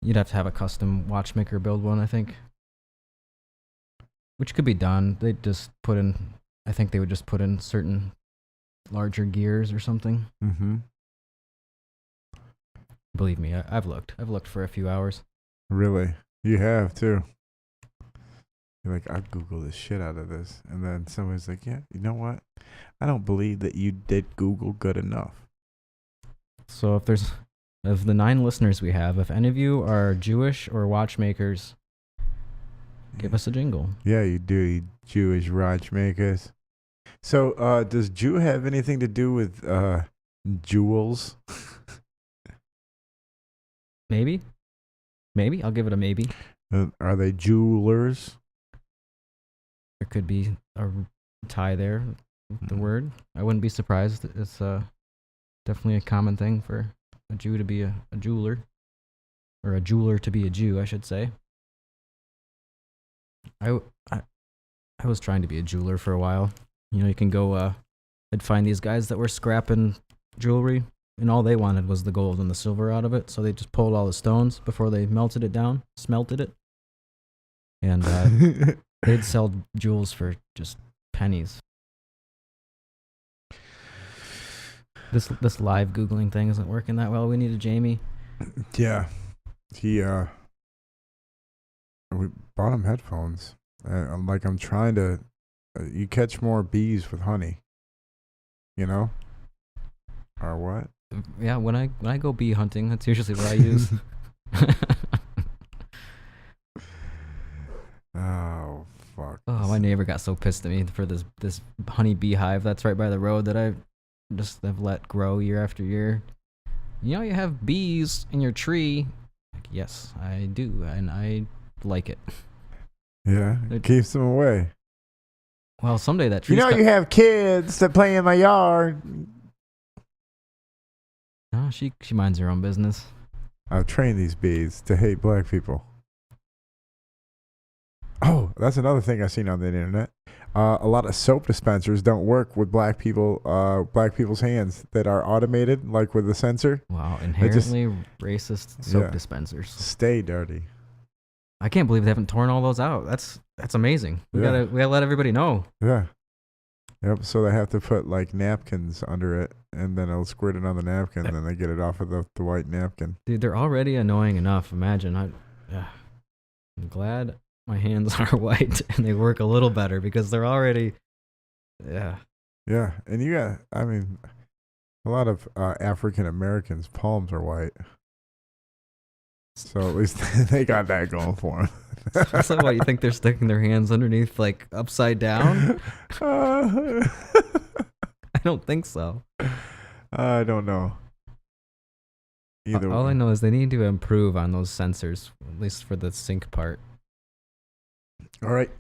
You'd have to have a custom watchmaker build one, I think. Which could be done. I think they would just put in certain larger gears or something. Mm-hmm. Believe me, I've looked. I've looked for a few hours. Really? You have too. You're like, I'd Google the shit out of this. And then somebody's like, yeah, you know what? I don't believe that you did Google good enough. So of the 9 listeners we have, if any of you are Jewish or watchmakers, give us a jingle. Yeah, you do, you Jewish watchmakers. So, does Jew have anything to do with jewels? Maybe. I'll give it a maybe. Are they jewelers? There could be a tie there with the word. I wouldn't be surprised. It's definitely a common thing for a Jew to be a jeweler. Or a jeweler to be a Jew, I should say. I was trying to be a jeweler for a while. You can go, I'd find these guys that were scrapping jewelry, and all they wanted was the gold and the silver out of it, so they just pulled all the stones before they melted it down, smelted it, and they'd sell jewels for just pennies. This live Googling thing isn't working that well. We need a Jamie. Yeah. We bought him headphones. I'm trying to... you catch more bees with honey. Or what? Yeah, when I go bee hunting, that's usually what I use. Oh, fuck. Oh, my neighbor got so pissed at me for this honey beehive that's right by the road that I just have let grow year after year. You have bees in your tree. Like, yes, I do, and I like it. Yeah, it keeps them away. Well, someday that tree. You have kids that play in my yard. No, she minds her own business. I've trained these bees to hate black people. Oh, that's another thing I've seen on the internet. A lot of soap dispensers don't work with black people's hands that are automated, like with the sensor. Wow, inherently racist soap dispensers. Stay dirty. I can't believe they haven't torn all those out. That's amazing. We gotta let everybody know. Yeah. Yep. So they have to put like napkins under it, and then it'll squirt it on the napkin, and then they get it off of the white napkin. Dude, they're already annoying enough. Imagine. I'm glad my hands are white and they work a little better because they're already. Yeah. Yeah, and a lot of African Americans' palms are white. So at least they got that going for them. Is that why you think they're sticking their hands underneath, like, upside down? I don't think so. I don't know. Either All way. I know is they need to improve on those sensors, at least for the sync part. All right.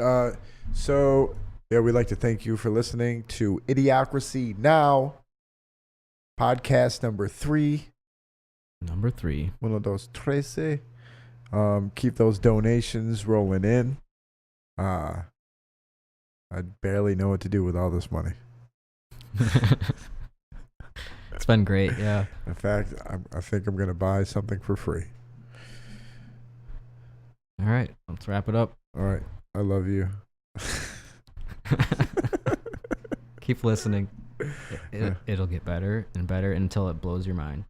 So, we'd like to thank you for listening to Idiocracy Now, podcast number 3. Number 3. Uno, dos, trece. Keep those donations rolling in. I barely know what to do with all this money. It's been great, yeah. In fact, I think I'm going to buy something for free. All right, let's wrap it up. All right, I love you. Keep listening. It'll get better and better until it blows your mind.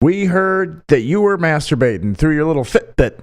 We heard that you were masturbating through your little Fitbit.